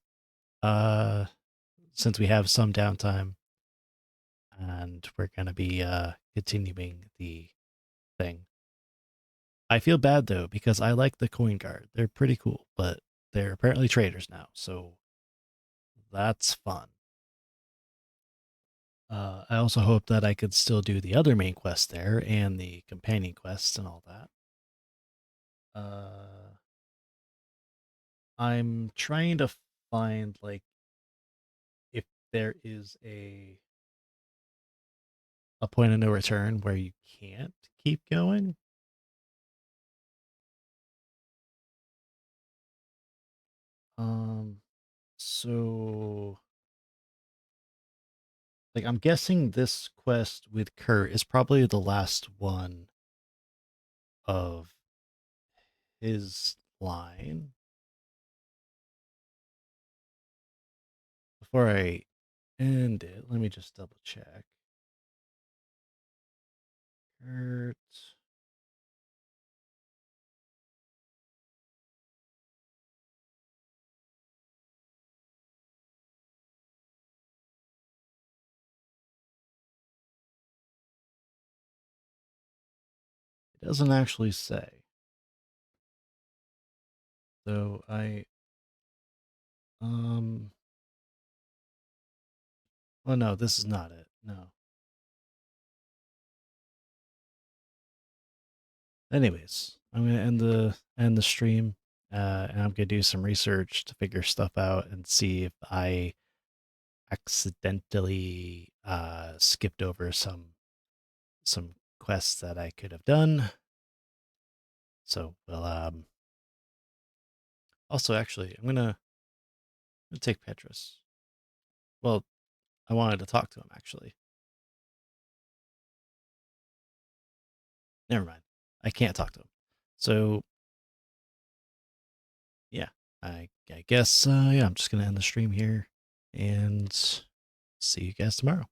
since we have some downtime, and we're gonna be continuing the thing. I feel bad though because I like the coin guard; they're pretty cool, but they're apparently traitors now, so that's fun. I also hope that I could still do the other main quest there and the companion quests and all that. I'm trying to find, like, if there is a point of no return where you can't keep going. So like I'm guessing this quest with Kurt is probably the last one of his line. Before I end it, let me just double check. Kurt. It doesn't actually say. So oh no, this is not it. No. Anyways, I'm gonna end the stream, and I'm gonna do some research to figure stuff out and see if I accidentally skipped over some quests that I could have done. So also actually I'm gonna take Petrus. Well, I wanted to talk to him actually. Never mind. I can't talk to him. So yeah, I guess yeah, I'm just gonna end the stream here and see you guys tomorrow.